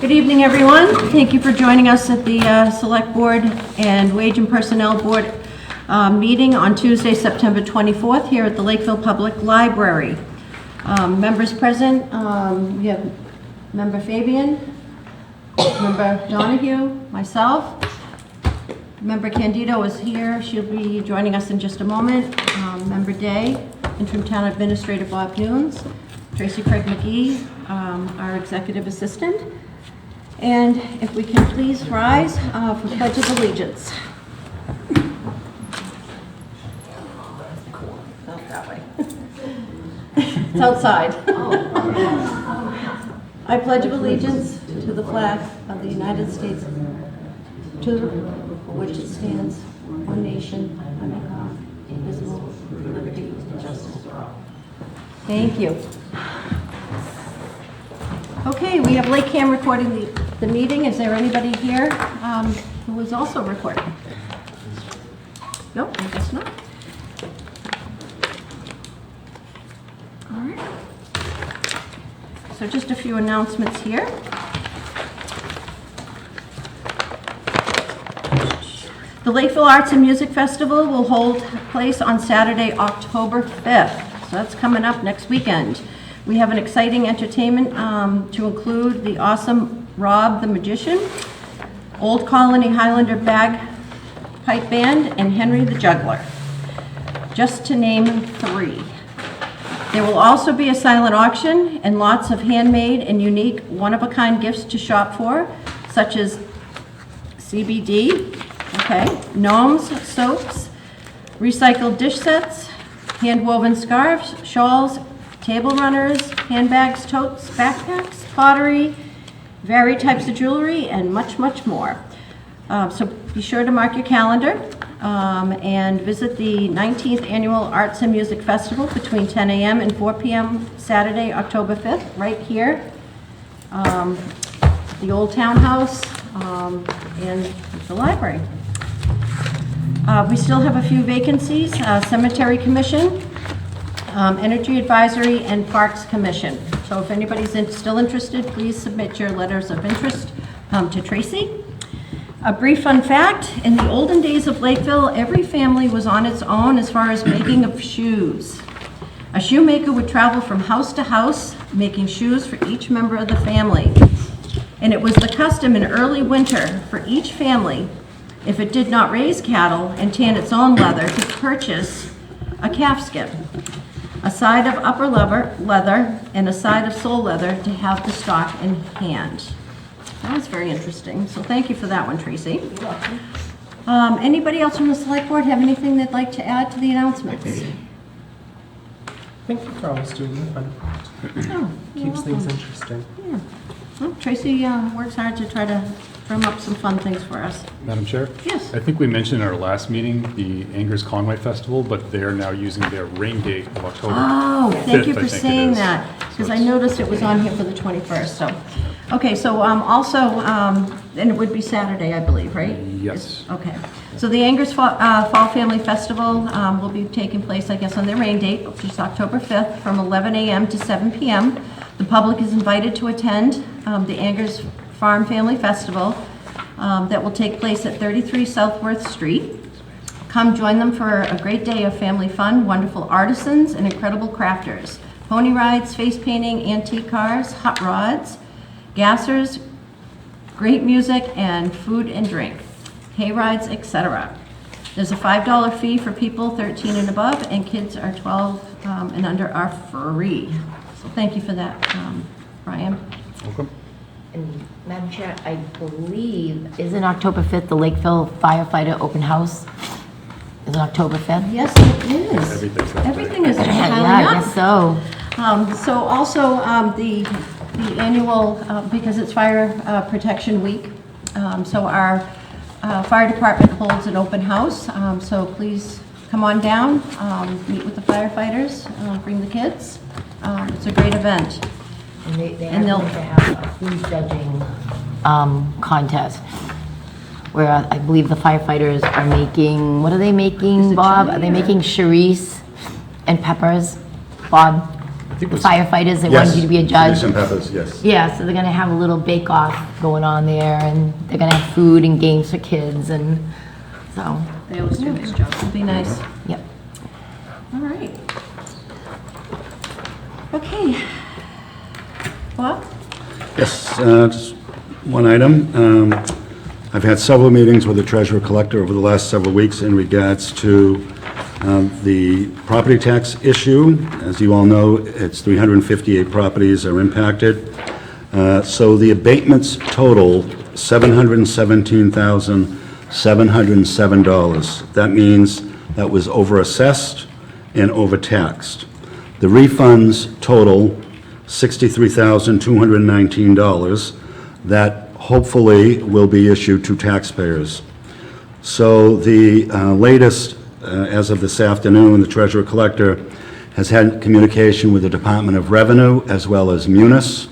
Good evening, everyone. Thank you for joining us at the Select Board and Wage and Personnel Board meeting on Tuesday, September 24th, here at the Lakeville Public Library. Members present, we have Member Fabian, Member Donahue, myself. Member Candido is here. She'll be joining us in just a moment. Member Day, Interim Town Administrator Bob Nunes, Tracy Craig McGee, our Executive Assistant. And if we can please rise for Pledge of Allegiance. Oh, that way. It's outside. I pledge allegiance to the flag of the United States, to the republic for which it stands, one nation, under God, indivisible, with liberty and justice for all. Thank you. Okay, we have Lake Cam recording the meeting. Is there anybody here who is also recording? Nope, I guess not. All right. So just a few announcements here. The Lakeville Arts and Music Festival will hold place on Saturday, October 5th. So that's coming up next weekend. We have an exciting entertainment to include the awesome Rob the Magician, Old Colony Highlander Bagpipe Band, and Henry the Juggler, just to name 3. There will also be a silent auction and lots of handmade and unique one-of-a-kind gifts to shop for, such as CBD, gnomes, soaps, recycled dish sets, hand-woven scarves, shawls, table runners, handbags, totes, backpacks, pottery, varied types of jewelry, and much, much more. So be sure to mark your calendar and visit the 19th Annual Arts and Music Festival between 10 a.m. and 4 p.m. Saturday, October 5th, right here. The Old Townhouse and the library. We still have a few vacancies, Cemetery Commission, Energy Advisory, and Parks Commission. So if anybody's still interested, please submit your letters of interest to Tracy. A brief fun fact, in the olden days of Lakeville, every family was on its own as far as making of shoes. A shoemaker would travel from house to house, making shoes for each member of the family. And it was the custom in early winter for each family, if it did not raise cattle and tan its own leather, to purchase a calfskin, a side of upper leather, and a side of sole leather to have the stock in hand. That was very interesting. So thank you for that one, Tracy. You're welcome. Anybody else from the Select Board have anything they'd like to add to the announcements? Thank you for always doing the fun. Oh, Keeps things interesting. Yeah. Well, Tracy works hard to try to drum up some fun things for us. Madam Chair? Yes. I think we mentioned in our last meeting the Angers Conway Festival, but they are now using their rain date of October 5th, Oh, thank you I for think it saying is. that, because I it's- noticed it was on here for the 21st, so. Okay, so also, and it would be Saturday, I believe, right? Yes. Okay, so the Angers Fall Family Festival will be taking place, I guess, on their rain date, which is October 5th, from 11 a.m. to 7 p.m. The public is invited to attend the Angers Farm Family Festival that will take place at 33 Southworth Street. Come join them for a great day of family fun, wonderful artisans, and incredible crafters. Pony rides, face painting, antique cars, hot rods, gassers, great music, and food and drink, hay rides, etc. There's a $5 fee for people 13 and above, and kids are 12 and under are free. So thank you for that, Brian. Welcome. And Madam Chair, I believe, isn't October 5th the Lakeville Firefighter Open House? Is it October 5th? Yes, it is. Everything's that day. Everything is Yeah, piling I up. guess so. So also, the annual, because it's Fire Protection Week, so our fire department holds an open house, so please come on down, meet with the firefighters, bring the kids. It's a great event. And they are And they'll- going to have a food judging contest, where I believe the firefighters are making, what are they Is making, it Bob? chili Are they or- making charisse and peppers, Bob? I think it was, firefighters, they wanted you to be a judge. Yes, Peppers, yes. Yeah, so they're gonna have a little bake-off going on there, and they're gonna have food and games for kids, and so, They always do a nice job. It'd be nice. yep. All right. Okay. Bob? Yes, just one item. I've had several meetings with the treasurer collector over the last several weeks in regards to the property tax issue. As you all know, it's 358 properties are impacted. So the abatements total $717,707. That means that was overassessed and overtaxed. The refunds total $63,219 that hopefully will be issued to taxpayers. So the latest, as of this afternoon, the treasurer collector has had communication with the Department of Revenue as well as Munis.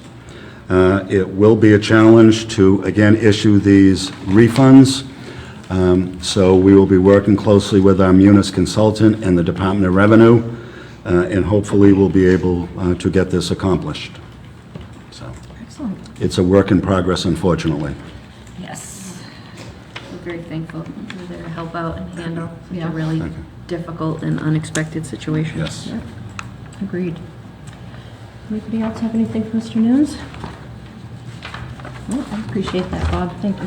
It will be a challenge to, again, issue these refunds. So we will be working closely with our Munis consultant and the Department of Revenue, and hopefully we'll be able to get this accomplished. So Excellent. it's a work in progress, unfortunately. Yes. We're very thankful for their help out and handle such Yeah. a really Thank you. difficult and unexpected situation. Yes. Yeah. Agreed. Anybody else have anything for Mr. Nunes? No, I appreciate that, Bob. Thank you.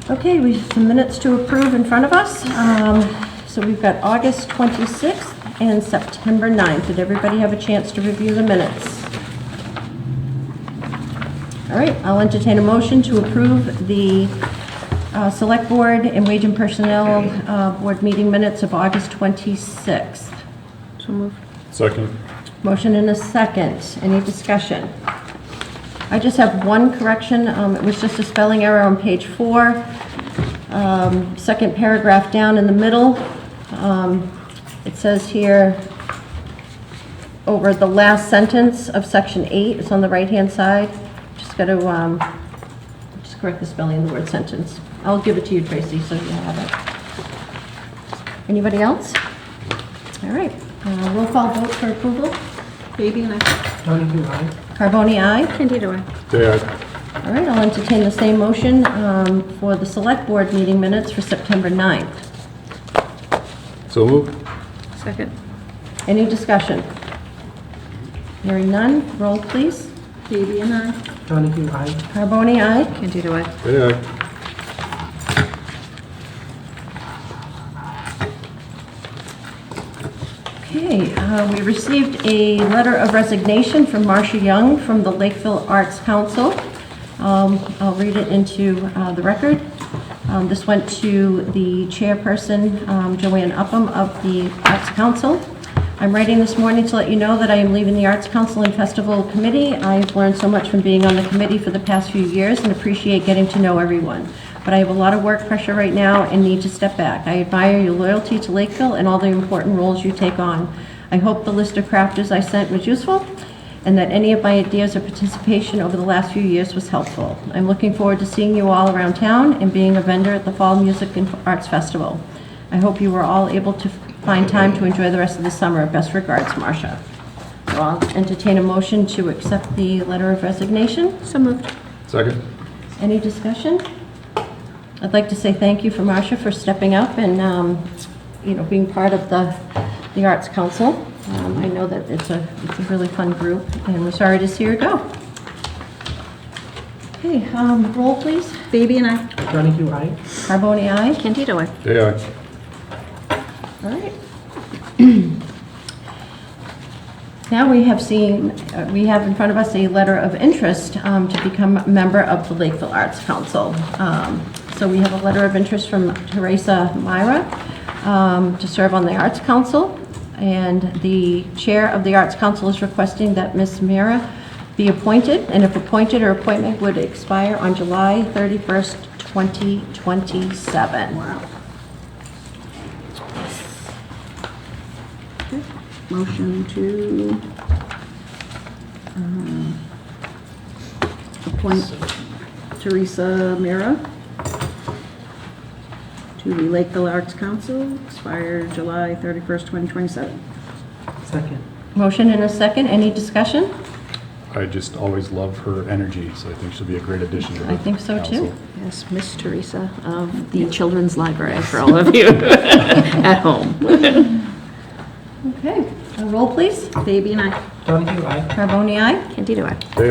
Okay, we have some minutes to approve in front of us. So we've got August 26th and September 9th. Did everybody have a chance to review the minutes? All right, I'll entertain a motion to approve the Select Board and Wage and Personnel Board meeting minutes of August 26th. So moved. second. Motion and a second. Any discussion? I just have one correction. It was just a spelling error on page 4. Second paragraph down in the middle. It says here, over the last sentence of section 8, it's on the right-hand side. Just got to, just correct the spelling of the word sentence. I'll give it to you, Tracy, so you have it. Anybody else? All right. Roll call vote for approval. Baby and I. Donahue, aye. Carboni, aye. Candido, I. Day aye. All right, I'll entertain the same motion for the Select Board meeting minutes for September 9th. So moved. Second. Any discussion? Hearing none, roll please. Baby and I. Donahue, aye. Carboni, aye. Candido, I. Day aye. Okay, we received a letter of resignation from Marcia Young from the Lakeville Arts Council. I'll read it into the record. This went to the chairperson, Joanne Upham of the Arts Council. I'm writing this morning to let you know that I am leaving the Arts Council and Festival Committee. I've learned so much from being on the committee for the past few years and appreciate getting to know everyone. But I have a lot of work pressure right now and need to step back. I admire your loyalty to Lakeville and all the important roles you take on. I hope the list of crafters I sent was useful and that any of my ideas or participation over the last few years was helpful. I'm looking forward to seeing you all around town and being a vendor at the Fall Music and Arts Festival. I hope you were all able to find time to enjoy the rest of the summer. Best regards, Marcia. So I'll entertain a motion to accept the letter of resignation. So moved. Second. Any discussion? I'd like to say thank you for Marcia for stepping up and, being part of the Arts Council. I know that it's a really fun group, and we're sorry to see her go. Okay, roll please. Baby and I. Donahue, aye. Carboni, aye. Candido, I. Day aye. All right. Now we have in front of us a letter of interest to become a member of the Lakeville Arts Council. So we have a letter of interest from Teresa Myra to serve on the Arts Council. And the chair of the Arts Council is requesting that Ms. Myra be appointed, and if appointed, her appointment would expire on July 31st, 2027. Wow. Motion to appoint Teresa Mira to the Lakeville Arts Council, expire July 31st, 2027. Second. Motion and a second. Any discussion? I just always love her energy, so I think she'll be a great addition to the I think so, too. council. Yes, Miss Teresa of the Children's Library for all of you at home. Okay, a roll, please. Baby and I. Donahue, aye. Carboni, aye. Candido, I. Hey,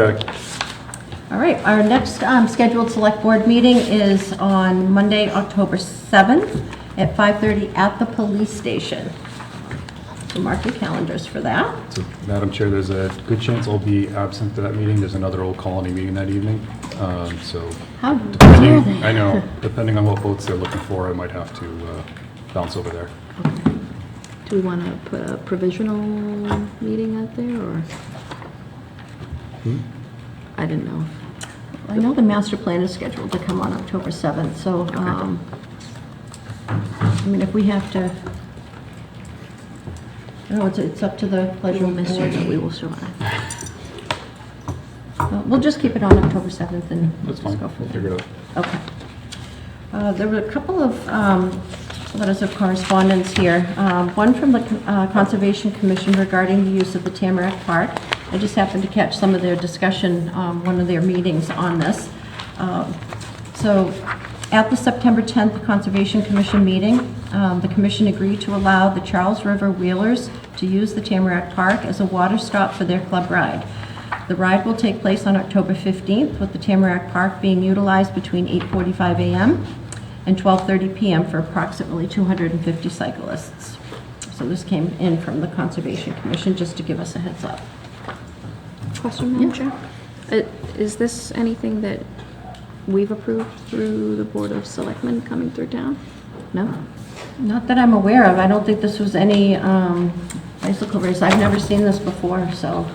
All right, our next scheduled select board meeting is on Monday, October 7th at 5:30 at the police station. So mark your calendars for that. So, Madam Chair, there's a good chance I'll be absent to that meeting. There's another Old Colony meeting that evening. So, How dare they? I know, depending on what votes they're looking for, I might have to bounce over there. Do we want to put a provisional meeting out there, or? I didn't know. I know the master plan is scheduled to come on October 7th, so, I mean, if we have to, no, it's up to the pleasure We'll of the miss you, board. but we will show up. We'll just keep it on October 7th and That's just fine, go from we'll there. figure it out. Okay. There were a couple of letters of correspondence here. One from the Conservation Commission regarding the use of the Tamarack Park. I just happened to catch some of their discussion, one of their meetings on this. So at the September 10th Conservation Commission meeting, the commission agreed to allow the Charles River Wheelers to use the Tamarack Park as a water stop for their club ride. The ride will take place on October 15th, with the Tamarack Park being utilized between 8:45 a.m. and 12:30 p.m. for approximately 250 cyclists. So this came in from the Conservation Commission, just to give us a heads up. Question, Madam Chair? Is this anything that we've approved through the Board of Selectmen coming through town? No? Not that I'm aware of. I don't think this was any bicycle race. I've never seen this before, so.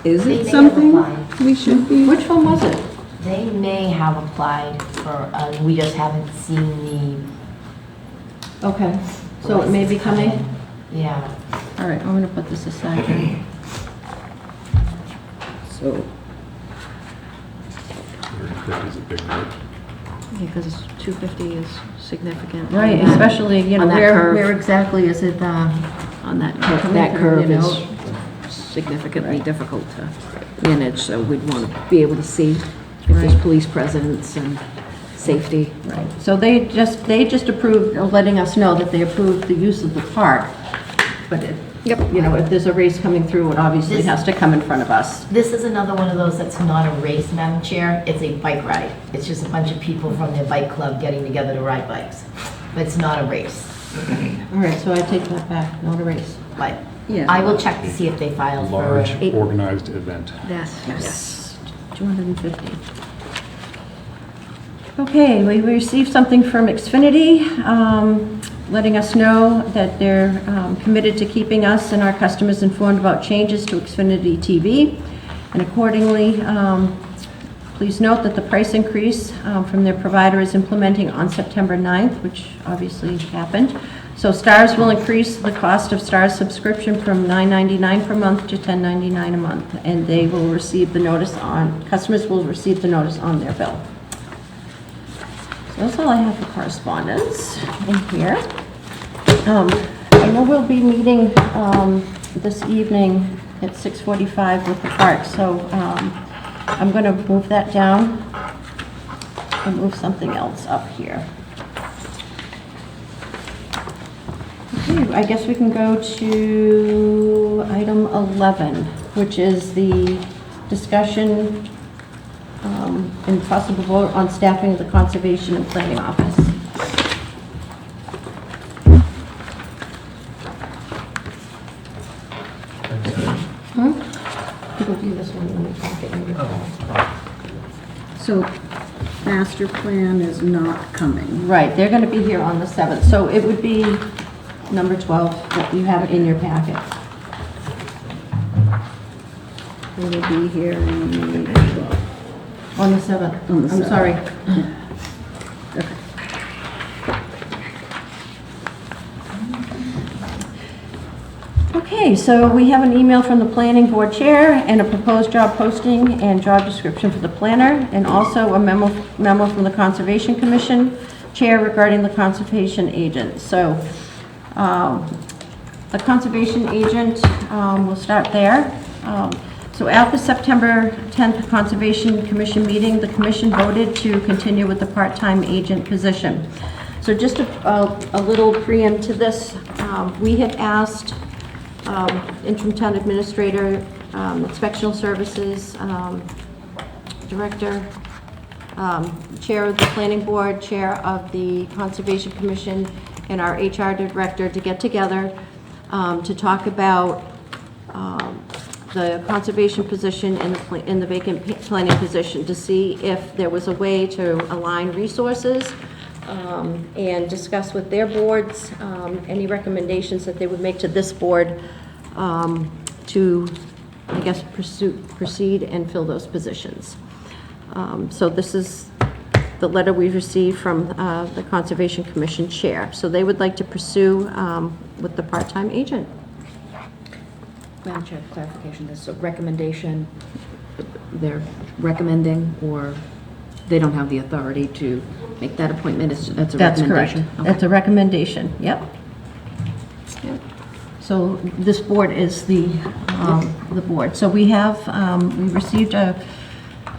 Is They may have applied. We should be. Which one was it? They may have applied for, we just haven't seen Okay, the. so it may be coming? Yeah. All right, I'm gonna put this aside then. So. 150 is a big note. Because 250 is significant. Right, on that- especially, you know, on that where curve. exactly is it, On that curve, coming that through, curve you is know? significantly difficult to manage, so we'd want to be able to see if there's Right. police presence and safety. right. So they just approved, letting us know that they approved the use of the park. But it, you know, if there's a race coming through, it obviously This- has to come in front of us. This is another one of those that's not a race, Madam Chair. It's a bike ride. It's just a bunch of people from their bike club getting together to ride bikes. But it's not a race. All right, so I take that back, not a race. But Yeah. I will check to see if they filed for. Large, organized event. Yes, yes. 250. Okay, we received something from Xfinity, letting us know that they're committed to keeping us and our customers informed about changes to Xfinity TV. And accordingly, please note that the price increase from their provider is implementing on September 9th, which obviously happened. So Stars will increase the cost of Stars subscription from $9.99 per month to $10.99 a month, and they will receive the notice on, customers will receive the notice on their bill. So that's all I have for correspondence in here. I know we'll be meeting this evening at 6:45 with the park, so I'm going to move that down and move something else up here. Okay, I guess we can go to item 11, which is the discussion and possible vote on staffing of the Conservation and Planning Office. It'll be this one when we talk it in your So master plan is not coming. Right, they're going to be here on the 7th, so it would be number 12 that you have in your packet. It will be here on the 12th. On the 7th. On the I'm 7th. sorry. Okay. Okay, so we have an email from the planning board chair and a proposed job posting and job description for the planner, and also a memo from the Conservation Commission chair regarding the conservation agent. So The conservation agent, we'll start there. So at the September 10th Conservation Commission meeting, the commission voted to continue with the part-time agent position. So just a little preamble to this, we had asked interim town administrator, inspectional services director, chair of the planning board, chair of the conservation commission, and our HR director to get together to talk about the conservation position and the vacant planning position, to see if there was a way to align resources and discuss with their boards any recommendations that they would make to this board to, I guess, proceed and fill those positions. So this is the letter we've received from the Conservation Commission Chair. So they would like to pursue with the part-time agent. Madam Chair, clarification, this is a recommendation, they're recommending, or they don't have the authority to make that appointment, that's a That's correct. recommendation? Okay. That's a recommendation, yep. So this board is the board. So we have, we received a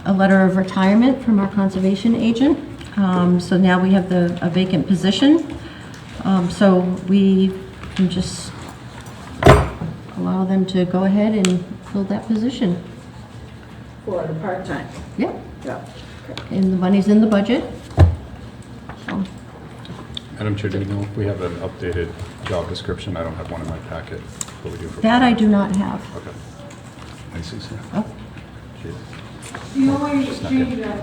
letter of retirement from our conservation agent. So now we have a vacant position. So we can just allow them to go ahead and fill that position. For the part-time. Yep. Yeah. And the money's in the budget. So, Madam Chair, do you know if we have an updated job description? I don't have one in my packet, but we do for... that I do not have. Okay. I see, sir. Oh, Jeez. The only Snuck change in. that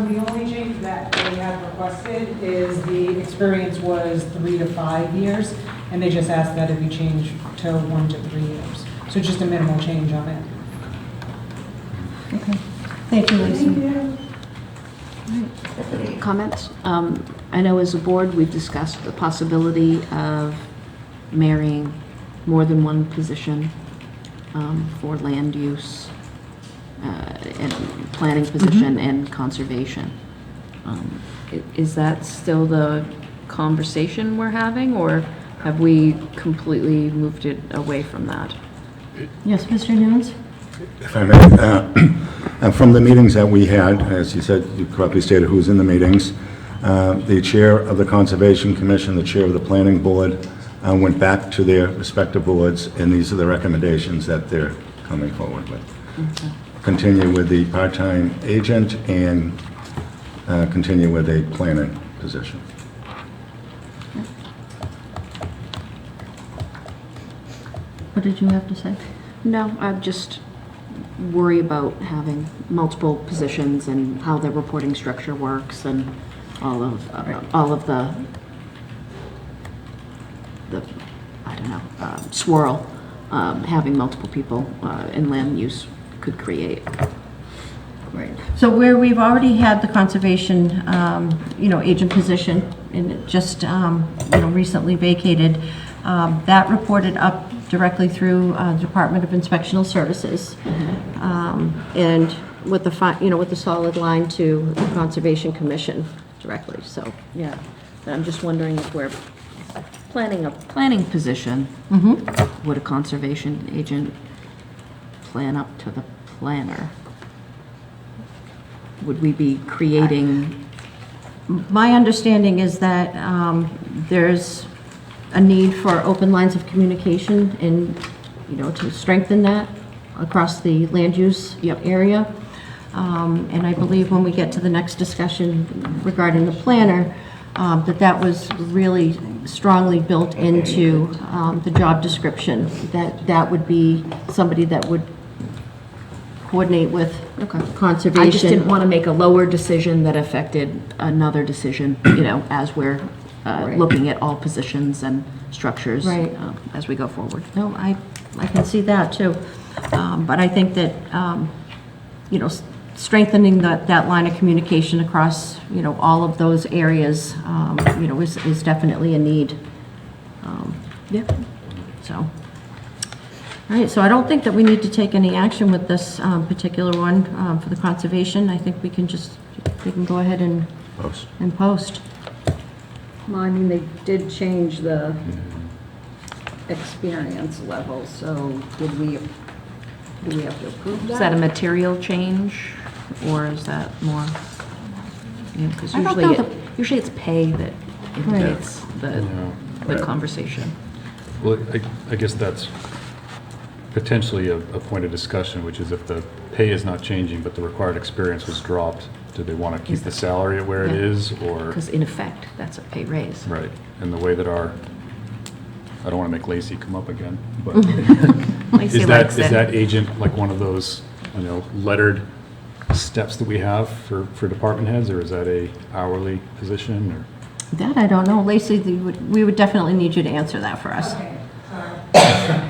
the only change that they have requested is the experience was 3 to 5 years, and they just asked that it be changed to 1 to 3 years. So just a minimal change on it. okay. Thank you, Lisa. Comments? I know as a board, we've discussed the possibility of marrying more than one position for land use and planning position and conservation. Is that still the conversation we're having, or have we completely moved it away from that? Yes, Mr. Nunes? If I may, from the meetings that we had, as you said, you correctly stated who was in the meetings, the chair of the Conservation Commission, the chair of the Planning Board, went back to their respective boards, and these are the recommendations that they're coming forward with. Okay. Continue with the part-time agent and continue with a planning position. What did you have to say? No, I just worry about having multiple positions and how the reporting structure works and all of the I don't know, swirl having multiple people in land use could create. Right. So where we've already had the conservation, agent position, and it just, recently vacated, that reported up directly through Department of Inspectional Services, and with the solid line to the Conservation Commission directly. So, Yeah, but I'm just wondering if we're planning a planning position, would a conservation agent plan up to the planner? Would we be creating, my understanding is that there's a need for open lines of communication and, to strengthen that across the land use area. And I believe when we get to the next discussion regarding the planner, that was really strongly built into the job description, that would be somebody that would coordinate with conservation. I just didn't want to make a lower decision that affected another decision, as we're looking at all positions and structures Right. As we go forward. No, I can see that too. But I think that, strengthening that line of communication across, all of those areas, is definitely a need. Yeah. So, all right, so I don't think that we need to take any action with this particular one for the conservation. I think we can go ahead and Post. post. Well, I mean, they did change the experience level, so do we have to approve that? Is that a material change, or is that more, because I don't usually, know usually it's pay that indicates Yeah. the conversation. Well, I guess that's potentially a point of discussion, which is if the pay is not changing, but the required experience was dropped, do they want to keep the salary at where it Yeah. is, or? Because in effect, that's a pay raise. Right, and the way that I don't want to make Lacey come up again, but Lacey is likes that it. agent like one of those, lettered steps that we have for department heads, or is that a hourly position, or? That I don't know. Lacey, we would definitely need you to answer that for us. Okay, sorry.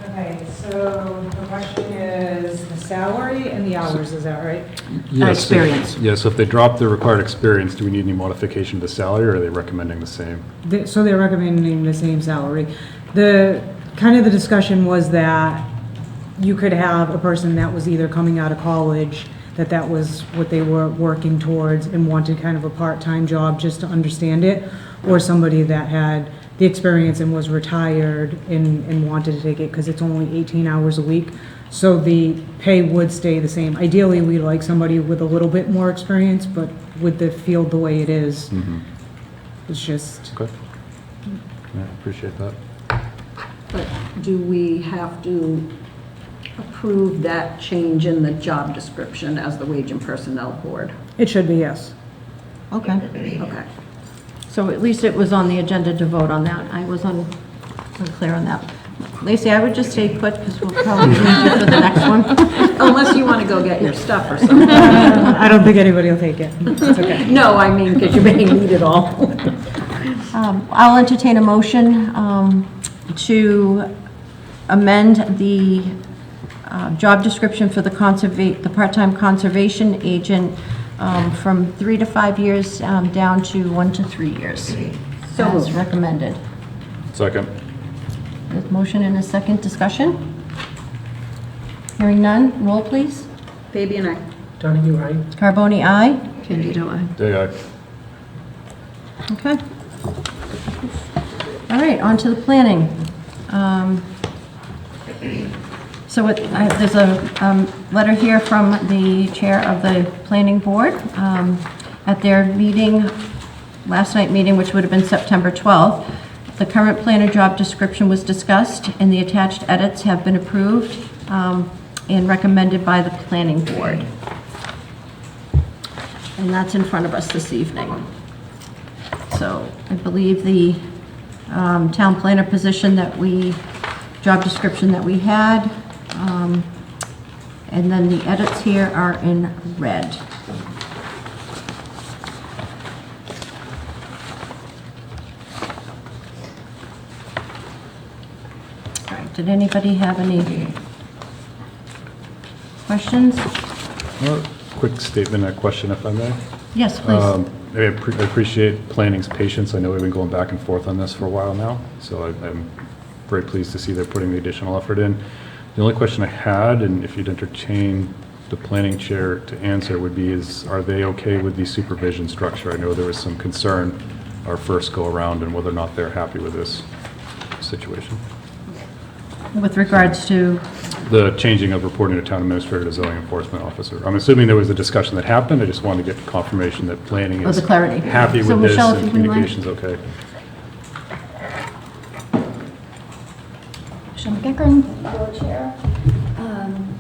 Okay, so the question is the salary and the hours, is that right? Yes, experience. Yes, so if they drop the required experience, do we need any modification to the salary, or are they recommending the same? So they're recommending the same salary. The discussion was that you could have a person that was either coming out of college, that was what they were working towards and wanted kind of a part-time job just to understand it, or somebody that had the experience and was retired and wanted to take it because it's only 18 hours a week. So the pay would stay the same. Ideally, we like somebody with a little bit more experience, but with the field the way it is, it's just, Okay. Yeah, appreciate that. But do we have to approve that change in the job description as the Wage and Personnel Board? it should be, yes. Okay. Okay. So at least it was on the agenda to vote on that. I was unclear on that. Lacey, I would just stay put because we'll probably need you for the next one. Unless you want to go get your stuff or something. I don't think anybody will take it. It's okay. No, I mean, because you may need it all. I'll entertain a motion to amend the job description for the part-time conservation agent from 3 to 5 years down to 1 to 3 years. So As moved. recommended. Second. There's motion and a second discussion. Hearing none, roll please. Baby and I. Donahue, aye? Carboni, aye. Candido, aye. Day aye. Okay. All right, on to the planning. So there's a letter here from the chair of the planning board at their meeting, last night meeting, which would have been September 12th. The current planner job description was discussed and the attached edits have been approved and recommended by the planning board. And that's in front of us this evening. So I believe the town planner position job description that we had, and then the edits here are in red. All right, did anybody have any questions? Quick statement, a question, if I may. Yes, please. I appreciate planning's patience. I know we've been going back and forth on this for a while now, so I'm very pleased to see they're putting the additional effort in. The only question I had, and if you'd entertain the planning chair to answer, would be are they okay with the supervision structure? I know there was some concern our first go around and whether or not they're happy with this situation. With regards to, The changing of reporting to town administrator to zoning enforcement officer. I'm assuming there was a discussion that happened. I just wanted to get confirmation that planning Oh, is the clarity. happy So with this Michelle, if and you wouldn't mind. communication's okay. Michelle McEachern, board chair.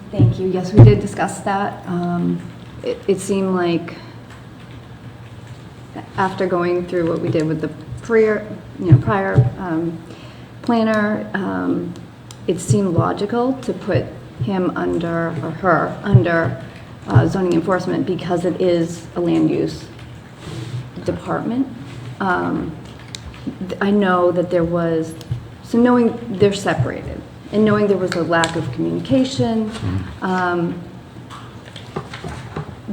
Thank you. Yes, we did discuss that. It seemed like after going through what we did with the prior planner, it seemed logical to put him under, or her, under zoning enforcement because it is a land use department. I know that there was, so knowing they're separated, and knowing there was a lack of communication,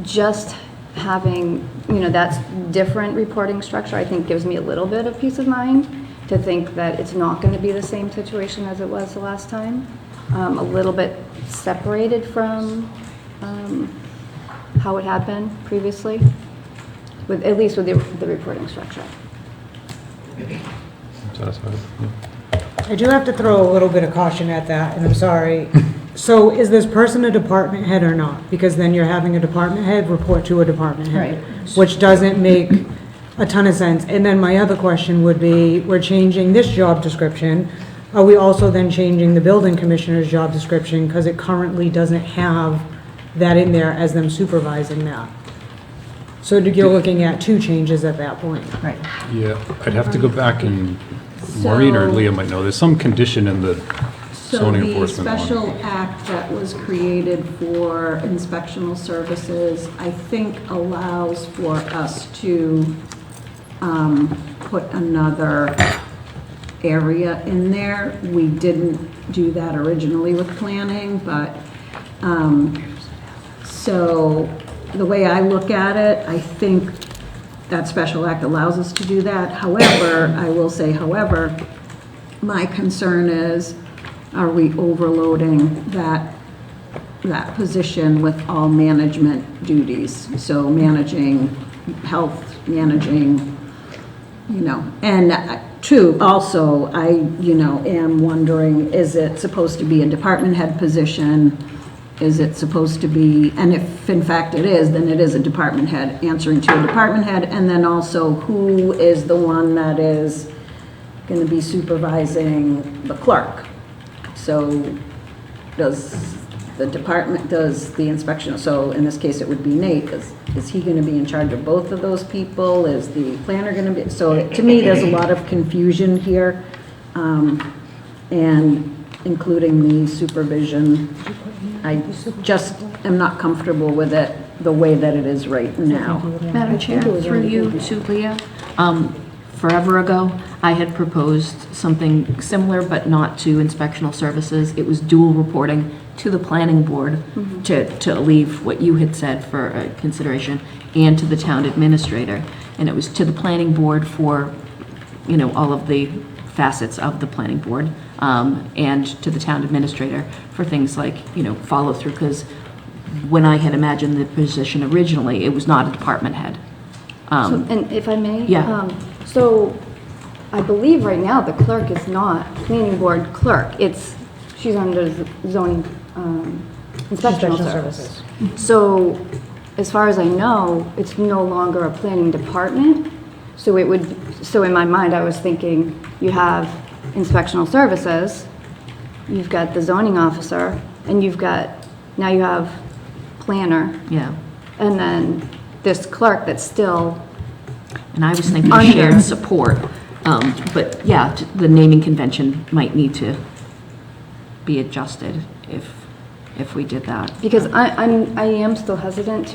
just having, that's different reporting structure, I think gives me a little bit of peace of mind to think that it's not going to be the same situation as it was the last time. A little bit separated from how it had been previously, at least with the reporting structure. Satisfied? Yeah. I do have to throw a little bit of caution at that, and I'm sorry. So is this person a department head or not? Because then you're having a department head report to a department head. Right. Which doesn't make a ton of sense. And then my other question would be, we're changing this job description. Are we also then changing the building commissioner's job description? Because it currently doesn't have that in there as them supervising that. So you're looking at two changes at that point. Right. Yeah, I'd have to go back and, Maureen or Leah might know, there's some condition in the zoning enforcement So the special one. act that was created for inspectional services, I think allows for us to put another area in there. We didn't do that originally with planning, but, so the way I look at it, I think that special act allows us to do that. However, I will say, however, my concern is, are we overloading that position with all management duties? So managing health, managing, and two, also, I, am wondering, is it supposed to be a department head position? Is it supposed to be, and if in fact it is, then it is a department head answering to a department head, and then also who is the one that is going to be supervising the clerk? So does the inspection, so in this case it would be Nate, is he going to be in charge of both of those people? Is the planner going to be, so to me there's a lot of confusion here, and including the supervision. I just am not comfortable with it the way that it is right now. Madam Chair, through you to Leah, forever ago, I had proposed something similar, but not to inspectional services. It was dual reporting to the planning board to leave what you had said for consideration, and to the town administrator. And it was to the planning board for, all of the facets of the planning board, and to the town administrator for things like, follow through, because when I had imagined the position originally, it was not a department head. And if I may? Yeah. So I believe right now the clerk is not planning board clerk. She's under zoning inspectional services. So as far as I know, it's no longer a planning department. So in my mind, I was thinking you have inspectional services, you've got the zoning officer, and now you have planner. Yeah. And then this clerk that's still, And I was thinking Under. shared support, but yeah, the naming convention might need to be adjusted if we did that. because I am still hesitant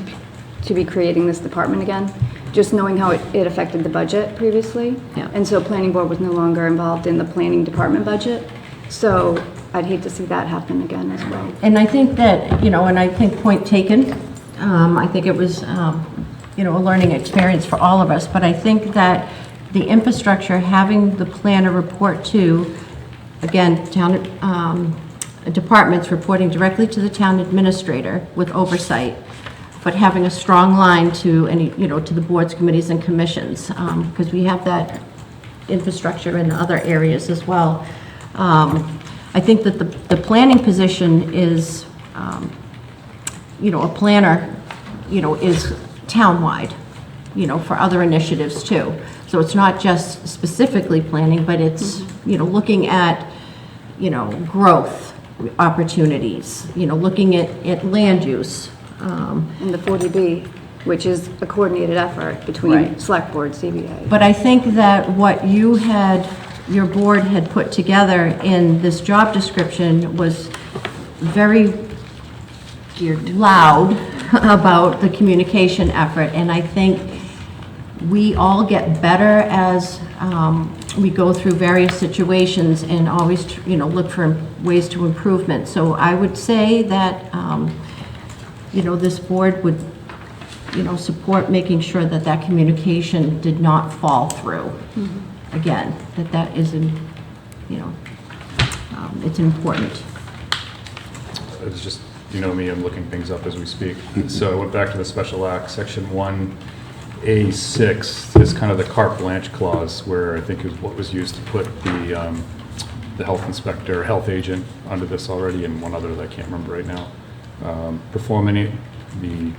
to be creating this department again, just knowing how it affected the budget previously. Yeah. And so planning board was no longer involved in the planning department budget. So I'd hate to see that happen again as well. And I think that, and I think point taken, I think it was, a learning experience for all of us, but I think that the infrastructure, having the planner report to, again, town, departments reporting directly to the town administrator with oversight, but having a strong line to any, to the boards, committees, and commissions, because we have that infrastructure in other areas as well. I think that the planning position is, a planner, is townwide, for other initiatives too. So it's not just specifically planning, but it's, looking at, growth opportunities, looking at land use. And the 40B, which is a coordinated effort between Right. select board, CBA. But I think that what your board had put together in this job description was very loud about the communication effort, and I think we all get better as we go through various situations and always, look for ways to improvement. So I would say that, this board would, support making sure that that communication did not fall through. Again, that isn't, it's important. It's just, me, I'm looking things up as we speak. So I went back to the special act, section 1, A6 is kind of the carte blanche clause, where I think is what was used to put the health inspector, health agent under this already, and one other that I can't remember right now. Performing the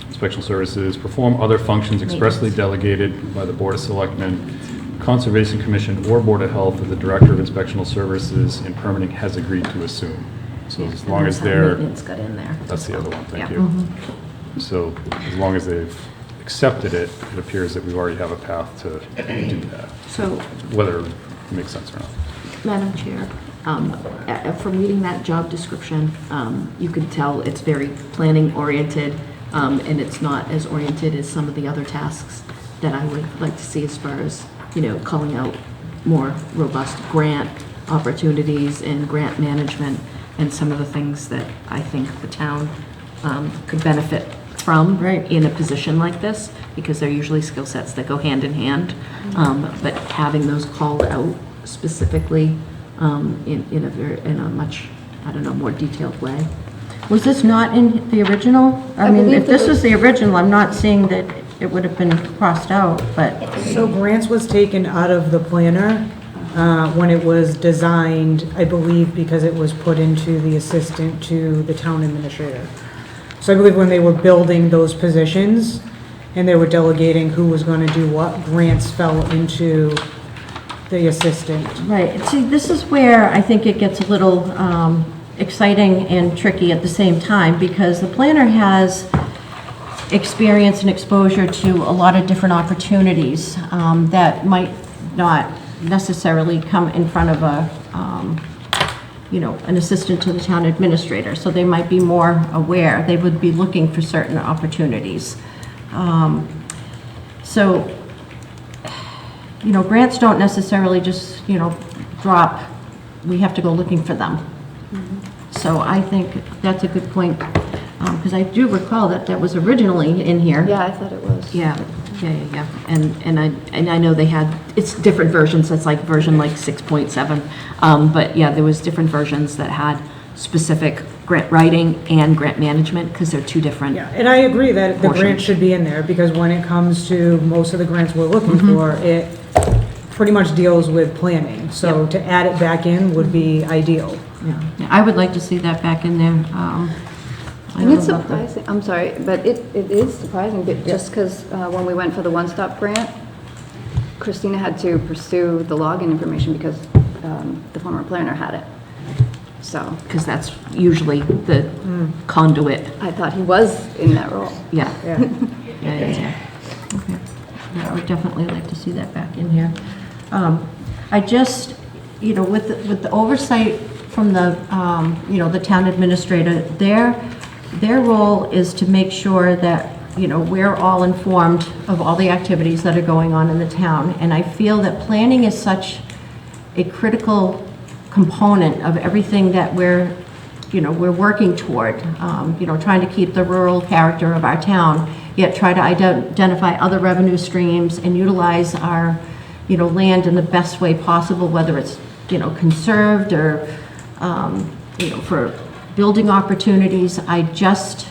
inspection services, perform other functions expressly delegated by the Board of Selectmen, Conservation Commission, or Board of Health that the Director of Inspectional Services in permitting has agreed to assume. So as long as they're, Maintenance got in there. that's the other one, thank Yeah. you. So as long as they've accepted it, it appears that we already have a path to do that, So, whether it makes sense or not. Madam Chair, from reading that job description, you could tell it's very planning-oriented, and it's not as oriented as some of the other tasks that I would like to see as far as, calling out more robust grant opportunities and grant management and some of the things that I think the town could benefit from in a position like this, because they're usually skill sets that go hand in hand. But having those called out specifically in a much, more detailed way. Was this not in the original? I I mean, believe if this it was was- the original, I'm not seeing that it would have been crossed out, but, So grants was taken out of the planner when it was designed, I believe, because it was put into the assistant to the town administrator. So I believe when they were building those positions and they were delegating who was going to do what, grants fell into the assistant. right. See, this is where I think it gets a little exciting and tricky at the same time, because the planner has experience and exposure to a lot of different opportunities that might not necessarily come in front of an assistant to the town administrator. So they might be more aware. They would be looking for certain opportunities. Grants don't necessarily just, drop. We have to go looking for them. So I think that's a good point, because I do recall that was originally in here. Yeah, I thought it was. Yeah. And I know they had, it's different versions, it's like version like 6.7. But yeah, there was different versions that had specific grant writing and grant management, because they're two different. Yeah, and I agree that the grant Portions. should be in there, because when it comes to most of the grants we're looking for, it pretty much deals with planning. So Yep. to add it back in would be ideal. Yeah, I would like to see that back in there. I And it's don't know about the- surprising, I'm sorry, but it is surprising, but just because when we went for the one-stop grant, Christina had to pursue the login information because the former planner had it. So Because that's usually the conduit. I thought he was in that role. Yeah. Yeah. Yeah. Okay. Yeah, I would definitely like to see that back in here. I just, with the oversight from the, the town administrator, their role is to make sure that, we're all informed of all the activities that are going on in the town. And I feel that planning is such a critical component of everything that we're working toward, trying to keep the rural character of our town, yet try to identify other revenue streams and utilize our, land in the best way possible, whether it's, conserved or, for building opportunities. I just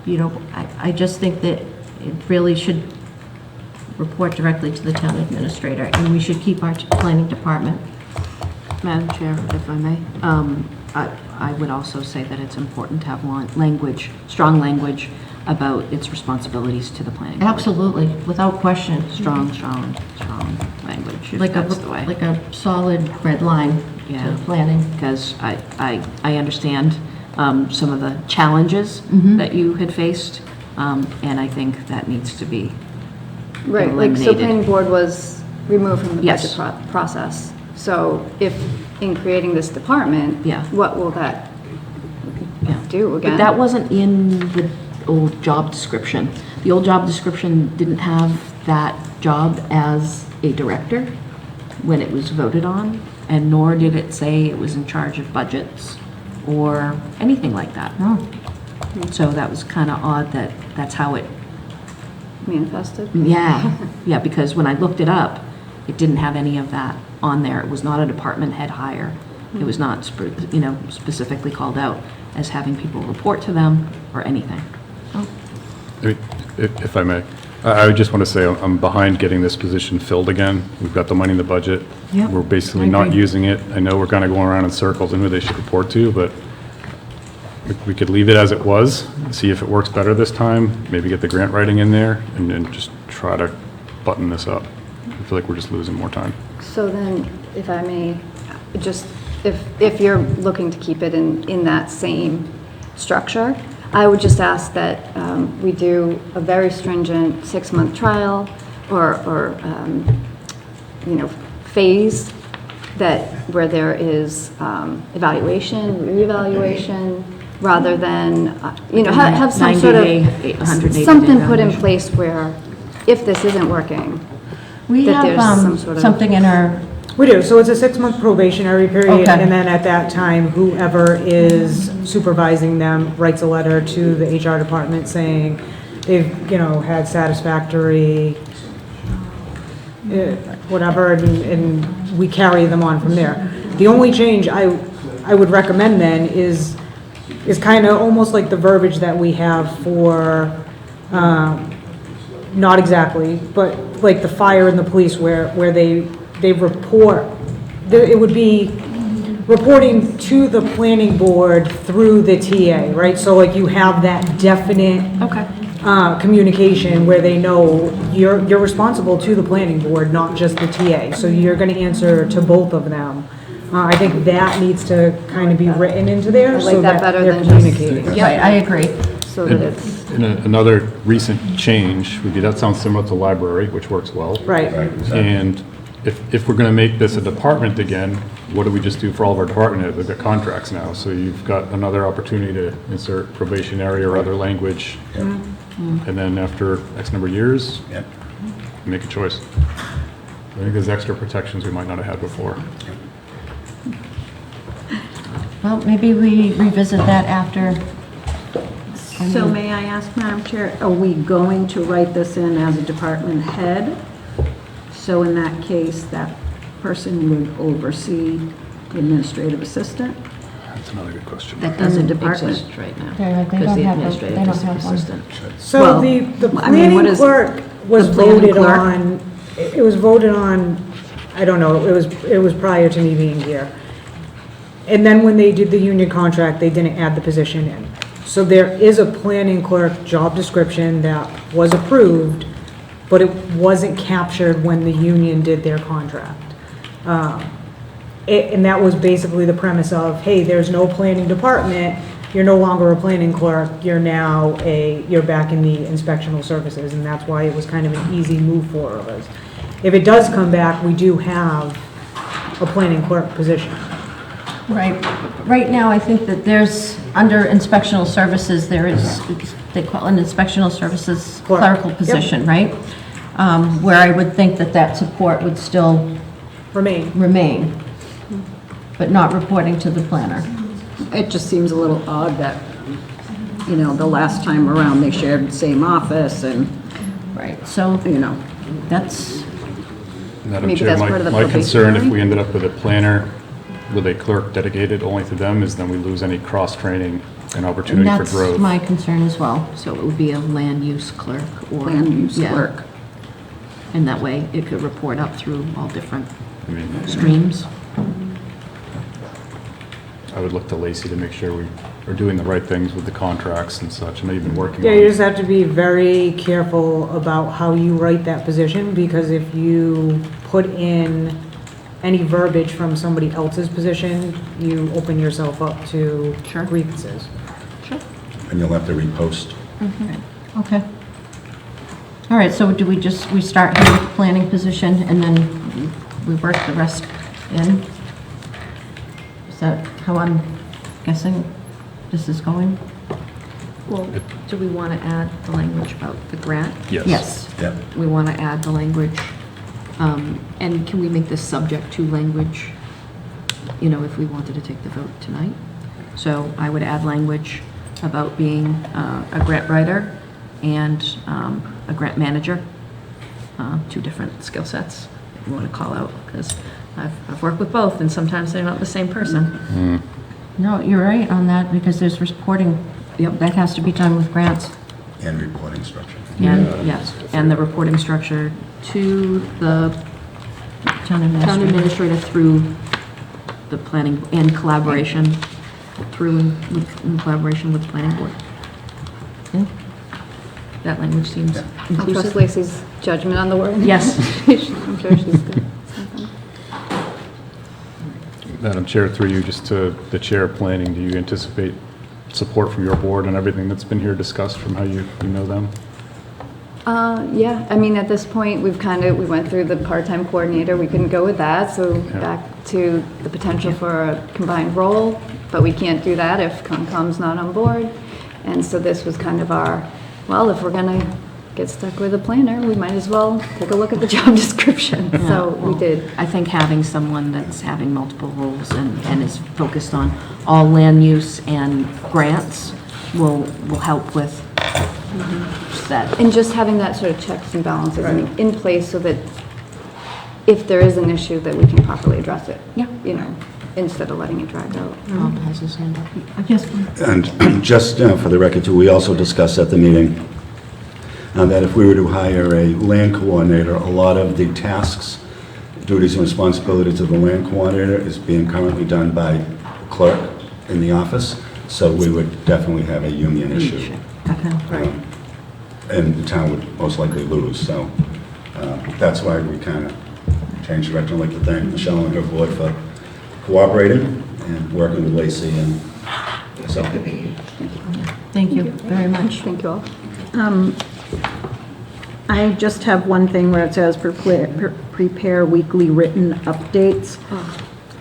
think that it really should report directly to the town administrator, and we should keep our planning department. Madam Chair, if I may, I would also say that it's important to have strong language about its responsibilities to the planning board. Absolutely, without question. Strong language, if Like that's the way. a solid red line Yeah. to planning. Because I understand some of the challenges that you had faced, and I think that needs to be Right, like, so eliminated. planning board was removed from the Yes. budget process. So if, in creating this department, Yeah. what will that Yeah. do again? But that wasn't in the old job description. The old job description didn't have that job as a director when it was voted on, and nor did it say it was in charge of budgets or anything like that. So that was kind of odd that that's how it, Manifested? yeah, because when I looked it up, it didn't have any of that on there. It was not a department head hire. It was not, specifically called out as having people report to them or anything. If I may, I would just want to say I'm behind getting this position filled again. We've got the money in the budget. Yep, We're basically I not agree. using it. I know we're kind of going around in circles and who they should report to, but we could leave it as it was, see if it works better this time, maybe get the grant writing in there, and just try to button this up. I feel like we're just losing more time. So then, if I may, just, if you're looking to keep it in that same structure, I would just ask that we do a very stringent 6-month trial or you know, phase where there is evaluation, reevaluation, rather than, you know, have some sort of, 90-day, 180-day something put in evaluation. place where if this isn't working, We that have there's some sort of- something in our, We do, so it's a 6-month probationary period, Okay. and then at that time, whoever is supervising them writes a letter to the HR department saying they've, you know, had satisfactory, whatever, and we carry them on from there. The only change I would recommend then is kind of almost like the verbiage that we have for, not exactly, but like the fire and the police where they report, it would be reporting to the planning board through the TA, right? So like you have that definite okay. communication where they know you're responsible to the planning board, not just the TA. So you're gonna answer to both of them. I think that needs to kind of be written into there I like so that that better they're than just- communicating. Right, I agree. so that it's, And another recent change, that sounds similar to library, which works well. Right. And if we're going to make this a department again, what do we just do for all of our department heads? They've got contracts now, so you've got another opportunity to insert probationary or other language. And then after X number of years, Yep. make a choice. I think there's extra protections we might not have had before. Well, maybe we revisit that after. So may I ask, Madam Chair, are we going to write this in as a department head? So in that case, that person would oversee the administrative assistant? That's another good question. That In the doesn't department. exist right now. They don't Because the have a- administrative they don't have one. assistant. So Well, the I mean, what planning is clerk was the planning voted clerk? on, it was voted on, I don't know, it was prior to me being here. And then when they did the union contract, they didn't add the position in. So there is a planning clerk job description that was approved, but it wasn't captured when the union did their contract. And that was basically the premise of, hey, there's no planning department, you're no longer a planning clerk, you're now you're back in the inspectional services, and that's why it was kind of an easy move for us. If it does come back, we do have a planning clerk position. Right. Right now, I think that there's, under inspectional services, there is, they call it an inspectional services Clerk. clerical Yep. position, right? Where I would think that support would still remain, but not reporting to the planner. It just seems a little odd that, you know, the last time around, they shared the same office and, Right, so you know, that's, Madam Maybe Chair, that's part of the my concern if probationary? we ended up with a planner with a clerk dedicated only to them is then we lose any cross-training and and opportunity for that's growth. my concern as well. So it would be a land use clerk or. land use yeah. clerk. And that way it could report up through all different I mean, streams. I would look to Lacey to make sure we are doing the right things with the contracts and such. I know you've been working Yeah, on you it. just have to be very careful about how you write that position, because if you put in any verbiage from somebody else's position, you open yourself up to Sure. grievances. And you'll have to repost. Okay. All right, so do we start here with the planning position and then we work the rest in? Is that how I'm guessing this is going? Well, do we want to add the language about the grant? Yes. Yes. Yep. We want to add the language, and can we make this subject to language, you know, if we wanted to take the vote tonight? So I would add language about being a grant writer and a grant manager, two different skill sets you want to call out, because I've worked with both, and sometimes they're not the same person. No, you're right on that, because there's reporting, Yep. that has to be done with grants. And reporting structure. And, yes, and the reporting structure to the Town town administrator through the planning, and collaboration, in collaboration with the planning board. Yeah. That language seems Yeah. I'll trust inclusive. Lacey's judgment on the word. Yes. I'm sure she's good. Madam Chair, through you, just to the Chair of Planning, do you anticipate support from your board and everything that's been here discussed from how you know them? Yeah, I mean, at this point, we went through the part-time coordinator, we couldn't go with that, so Yeah. back to the potential for a combined role, but we can't do that if Concom's not on board. And so this was kind of our, well, if we're gonna get stuck with a planner, we might as well take a look at the job description. So we did. I think having someone that's having multiple roles and is focused on all land use and grants will help with that. And just having that sort of checks and balances in place so that if there is an issue, that we can properly address it. Yeah. You know, instead of letting it drag out. Rob has his hand up. Yes, And just for the record, too, we also discussed at the meeting that if we were to hire a land coordinator, a lot of the tasks, duties, and responsibilities of the land coordinator is being currently done by clerk in the office, so we would definitely have a union issue. okay. And the town would most likely lose, so that's why we kind of changed direction. I'd like to thank Michelle and her board for cooperating and working with Lacey, and so. Thank you very much. Thank you all. I just have one thing where it says prepare weekly written updates.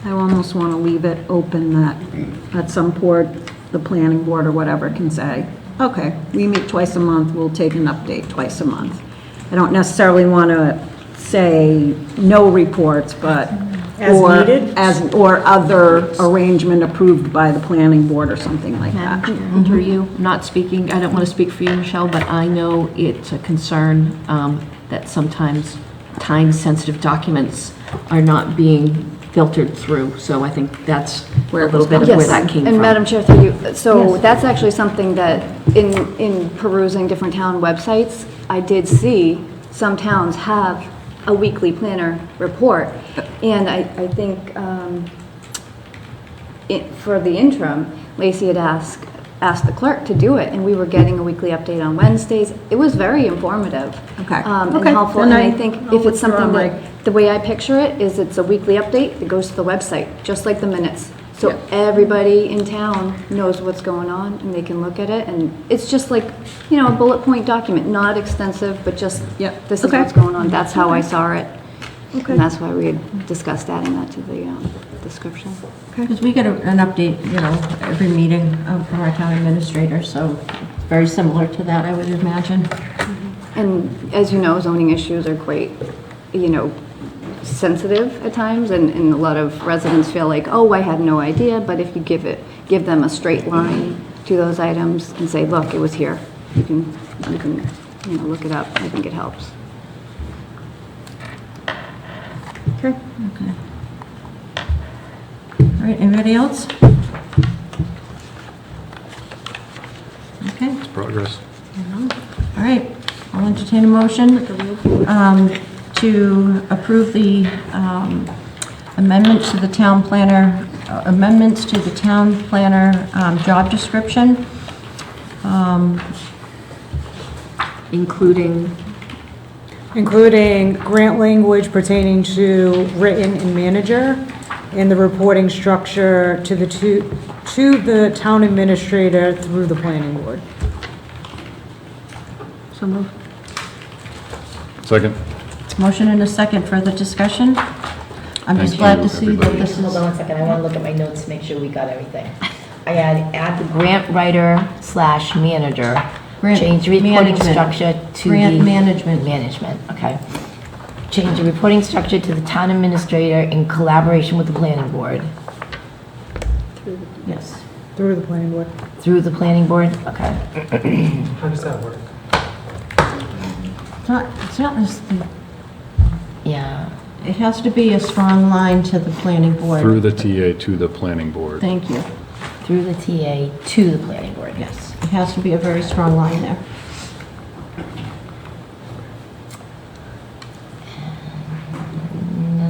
I almost want to leave it open that at some point, the planning board or whatever can say, okay, we meet twice a month, we'll take an update twice a month. I don't necessarily want to say no reports, but. As needed? Or other arrangement approved by the planning board or something like that. Through you, not speaking, I don't want to speak for you, Michelle, but I know it's a concern that sometimes time-sensitive documents are not being filtered through, so I think that's a little bit of where that came from. And Madam Chair, through you, so that's actually something that in perusing different town websites, I did see some towns have a weekly planner report. And I think for the interim, Lacey had asked the clerk to do it, and we were getting a weekly update on Wednesdays. It was very informative. Okay. And Okay. helpful, Then and I think I'll if it's something withdraw that, the way I picture it is it's a weekly update that goes to the website, just like the minutes. So Yeah. everybody in town knows what's going on, and they can look at it, and it's just like, you know, a bullet point document, not extensive, but just, Yeah. this is Okay. what's going on. That's how I saw it. Okay. And that's why we had discussed adding that to the description. Because we get an update, you know, every meeting from our town administrator, so very similar to that, I would imagine. And as you know, zoning issues are quite, you know, sensitive at times, and a lot of residents feel like, oh, I had no idea, but if you give them a straight line to those items and say, look, it was here, you can, you know, look it up, I think it helps. Okay. Okay. All right, anybody else? Okay, Progress. all right. I'll entertain a motion to approve the amendments to the town planner, job description. Including grant language pertaining to written and manager, and the reporting structure to the town administrator through the planning board. So moved. Second. Motion and a second. Further discussion? I'm just glad to see that this Hold is, on one second, I want to look at my notes to make sure we got everything. I had add the grant writer / manager, Grant change the reporting management. structure to the. Grant management. Management, okay. Change the reporting structure to the town administrator in collaboration with the planning board. yes. Through the planning board. Through the planning board, okay. How does that work? It's not, Yeah, it has to be a strong line to the planning board. Through the TA to the planning board. Thank you. through the TA to the planning board. Yes, it has to be a very strong line there.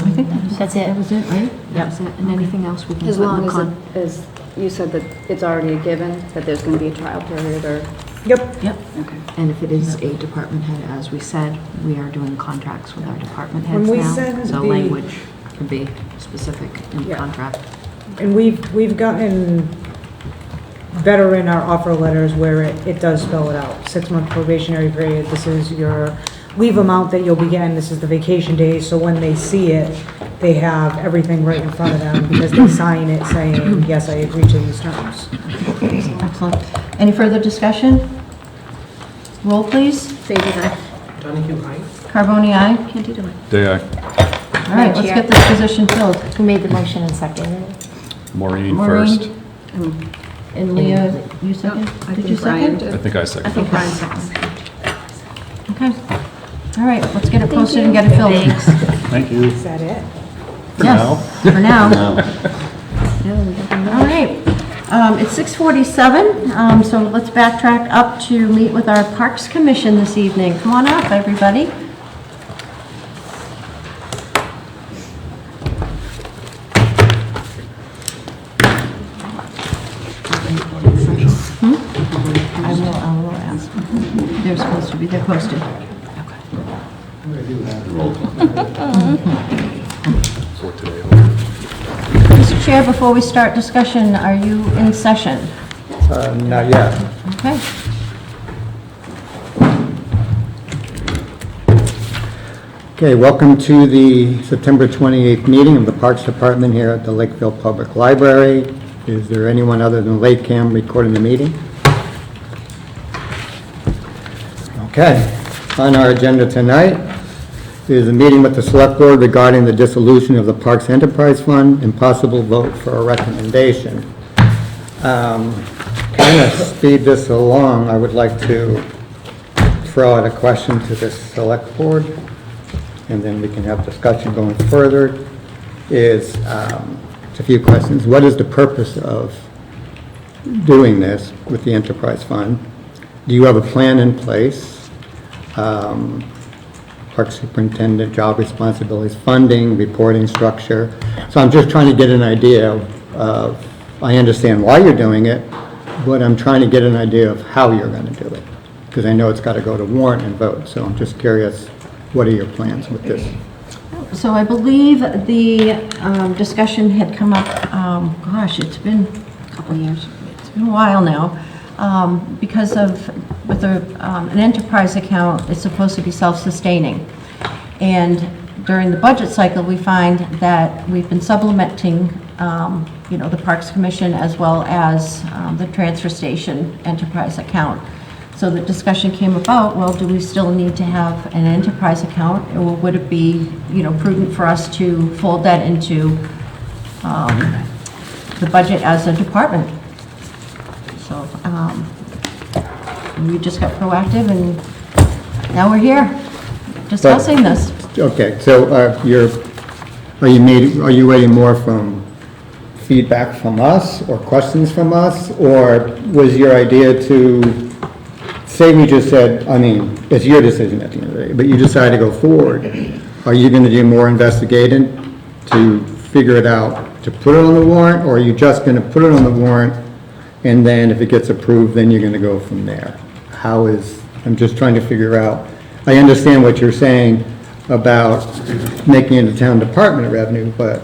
I think That's it. that was it, right? That was it. And anything else we can put As in long the as, con? as you said that it's already a given, that there's going to be a trial period or, Yep. Yep. okay. And if it is a department head, as we said, we are doing contracts with our department When heads we now. send So the- language can be specific in the Yeah. contract. And we've gotten better in our offer letters where it does spell it out. 6-month probationary period, this is your leave amount that you'll be getting, this is the vacation days. So when they see it, they have everything right in front of them because they sign it saying, yes, I agree to these terms. Excellent. Any further discussion? Roll, please. Donahue, aye. Carboni, aye. Day aye. All right, let's get this position filled. Who made the motion and seconded it? Maureen Maureen? first. And Leah, you second? I Did you think Brian second? I think I second. Brian seconds. Okay. All right, let's get it posted and get it filled. Thank you. Is that it? Yes, for now. All right. It's 6:47, so let's backtrack up to meet with our Parks Commission this evening. Come on up, everybody. I will ask. They're supposed to be, they're posted. For today. Mr. Chair, before we start discussion, are you in session? Not yet. Okay. Okay, welcome to the September 28th meeting of the Parks Department here at the Lakeville Public Library. Is there anyone other than Lake Cam recording the meeting? Okay, on our agenda tonight is a meeting with the Select Board regarding the dissolution of the Parks Enterprise Fund and possible vote for a recommendation. Kind of speed this along, I would like to throw out a question to the Select Board, and then we can have discussion going further, is it's a few questions. What is the purpose of doing this with the enterprise fund? Do you have a plan in place? Park superintendent, job responsibilities, funding, reporting structure. So I'm just trying to get an idea of, I understand why you're doing it, but I'm trying to get an idea of how you're going to do it. Because I know it's got to go to warrant and vote, so I'm just curious, what are your plans with this? So I believe the discussion had come up, gosh, it's been A couple of years. It's been a while now, because of, with an enterprise account, it's supposed to be self-sustaining. And during the budget cycle, we find that we've been supplementing, the Parks Commission as well as the transfer station enterprise account. So the discussion came about, well, do we still need to have an enterprise account? Or would it be, prudent for us to fold that into the budget as a department? So we just got proactive, and now we're here discussing this. Okay, so are you waiting more from feedback from us or questions from us? Or was your idea to, say we just said, it's your decision at the end of the day, but you decide to go forward, are you going to do more investigating to figure it out, to put it on the warrant? Or are you just going to put it on the warrant, and then if it gets approved, then you're going to go from there? I'm just trying to figure out, I understand what you're saying about making it a town department of revenue, but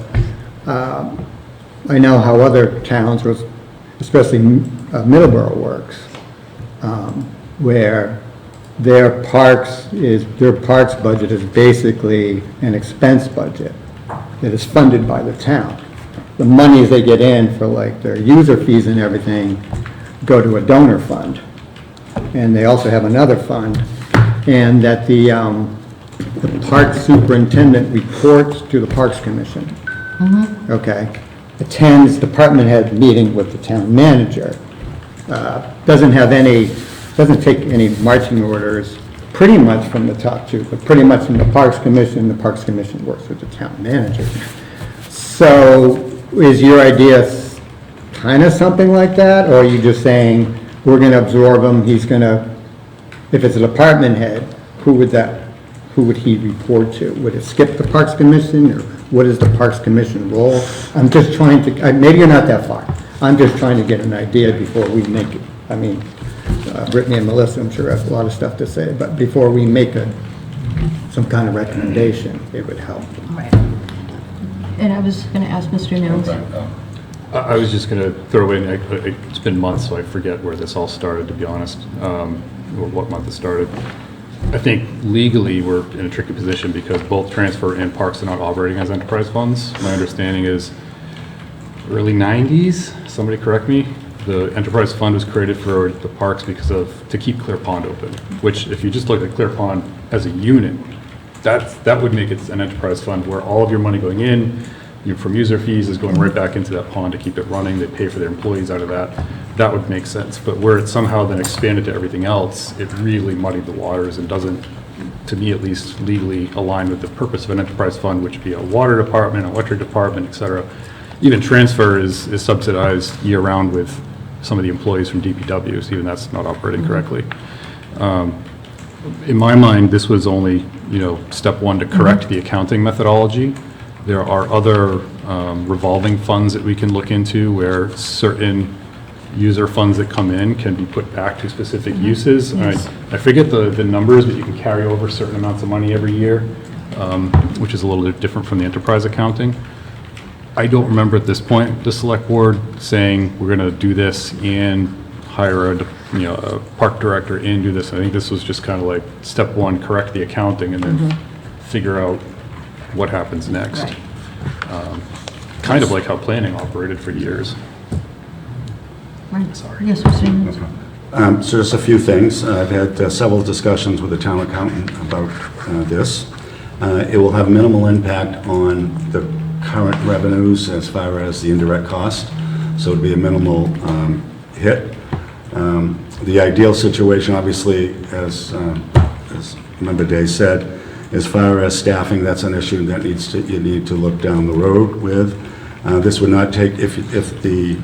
I know how other towns, especially Middleborough works, where their parks budget is basically an expense budget that is funded by the town. The monies they get in for like their user fees and everything go to a donor fund. And they also have another fund, and that the park superintendent reports to the Parks Commission. Okay, attends department head meeting with the town manager. Doesn't take any marching orders, pretty much from the top two, but pretty much from the Parks Commission. The Parks Commission works with the town manager. So is your idea kind of something like that, or are you just saying, we're going to absorb him, he's going to, if it's a department head, who would he report to? Would it skip the Parks Commission, or what is the Parks Commission role? I'm just trying to, maybe you're not that far. I'm just trying to get an idea before we make it. I mean, Brittany and Melissa, I'm sure have a lot of stuff to say, but before we make some kind of recommendation, it would help. And I was going to ask Mr. Mills. I was just going to throw in, it's been months, so I forget where this all started, to be honest, or what month it started. I think legally, we're in a tricky position because both transfer and parks are not operating as enterprise funds. My understanding is early 90s, somebody correct me, the enterprise fund was created for the parks to keep Clear Pond open, which if you just look at Clear Pond as a unit, that would make it an enterprise fund where all of your money going in, from user fees, is going right back into that pond to keep it running. They pay for their employees out of that. That would make sense. But where it's somehow then expanded to everything else, it really muddied the waters and doesn't, to me at least, legally align with the purpose of an enterprise fund, which would be a water department, electric department, et cetera. Even transfer is subsidized year-round with some of the employees from DPW, so even that's not operating correctly. In my mind, this was only, step one to correct the accounting methodology. There are other revolving funds that we can look into where certain user funds that come in can be put back to specific uses. Yes. I forget the numbers, but you can carry over certain amounts of money every year, which is a little bit different from the enterprise accounting. I don't remember at this point the select board saying we're going to do this and hire a park director and do this. I think this was just kind of like step one, correct the accounting, and then figure out what happens next. Right. Kind of like how planning operated for years. Right. Sorry. Yes, Mr. Mills. So just a few things. I've had several discussions with the town accountant about this. It will have minimal impact on the current revenues as far as the indirect cost, so it'd be a minimal hit. The ideal situation, obviously, as Member Day said, as far as staffing, that's an issue that you need to look down the road with. This would not take, if the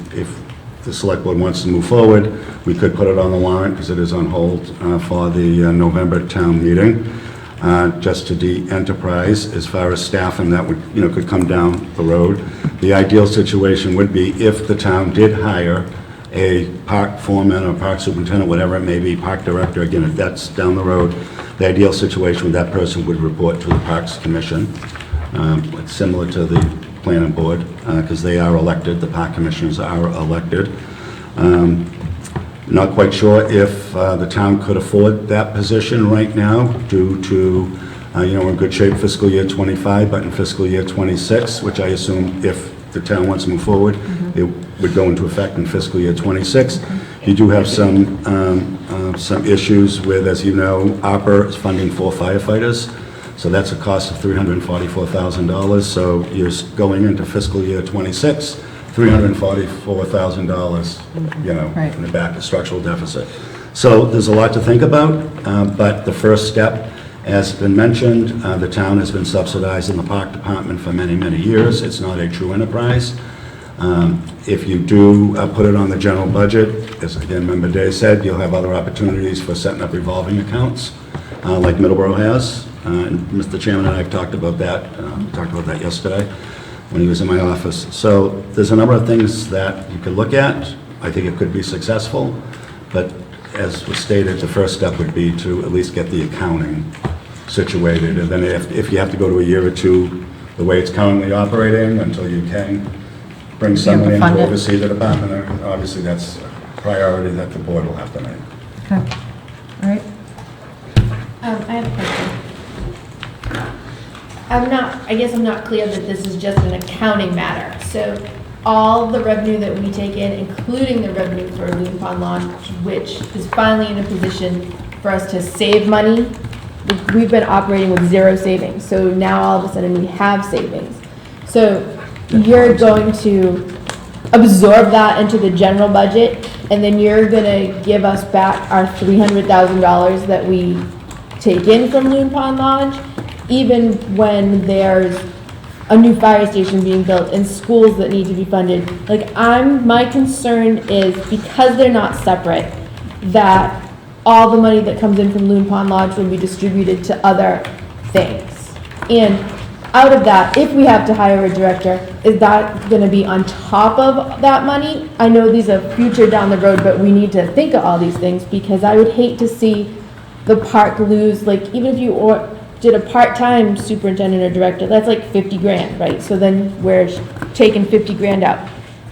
select board wants to move forward, we could put it on the warrant because it is on hold for the November town meeting. Just to de-enterprise as far as staffing, that would, could come down the road. The ideal situation would be if the town did hire a park foreman or park superintendent, whatever it may be, park director, again, if that's down the road, the ideal situation with that person would report to the Parks Commission. It's similar to the planning board because they are elected, the park commissioners are elected. Not quite sure if the town could afford that position right now due to, we're in good shape fiscal year 25, but in fiscal year 26, which I assume if the town wants to move forward, it would go into effect in fiscal year 26. You do have some issues with, as you know, ARPA is funding 4 firefighters, so that's a cost of $344,000. So you're going into fiscal year 26, $344,000, Right. in the back of structural deficit. So there's a lot to think about, but the first step, as has been mentioned, the town has been subsidizing the park department for many, many years. It's not a true enterprise. If you do put it on the general budget, as again Member Day said, you'll have other opportunities for setting up revolving accounts, like Middleborough has. And Mr. Chairman and I have talked about that. We talked about that yesterday when he was in my office. So there's a number of things that you could look at. I think it could be successful, but as was stated, the first step would be to at least get the accounting situated. And then if you have to go to a year or two, the way it's currently operating, until you can bring someone in to oversee the department, obviously that's a priority that the board will have to make. Okay. All right. I have a question. I guess I'm not clear that this is just an accounting matter. So all the revenue that we take in, including the revenue for Loon Pond launch, which is finally in a position for us to save money, we've been operating with zero savings. So now all of a sudden we have savings. So you're going to absorb that into the general budget, and then you're going to give us back our $300,000 that we take in from Loon Pond Lodge, even when there's a new fire station being built and schools that need to be funded. Like, my concern is because they're not separate, that all the money that comes in from Loon Pond Lodge will be distributed to other things. And out of that, if we have to hire a director, is that gonna be on top of that money? I know these are future down the road, but we need to think of all these things, because I would hate to see the park lose, like, even if you did a part-time superintendent or director, that's like 50 grand, right? So then we're taking 50 grand out.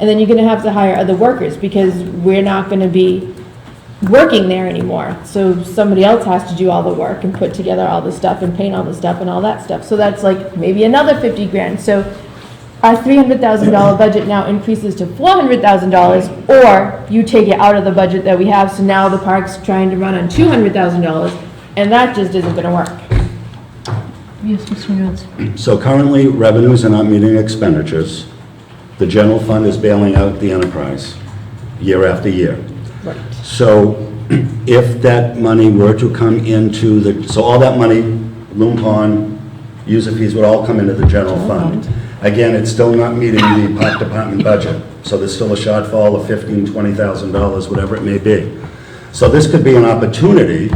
And then you're gonna have to hire other workers, because we're not gonna be working there anymore. So somebody else has to do all the work and put together all the stuff and paint all the stuff and all that stuff. So that's like maybe another 50 grand. So our $300,000 budget now increases to $400,000, or you take it out of the budget that we have, so now the park's trying to run on $200,000, and that just isn't gonna work. Yes, Mr. Nunes. So currently, revenues are not meeting expenditures. The general fund is bailing out the enterprise year after year. Right. So if that money were to come into so all that money, Loon Pond, user fees would all come into the general fund. Again, it's still not meeting the park department budget, so there's still a shortfall of $15,000, $20,000, whatever it may be. So this could be an opportunity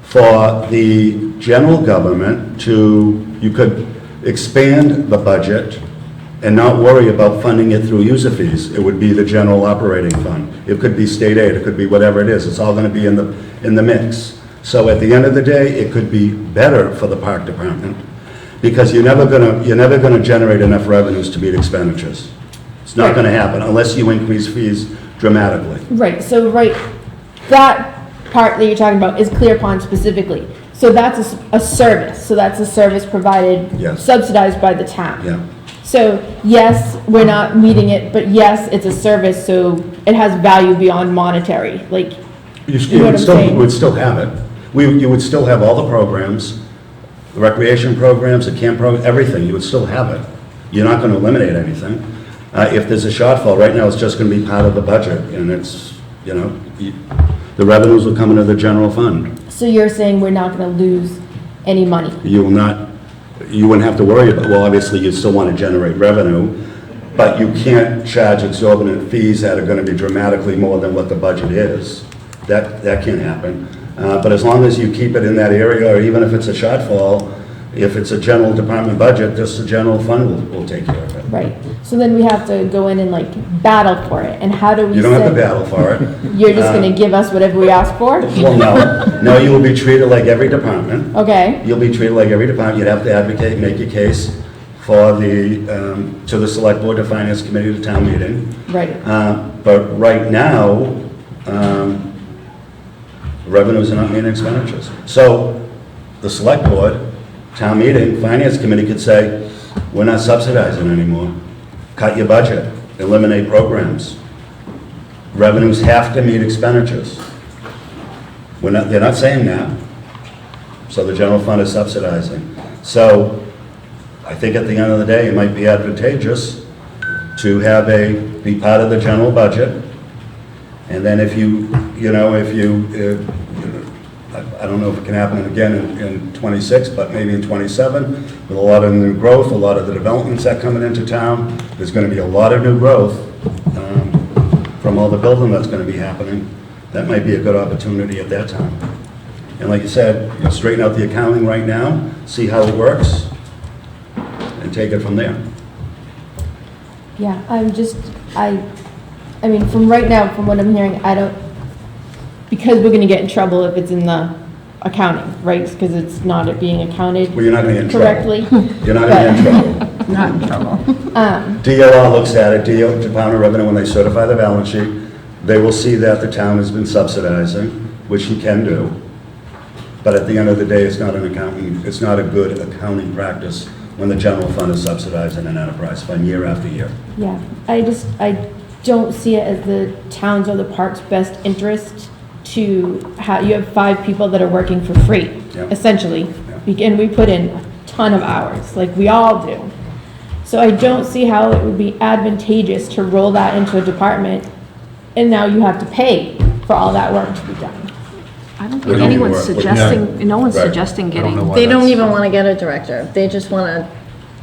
for the general government you could expand the budget and not worry about funding it through user fees. It would be the general operating fund. It could be state aid, it could be whatever it is. It's all gonna be in the mix. So at the end of the day, it could be better for the park department, because you're never gonna generate enough revenues to meet expenditures. It's not gonna happen unless you increase fees dramatically. Right, so that part that you're talking about is Clear Pond specifically. So that's a service, so that's a service provided, Yes. subsidized by the town. Yeah. So, yes, we're not meeting it, but yes, it's a service, so it has value beyond monetary, like, You know what I'm would saying? still have it. You would still have all the programs, the recreation programs, the camp programs, everything. You would still have it. You're not going to eliminate anything. If there's a shortfall, right now, it's just going to be part of the budget, and it's, the revenues will come into the general fund. so you're saying we're not gonna lose any money? You wouldn't have to worry about, well, obviously, you still want to generate revenue, but you can't charge exorbitant fees that are going to be dramatically more than what the budget is. That can't happen. But as long as you keep it in that area, or even if it's a shortfall, if it's a general department budget, just the general fund will take care of it. Right, so then we have to go in and like battle for it, and how do we You don't have to say- battle for it. You're just gonna give us whatever we ask for? Well, no, you will be treated like every department. Okay, You'll be treated like every department. You'd have to advocate, make your case for to the select board, to finance committee, to town meeting. right, But right now, revenues are not meeting expenditures. So the select board, town meeting, finance committee could say, we're not subsidizing anymore. Cut your budget, eliminate programs. Revenues have to meet expenditures. They're not saying that. So the general fund is subsidizing. So I think at the end of the day, it might be advantageous to be part of the general budget. And then I don't know if it can happen again in 26, but maybe in 27, with a lot of new growth, a lot of the developments that coming into town, there's going to be a lot of new growth from all the building that's going to be happening. That might be a good opportunity at that time. And like you said, straighten out the accounting right now, see how it works, and take it from there. yeah, I mean, from right now, from what I'm hearing, because we're gonna get in trouble if it's in the accounting, right? Because it's not being accounted Well, you're not going to get in trouble. correctly. You're not going to get in trouble. Not in trouble. DOR looks at it, Department of Revenue, when they certify the balance sheet, they will see that the town has been subsidizing, which you can do. But at the end of the day, it's not a good accounting practice when the general fund is subsidizing an enterprise fund year after year. Yeah, I don't see it as the town's or the park's best interest to have, you have 5 people that are working for free, Yeah. essentially. And we put in a ton of hours, like we all do. So I don't see how it would be advantageous to roll that into a department, and now you have to pay for all that work to be done. I don't We think don't anyone's work with- suggesting, no one's Right. suggesting I don't know getting, why They don't that's- even want to get a director. They just want to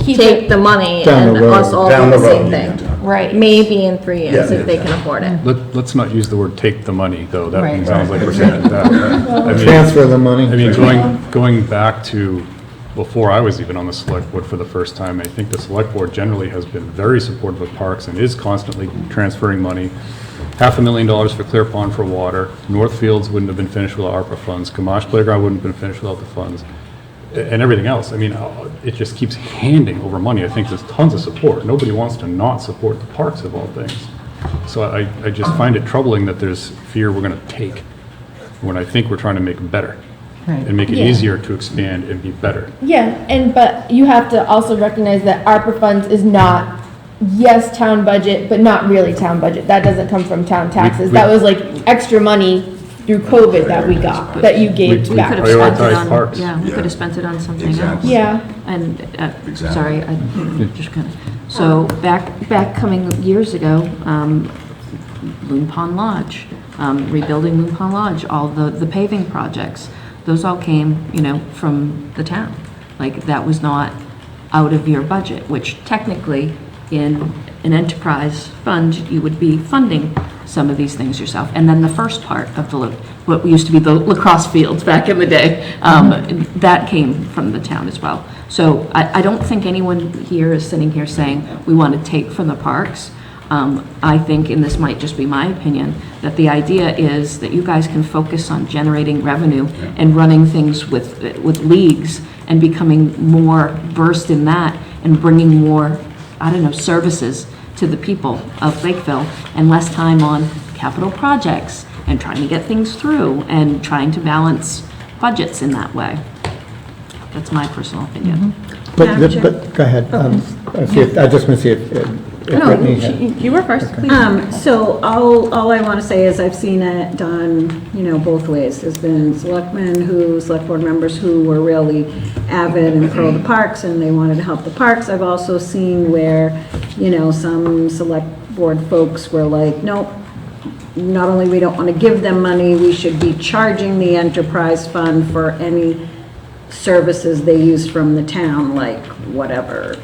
Keep take it, the money Down and the road. us all Down do the the road, same you thing. can talk. Right. maybe in 3 years Yeah, if they can afford it. Let's not use the word "take the money," though. That Right. sounds like we're saying that. I mean, Transfer the money. I mean, going back to before I was even on the select board for the first time, I think the select board generally has been very supportive of parks and is constantly transferring money. $500,000 for Clear Pond for water. Northfields wouldn't have been finished without ARPA funds. Gamache Playground wouldn't have been finished without the funds. And everything else. I mean, it just keeps handing over money. I think there's tons of support. Nobody wants to not support the parks of all things. So I just find it troubling that there's fear we're going to take when I think we're trying to make better and make it Yeah. easier to expand and be better. Yeah, but you have to also recognize that ARPA funds is not, yes, town budget, but not really town budget. That doesn't come from town taxes. That was like extra money through COVID that we got, that you gave We back. Could have spent it Prioritize on, parks. yeah, we Yeah. could have spent it on something Exactly. else. Yeah, And, Exactly. sorry, I just kind of, so back coming years ago, Loon Pond Lodge, rebuilding Loon Pond Lodge, all the paving projects, those all came, from the town. Like, that was not out of your budget, which technically, in an enterprise fund, you would be funding some of these things yourself. And then the first part of what used to be the lacrosse fields back in the day, that came from the town as well. So I don't think anyone here is sitting here saying, we want to take from the parks. I think, and this might just be my opinion, that the idea is that you guys can focus on generating revenue and running things with leagues and becoming more versed in that and bringing more, services to the people of Lakeville and less time on capital projects and trying to get things through and trying to balance budgets in that way. That's my personal opinion. Madam Chair? But, go ahead. I just want to see if Brittany had. You were first, please. So all I want to say is I've seen it done, both ways. There's been select board members who were really avid and pro the parks and they wanted to help the parks. I've also seen where, some select board folks were like, nope, not only we don't want to give them money, we should be charging the enterprise fund for any services they use from the town, like whatever,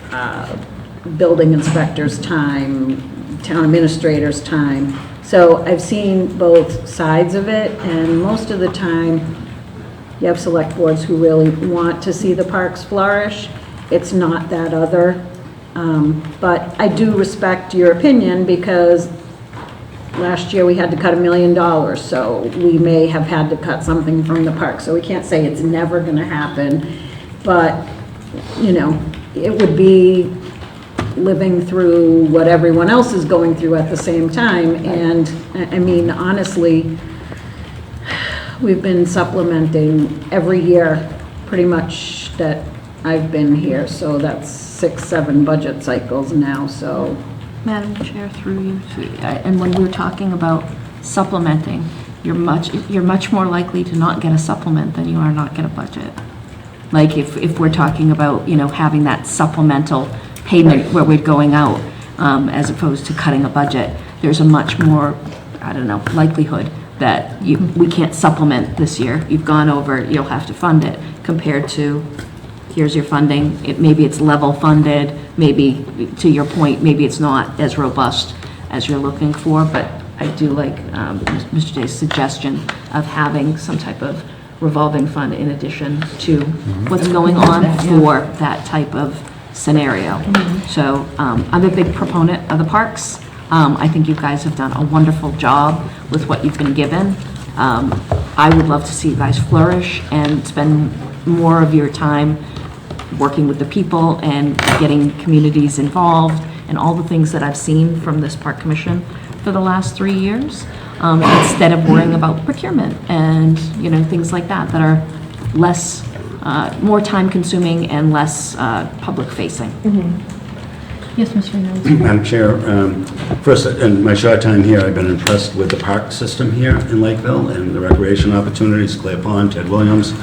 building inspector's time, town administrator's time. So I've seen both sides of it, and most of the time, you have select boards who really want to see the parks flourish. It's not that other. But I do respect your opinion, because last year we had to cut $1 million, so we may have had to cut something from the park. So we can't say it's never going to happen, but, it would be living through what everyone else is going through at the same time. And, I mean, honestly, we've been supplementing every year, pretty much, that I've been here. So that's 6-7 budget cycles now, so. Madam Chair, through you, and when we were talking about supplementing, you're much more likely to not get a supplement than you are not get a budget. Like, if we're talking about, having that supplemental payment where we're going out, as opposed to cutting a budget, there's a much more, likelihood that we can't supplement this year. You've gone over, you'll have to fund it, compared to, here's your funding, maybe it's level funded, maybe, to your point, maybe it's not as robust as you're looking for, but I do like Mr. Day's suggestion of having some type of revolving fund in addition to what's going on for that type of scenario. So I'm a big proponent of the parks. I think you guys have done a wonderful job with what you've been given. I would love to see you guys flourish and spend more of your time working with the people and getting communities involved and all the things that I've seen from this park commission for the last 3 years, instead of worrying about procurement and, things like that are less, more time consuming and less public facing. Yes, Mr. Hernandez. Madam Chair, first, in my short time here, I've been impressed with the park system here in Lakeville and the recreation opportunities, Clear Pond, Ted Williams,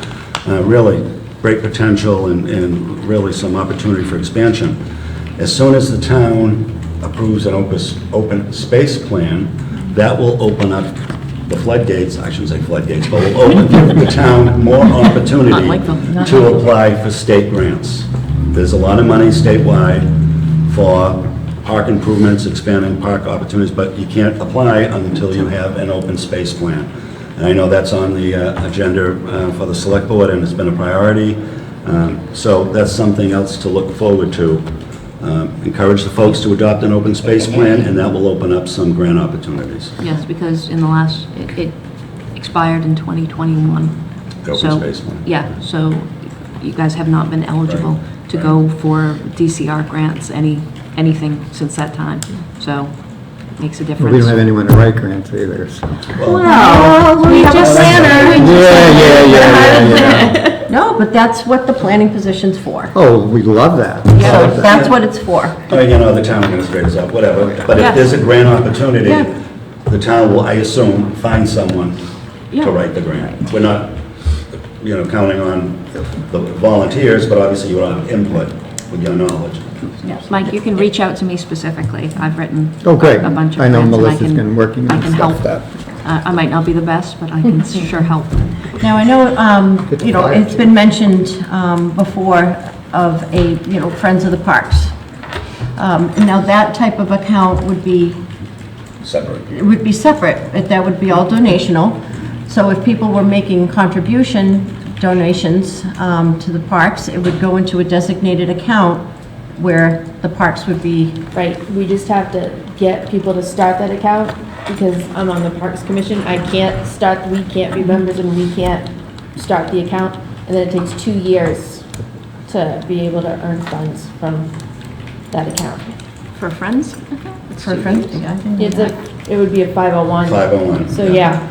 really great potential and really some opportunity for expansion. As soon as the town approves an open space plan, that will open up the floodgates, I shouldn't say floodgates, but will give the town more opportunity to apply for state grants. There's a lot of money statewide for park improvements, expanding park opportunities, but you can't apply until you have an open space plan. And I know that's on the agenda for the select board, and it's been a priority. So that's something else to look forward to. Encourage the folks to adopt an open space plan, and that will open up some grant opportunities. Yes, because in the last, it expired in 2021. The open So, space plan. Yeah, so you guys have not been eligible to go for DCR grants, anything since that time. So, makes a difference. Well, we don't have anyone to write grants either, so. Well, we just Yeah. No, but that's what the planning position's for. Oh, we love that. We So love that. that's what it's for. You know, the town administrators up, whatever. But Yeah. if there's a grant opportunity, Yeah. the town will, I assume, find someone Yeah. to write the grant. We're not, counting on the volunteers, but obviously you will have input with your knowledge. Mike, you can reach out to me specifically. I've written Oh, great. a bunch of I know grants, and Melissa's can- been working I on can stuff help. that. I might not be the best, but I can sure help. Now, I know, it's been mentioned before of Friends of the Parks. Now, that type of account would be Separate. it would be separate. That would be all donational. So if people were making donations to the parks, it would go into a designated account where the parks would be, Right, we just have to get people to start that account, because I'm on the Parks Commission. We can't be members and we can't start the account, and then it takes 2 years to be able to earn funds from that account. For friends? for friends. Yeah, I didn't know that. It would be a 501. 501. So, yeah.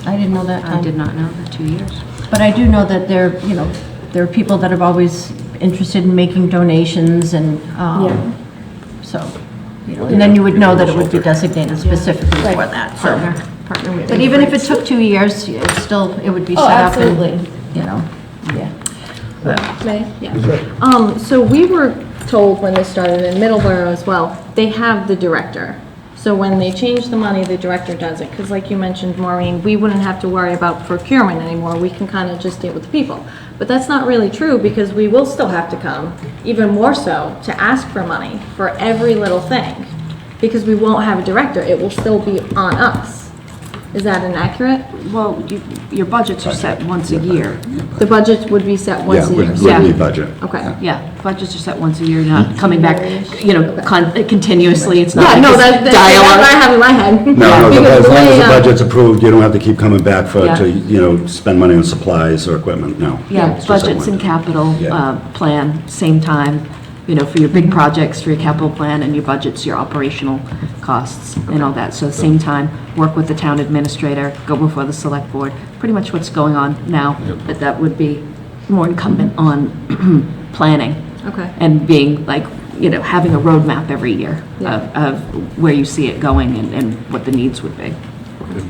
I didn't know that. I did not know the 2 years. But I do know that there are people that are always interested in making donations and, Yeah. so, and then you would know that it would be designated specifically for Right. that, so. Partner with But me. even if it took 2 years, it would be Oh, set up and, absolutely. Yeah. May? Yeah. So we were told when this started in Middleborough as well, they have the director. So when they change the money, the director does it. Because like you mentioned, Maureen, we wouldn't have to worry about procurement anymore. We can kind of just deal with the people. But that's not really true, because we will still have to come, even more so, to ask for money for every little thing. Because we won't have a director. It will still be on us. Is that inaccurate? Well, your budgets are set once a year. The budget would be set once a year. Would be budget. Okay. Yeah, budgets are set once a year, not coming back, continuously. It's not Yeah, like no, this that's what I dialogue. have in my head. No, Because as the long as way, the budget's approved, you don't have to keep coming back Yeah. to spend money on supplies or equipment, no. Yeah, It's just budgets that and one. capital Yeah. plan, same time, for your big projects, for your capital plan, and your budgets, your operational costs, and all that. So same time, work with the town administrator, go before the select board, pretty much what's going on now, but that would be more incumbent on planning. Okay. And being like, having a roadmap every year Yeah. of where you see it going and what the needs would be.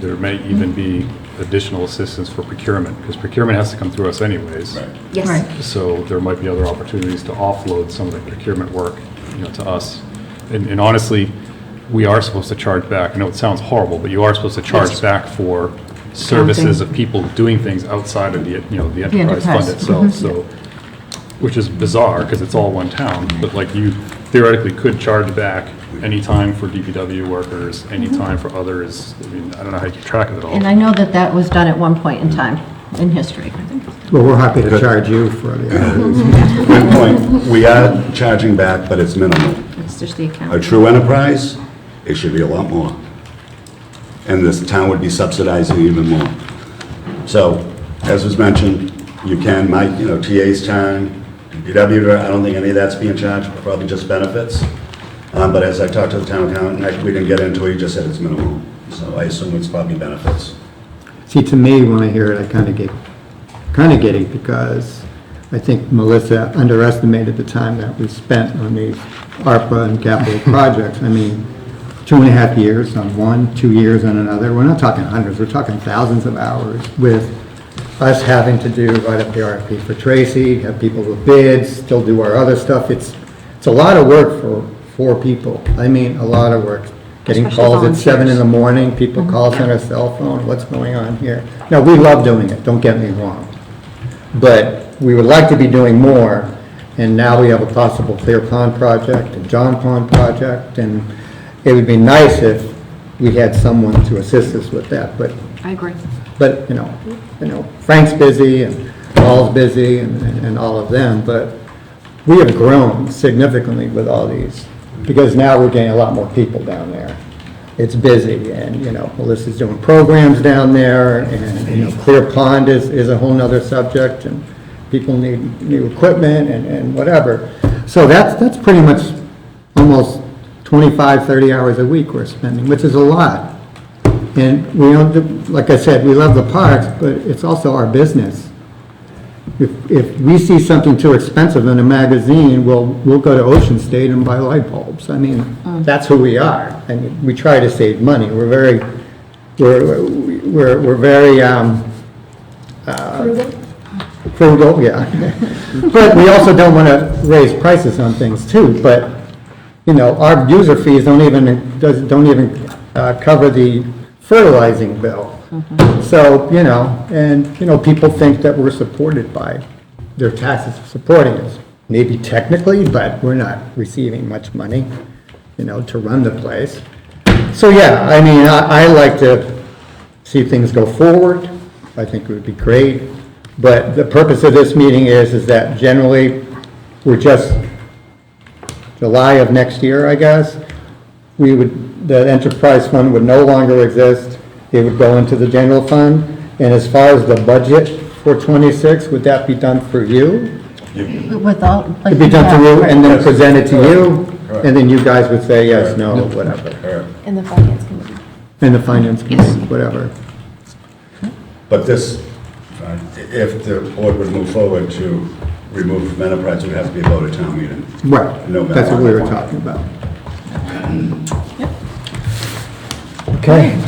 There may even be additional assistance for procurement, because procurement has to come through us anyways. Yes. Right. So there might be other opportunities to offload some of the procurement work, to us. And honestly, we are supposed to charge back. I know it sounds horrible, but you are supposed to charge Yes. back for services of people doing things outside of the enterprise fund enterprise. itself. So, which is bizarre because it's all one town, but like you theoretically could charge back any time for DPW workers, any time for others. I mean, I don't know how you keep track of it all. And I know that was done at one point in time in history. Well, we're happy to charge you for the hours. Good point. We are charging back, but it's minimal. It's just the account. A true enterprise, it should be a lot more. And this town would be subsidizing even more. So, as was mentioned, you can, TA's time, DPW, I don't think any of that's being charged, probably just benefits. But as I talked to the town accountant, we didn't get into it, he just said it's minimal. So I assume it's probably benefits. See, to me, when I hear it, I kind of get giddy, because I think Melissa underestimated the time that we spent on these ARPA and capital projects. I mean, 2.5 years on one, 2 years on another. We're not talking hundreds, we're talking thousands of hours, with us having to write up the RFP for Tracy, have people with bids, still do our other stuff. It's a lot of work for 4 people. I mean, a lot of work. Getting Especially calls at 7 in the volunteers. morning, people call us on our cell phone, what's going on here? Now, we love doing it, don't get me wrong. But we would like to be doing more, And now we have a possible Clear Pond project, a John Pond project, and it would be nice if we had someone to assist us with that, but, I agree. Frank's busy, and Paul's busy, and all of them, but we have grown significantly with all these, because now we're getting a lot more people down there. It's busy, and, Melissa's doing programs down there, and, Clear Pond is a whole nother subject, and people need new equipment and whatever. So that's pretty much almost 25, 30 hours a week we're spending, which is a lot. And we don't, like I said, we love the parks, but it's also our business. If we see something too expensive in a magazine, we'll go to Ocean State and buy light bulbs. I mean, that's who we are, and we try to save money. We're very frugal, yeah. But we also don't want to raise prices on things too. But our user fees don't even cover the fertilizing bill. So, people think that we're supported by their taxes supporting us. Maybe technically, but we're not receiving much money, to run the place. So, yeah, I mean, I like to see things go forward. I think it would be great. But the purpose of this meeting is that generally, we're just July of next year, I guess, the enterprise fund would no longer exist. It would go into the general fund. And as far as the budget for 26, would that be done for you? Without, like. It'd be done to you and then Yes. presented to you? Correct. And then you guys would say yes, no, whatever. In the finance committee. And the finance committee, whatever. But this, if the board would move forward to remove from enterprise, it would have to be a vote at town meeting. Right, No matter that's what we were what. talking about. Okay,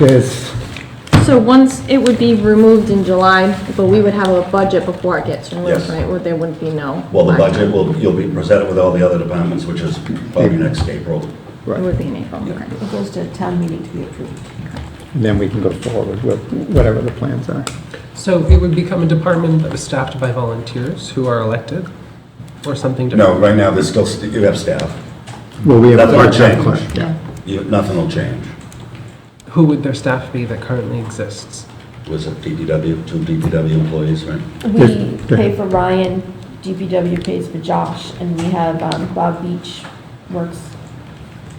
So once it would be removed in July, but we would have a budget before it gets removed, Yes. right? Where there wouldn't be no. Well, the budget you'll be presented with all the other departments, which is probably next April. It would be in April, okay. It goes to town meeting to be approved. and then we can go forward with whatever the plans are. So it would become a department that was staffed by volunteers who are elected, or something different? No, right now, there's still, you have staff. Well, we have Nothing will part-time change. clerk. Nothing will change. Who would their staff be that currently exists? Was it DPW, 2 DPW employees, right? We Go pay ahead. for Ryan, DPW pays for Josh, and we have Bob Beach works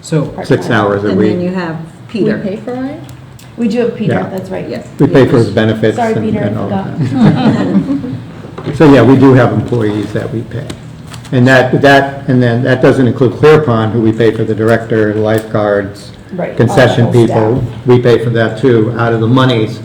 So, part-time. 6 hours a And then week. you have We Peter. pay for it? We do have Peter, Yeah. that's right. Yes. We pay for his benefits. Sorry, and- Peter, I and all forgot. that. So, yeah, we do have employees that we pay. And that doesn't include Clear Pond, who we pay for the director, lifeguards, Right, concession all the whole people. staff. We pay for that too, out of the monies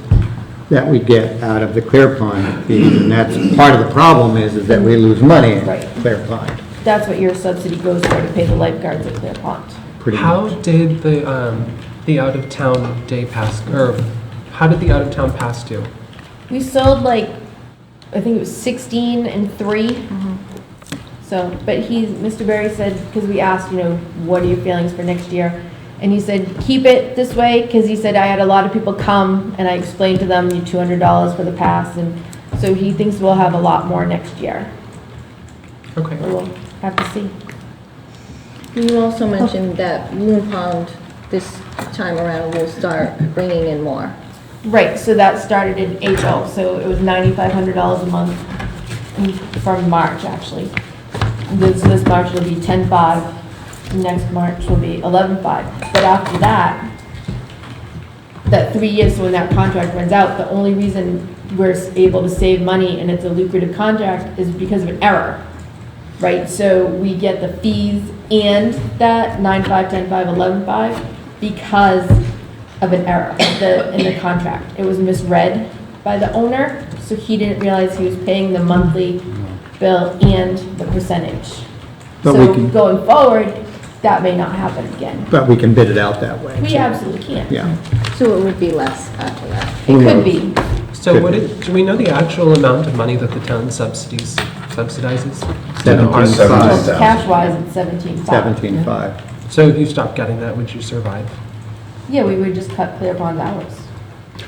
that we get out of the Clear Pond fees. And that's, part of the problem is that we lose money in Right. Clear Pond, That's what your subsidy goes for, to pay the lifeguards at Clear Pond. pretty how much. did the out-of-town day pass, or how did the out-of-town pass do? We sold like, I think it was 16 and 3. So, but Mr. Berry said, because we asked, what are your feelings for next year? And he said, keep it this way, because he said, I had a lot of people come, and I explained to them, you $200 for the pass, and so he thinks we'll have a lot more next year. Okay. We'll have to see. You also mentioned that Loon Pond this time around will start bringing in more. Right, so that started in April, so it was $9,500 a month from March, actually. This March will be 10.5, next March will be 11.5. But after that 3 years, so when that contract runs out, the only reason we're able to save money and it's a lucrative contract is because of an error, right? So we get the fees and that 9.5, 10.5, 11.5 because of an error in the contract. It was misread by the owner, so he didn't realize he was paying the monthly bill and the percentage. But So we can- going forward, that may not happen again. But we can bid it out that way. We absolutely can. Yeah. So it would be less after that. It Who could knows? be. So do we know the actual amount of money that the town subsidizes? $17,500. $17,500. Cash-wise, it's 17.5. 17.5. So if you stopped getting that, would you survive? Yeah, we would just cut Clear Pond's hours.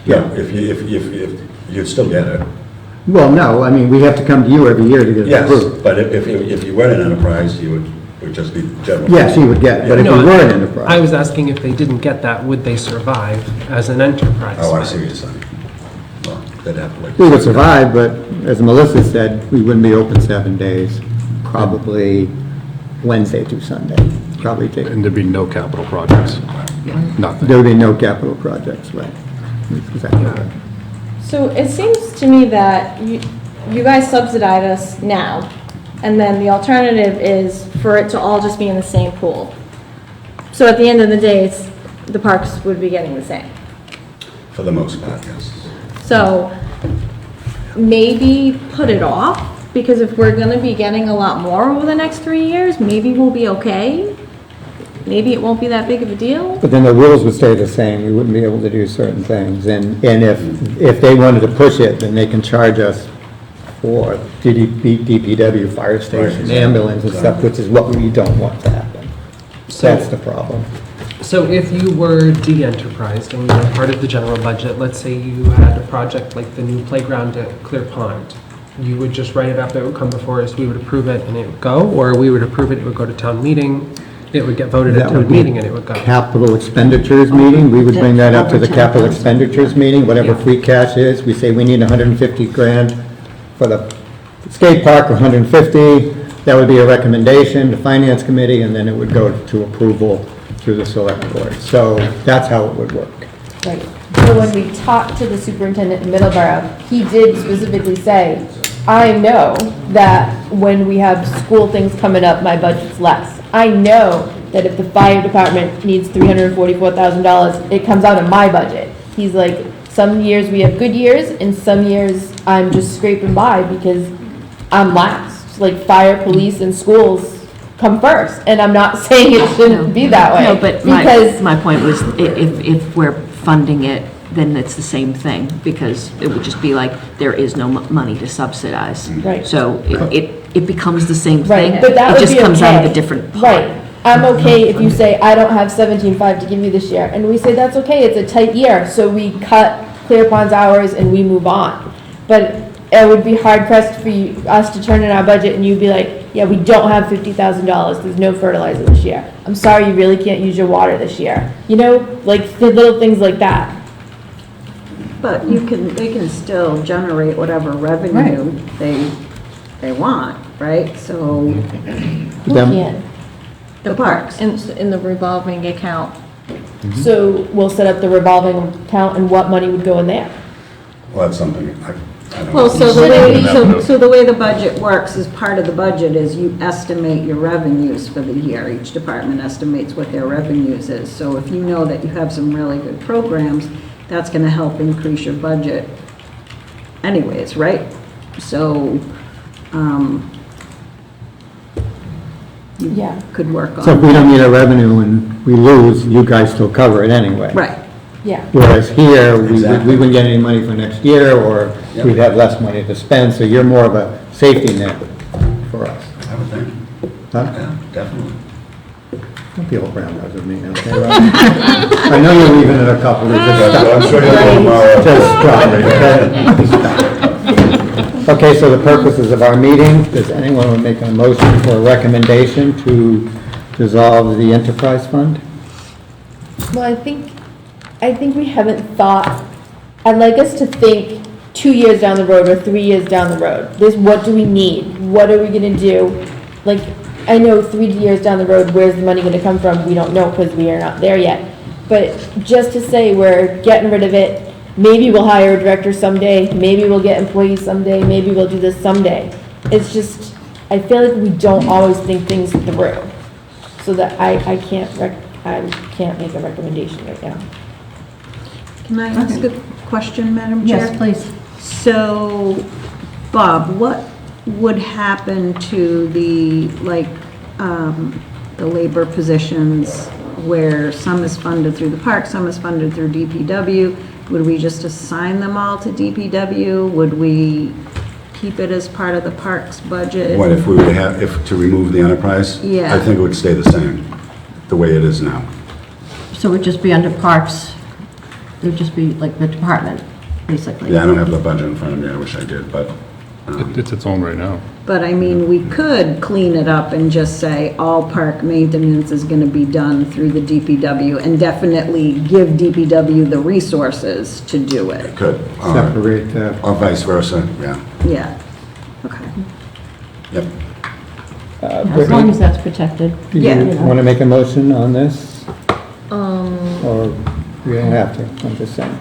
Yeah, if you'd still get it. Well, no, I mean, we have to come to you every year to get it Yes, approved. but if you were an enterprise, it would just be general. Yes, he would get it, but if we No, were an I enterprise, was asking if they didn't get that, would they survive as an enterprise? Oh, I fund? see what you're saying. Well, they'd have to wait. we would survive, but as Melissa said, we wouldn't be open 7 days, probably Wednesday through Sunday, probably take. And there'd be no capital projects? Nothing? There would be no capital projects, right? Exactly right. So it seems to me that you guys subsidize us now, and then the alternative is for it to all just be in the same pool. So at the end of the day, the parks would be getting the same. For the most part, yes. So maybe put it off, because if we're gonna be getting a lot more over the next 3 years, maybe we'll be okay. Maybe it won't be that big of a deal. But then the rules would stay the same, we wouldn't be able to do certain things, and if they wanted to push it, then they can charge us for DPW, fire station, Right. ambulance and stuff, which is what we don't want to happen. So- That's the problem. So if you were de-enterprised and you were part of the general budget, let's say you had a project like the new playground at Clear Pond, you would just write it up, it would come before us, we would approve it and it would go, or we would approve it, it would go to town meeting, it would get voted at That would town be meeting and it would go. Capital expenditures meeting, we would bring that up to the Over capital 10,000. expenditures meeting, whatever Yeah. free cash is, we say we need 150 grand for the skate park, 150, that would be a recommendation to finance committee, and then it would go to approval through the select board. So that's how it would work. Right. So when we talked to the superintendent in Middleborough, he did specifically say, I know that when we have school things coming up, my budget's less. I know that if the fire department needs $344,000, it comes out of my budget. He's like, some years we have good years, and some years I'm just scraping by because I'm last. Like fire, police, and schools come first, and I'm not saying it shouldn't be that way. No, but because my point was, if we're funding it, then it's the same thing, because it would just be like, there is no money to subsidize. Right. So it becomes the same thing. Right, but that would be It just comes out of okay. a different pot. Right. I'm okay if you say, I don't have 17.5 to give you this year, and we say, that's okay, it's a tight year, so we cut Clear Pond's hours and we move on. But it would be hard pressed for us to turn in our budget and you'd be like, yeah, we don't have $50,000, there's no fertilizer this year. I'm sorry, you really can't use your water this year. You know, like the little things like that. But they can still generate whatever revenue they want, right? So, Who Them- can? the parks. In the revolving account. So we'll set up the revolving account and what money would go in there? Well, that's something, I don't know. Well, so the Should it way, be- so the way the budget works is part of the budget is you estimate your revenues for the year. Each department estimates what their revenues is. So if you know that you have some really good programs, that's gonna help increase your budget anyways, right? So, you Yeah. could work on. So if we don't need our revenue and we lose, you guys still cover it anyway. Right. Yeah. Whereas here, we Exactly. wouldn't get any money for next year, or Yep. we'd have less money to spend, so you're more of a safety net for us. I would think, Huh? yeah, definitely. Don't be all brown nose with me now, okay, Rob? I know you're leaving in a couple of weeks. Just stop. I'm sure you'll go tomorrow. Just stop it, okay? Okay, so the purposes of our meeting, does anyone want to make a motion for a recommendation to dissolve the enterprise fund? Well, I think we haven't thought, I'd like us to think 2 years down the road or 3 years down the road. What do we need? What are we gonna do? Like, I know 3 years down the road, where's the money gonna come from? We don't know because we are not there yet. But just to say we're getting rid of it, maybe we'll hire a director someday, maybe we'll get employees someday, maybe we'll do this someday. It's just, I feel like we don't always think things through. So that I can't make a recommendation right now. Can I ask a question, Madam Chair? Yes, please. So, Bob, what would happen to the labor positions where some is funded through the park, some is funded through DPW? Would we just assign them all to DPW? Would we keep it as part of the parks budget? What, if we were to have, to remove the enterprise? Yeah. I think it would stay the same, the way it is now. So it would just be under parks, it would just be like the department basically. Yeah, I don't have the budget in front of me, I wish I did, but, It's its own right now. But I mean, we could clean it up and just say all park maintenance is gonna be done through the DPW and definitely give DPW the resources to do it. could, Separate the, or vice versa, yeah, Yeah, okay. yep. As long as that's protected. do Yeah. you want to make a motion on this? Um, Or you don't have to, I'm just saying.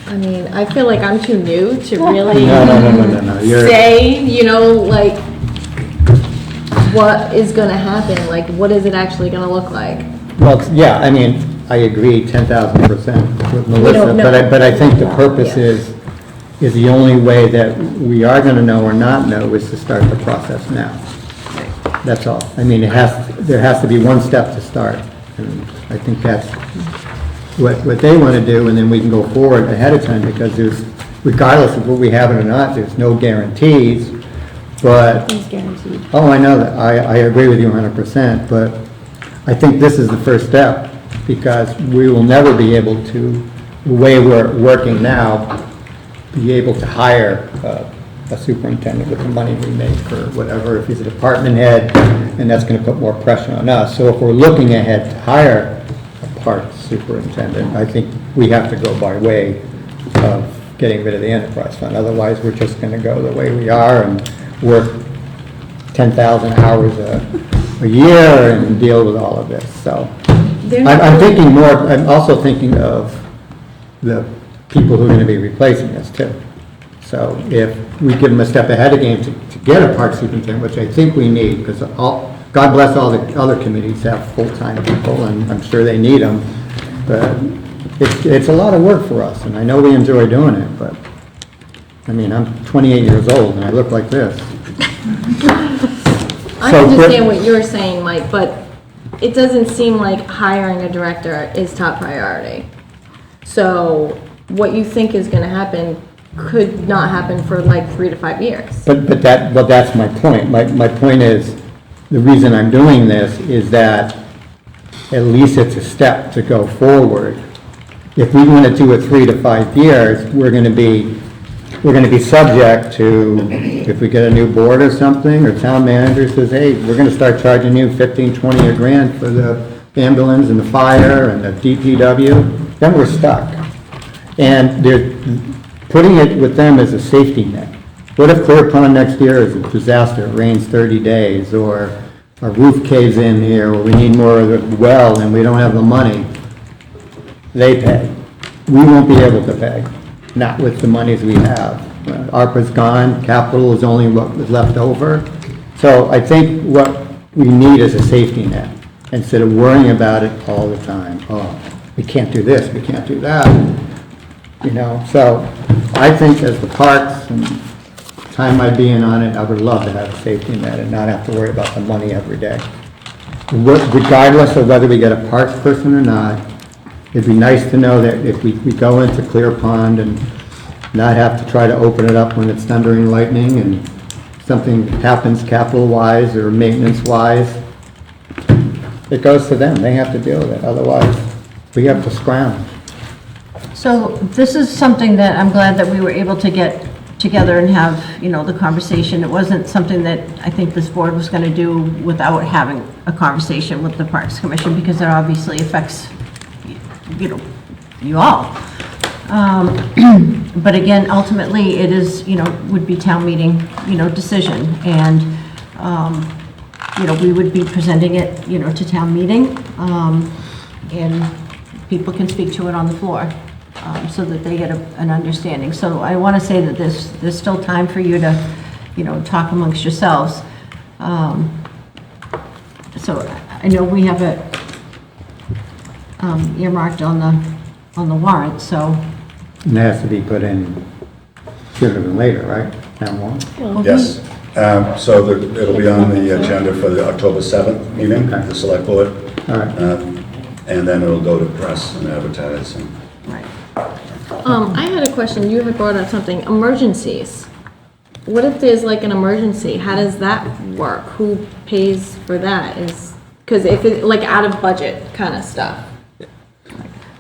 I mean, I feel like I'm too new to really No, you're, say, like, what is gonna happen, like, what is it actually gonna look like? well, yeah, I mean, I agree 10,000% with Melissa, don't know. but I think the purpose Yeah. is the only way that we are going to know or not know is to start the process now. That's all. I mean, there has to be one step to start. And I think that's what they want to do, and then we can go forward ahead of time, because there's, regardless of what we have or not, there's no guarantees, but... It's guaranteed. Oh, I know that. I agree with you 100%, but I think this is the first step, because we will never be able to, the way we're working now, be able to hire a superintendent with the money we make for whatever, if he's a department head, and that's going to put more pressure on us. So if we're looking ahead to hire a parks superintendent, I think we have to go by way of getting rid of the enterprise fund. Otherwise, we're just going to go the way we are and work 10,000 hours a year and deal with all of this. So I'm thinking more, I'm also thinking of the people who are going to be replacing us too. So if we give them a step ahead of game to get a park superintendent, which I think we need, because God bless all the other committees have full-time people, and I'm sure they need them, but it's a lot of work for us, and I know we enjoy doing it, but, I mean, I'm 28 years old, and I look like this. I So, understand what you're saying, Mike, but it doesn't seem like hiring a director is top priority. So what you think is gonna happen could not happen for like 3 to 5 years. But that's my point. My point is, the reason I'm doing this is that at least it's a step to go forward. If we want to do it 3 to 5 years, we're going to be subject to, if we get a new board or something, or town manager says, hey, we're going to start charging you 15, 20 a grand for the ambulance and the fire and the DPW, then we're stuck. And they're putting it with them as a safety net. What if Clear Pond next year is a disaster, it rains 30 days, or our roof caves in here, or we need more of the well and we don't have the money? They pay. We won't be able to pay, not with the monies we have. ARPA's gone, capital is only what was left over. So I think what we need is a safety net, instead of worrying about it all the time. Oh, we can't do this, we can't do that. You know, so I think as the parks and time I'd be in on it, I would love to have a safety net and not have to worry about the money every day. Regardless of whether we get a parks person or not, it'd be nice to know that if we go into Clear Pond and not have to try to open it up when it's thunder and lightning and something happens capital-wise or maintenance-wise, it goes to them. They have to deal with it. Otherwise, we have to scrounge. So this is something that I'm glad that we were able to get together and have, the conversation. It wasn't something that I think this board was going to do without having a conversation with the Parks Commission, because it obviously affects, you all. But again, ultimately, it is, would be town meeting, decision. And, we would be presenting it, to town meeting. And people can speak to it on the floor. So that they get an understanding. So I want to say that there's still time for you to, talk amongst yourselves. So I know we have it earmarked on the warrant, so. And it has to be put in sooner than later, right? Town warrant? Yes. So it'll be on the agenda for the October 7th meeting, the select board. All right. And then it'll go to press and advertise. And Right. I had a question, you had brought up something, emergencies. What if there's like an emergency, how does that work? Who pays for that? Because if it's like out of budget kind of stuff.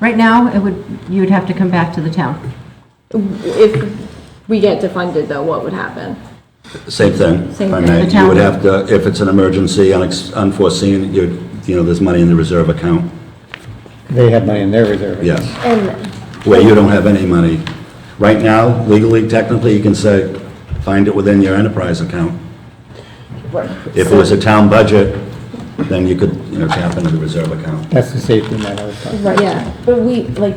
Right now, you'd have to come back to the town. If we get defunded though, what would happen? Same thing. Same if I thing. may. The You would town- have to, if it's an emergency, unforeseen, there's money in the reserve account. They have money in their reserve. Yes. And Where you don't have any money. Right now, legally, technically, you can say, find it within your enterprise account. If it was a town budget, then you could, tap into the reserve account. That's the safety net I was talking about. Right, Yeah. but we, like,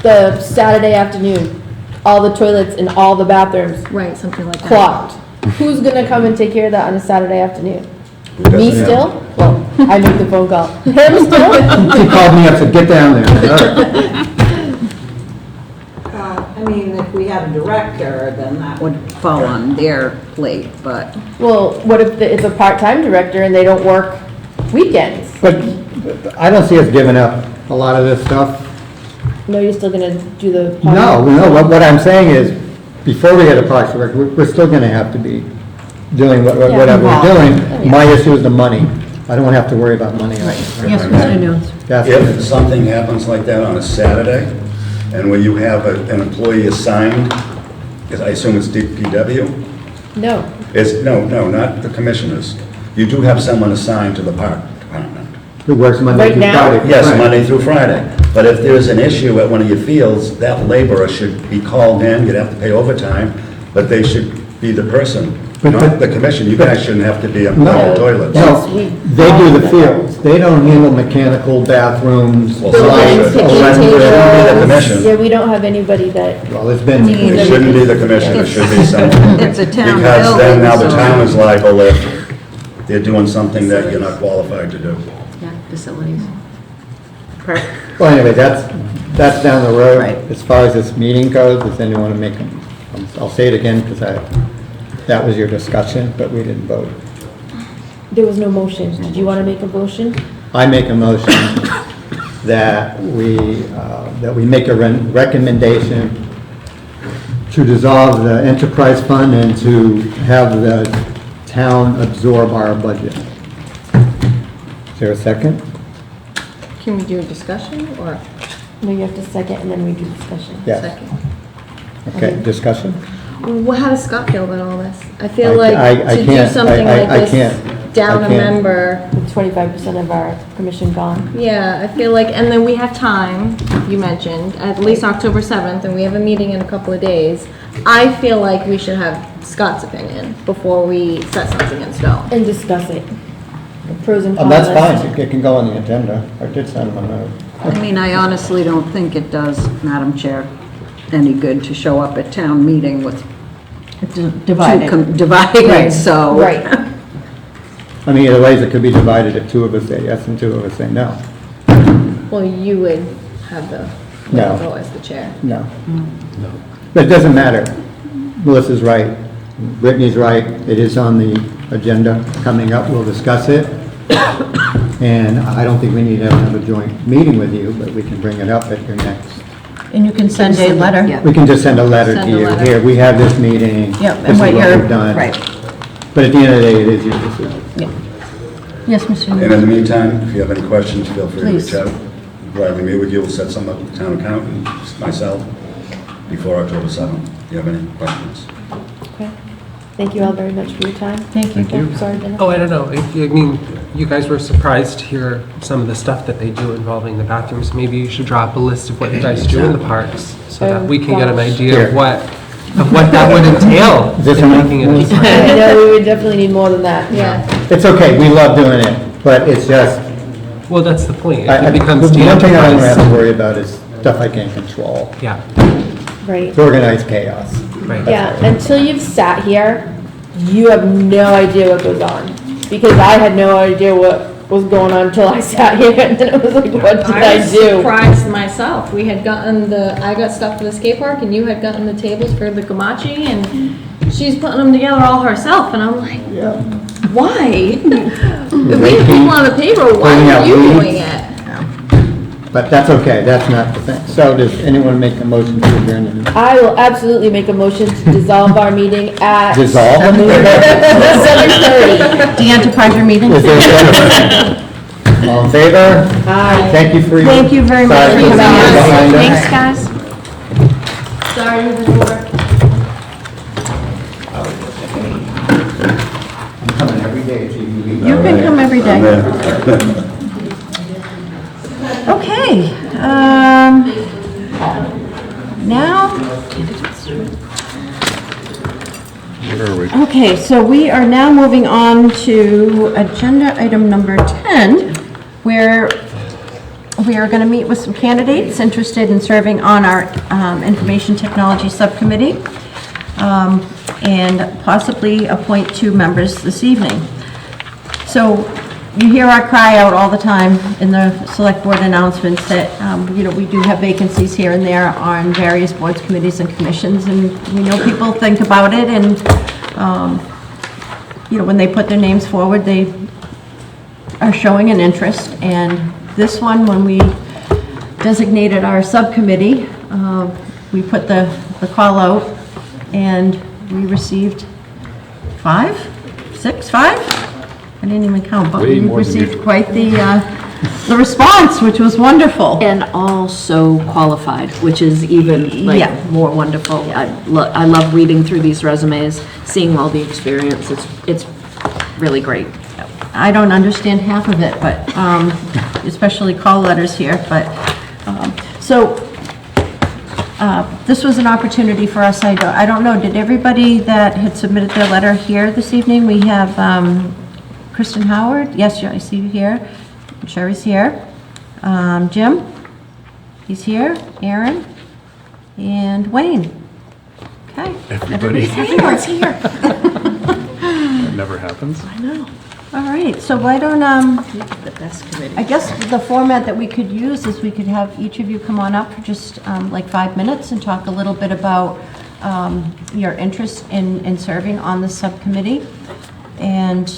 the Saturday afternoon, all the toilets in all the bathrooms Right, something like that. clogged. Who's gonna come and take care of that on a Saturday afternoon? Me doesn't still? Well, I make the phone call. Him still? She called me up, said, get down there. I mean, if we had a director, then that would fall on their plate, but. Well, what if it's a part-time director and they don't work weekends? But I don't see us giving up a lot of this stuff. No, you're still gonna do the. No, what I'm saying is, before we get a Parks Director, we're still gonna have to be doing whatever we're doing. My issue is the money. I don't wanna have to worry about money. Yes, Mr. Nunes. If something happens like that on a Saturday, and where you have an employee assigned, I assume it's DPW? No. No, not the commissioners. You do have someone assigned to the park department. It works Monday Right through now? Friday. Yes, Right. Monday through Friday. But if there's an issue at one of your fields, that laborer should be called in, you'd have to pay overtime, but they should be the person, But- not the commission. You guys shouldn't have to be on No. toilets. No, they do the fields. They don't handle mechanical bathrooms. Well, lights, somebody should. electric. The commission. Yeah, we don't have anybody that, Well, it's been, It shouldn't be the commission, it should be someone. It's a town Because then now the building, so- town is liable if they're doing something that you're not qualified to do. Yeah, facilities. well, anyway, that's down the road. Right. As far as this meeting goes, does anyone want to make, I'll say it again because that was your discussion, but we didn't vote. there was no motion. Did you wanna make a motion? I make a motion that we make a recommendation to dissolve the enterprise fund and to have the town absorb our budget. Is there a second? Can we do a discussion or No, you have to second and then we do discussion. Yes. second? Okay, discussion? Well, how does Scott feel about all this? I feel I- like I to do can't- something I- like I this, can't. down I a can't. member. With 25% of our commission gone. Yeah, I feel like, and then we have time, you mentioned, at least October 7th, and we have a meeting in a couple of days. I feel like we should have Scott's opinion before we set something in stone. And discuss it. The pros and cons. That's fine, it can go on the agenda. I did send them a note. I mean, I honestly don't think it does, Madam Chair, any good to show up at town meeting with divided, so. Right. I mean, either ways, it could be divided if two of us say yes and two of us say no. Well, you would have the, No. go as the chair. No. But it doesn't matter. Melissa's right. Brittany's right. It is on the agenda coming up. We'll discuss it. And I don't think we need to have another joint meeting with you, but we can bring it up at your next. And you can send a letter. Yeah. We can just send a letter to Send a you. letter. Here, we have this meeting. Yep, This and is what what you're, we've done. right. But at the end of the day, it is your decision. Yes, Mr. And Newman. in the meantime, if you have any questions, feel free to Please. reach out. Gladly meet with you, we'll set some up with the town accountant, myself, before October 7th. If you have any questions. Okay. Thank you all very much for your time. Thank you. Oh, sorry, Dennis. Oh, I don't know. I mean, you guys were surprised to hear some of the stuff that they do involving the bathrooms. Maybe you should drop a list of what you guys do in the parks so that we can get an idea of what that would entail Is this in enough? making a decent. I know, we would definitely need more than that. Yeah. It's okay, we love doing it, but it's just, Well, that's the point. the It becomes one thing I don't have to de-emphasized. worry about is stuff I can't control. Yeah, Right. It's organized chaos. right. Yeah, until you've sat here, you have no idea what goes on. Because I had no idea what was going on until I sat here, and then it was like, what did I was do? surprised myself. We had gotten I got stuff for the skate park, and you had gotten the tables for the Gamachi, and she's putting them together all herself, and I'm like, Yeah. why? If we have people on the payroll, why Cleaning are out you weeds. doing it? But that's okay, that's not the thing. So does anyone make a motion to adjourn? the meeting? I will absolutely make a motion to dissolve our meeting at Dissolve? 7:30. De-enterprise meeting. Is there a second? All in favor? Aye. Thank you for your. Thank you very much Sorry for for coming being out. behind us. Thanks, guys. Sorry to the work. I'm coming every day to you. You can come every day. Okay, now, Where are we? okay, so we are now moving on to agenda item number 10, where we are going to meet with some candidates interested in serving on our Information Technology Subcommittee, and possibly appoint 2 members this evening. So you hear our cry out all the time in the select board announcements that, we do have vacancies here and there on various boards, committees, and commissions, and we know people think about it, and, when they put their names forward, they are showing an interest, and this one, when we designated our subcommittee, we put the call out, and we received 5? I didn't even count, but Way we more than received usual. quite the response, which was wonderful. And all so qualified, which is even Yeah. more wonderful. I love reading through these resumes, seeing all the experience. It's really great. I don't understand half of it, but, especially call letters here, but, this was an opportunity for us. I don't know, did everybody that had submitted their letter here this evening? We have, Kristen Howard, yes, I see you here. Sherry's here. Jim, he's here. Aaron, and Wayne. Okay. Everybody. Everyone's here. That never happens. All right, so why don't, The best committee. I guess the format that we could use is we could have each of you come on up for just like 5 minutes and talk a little bit about your interest in serving on the subcommittee, and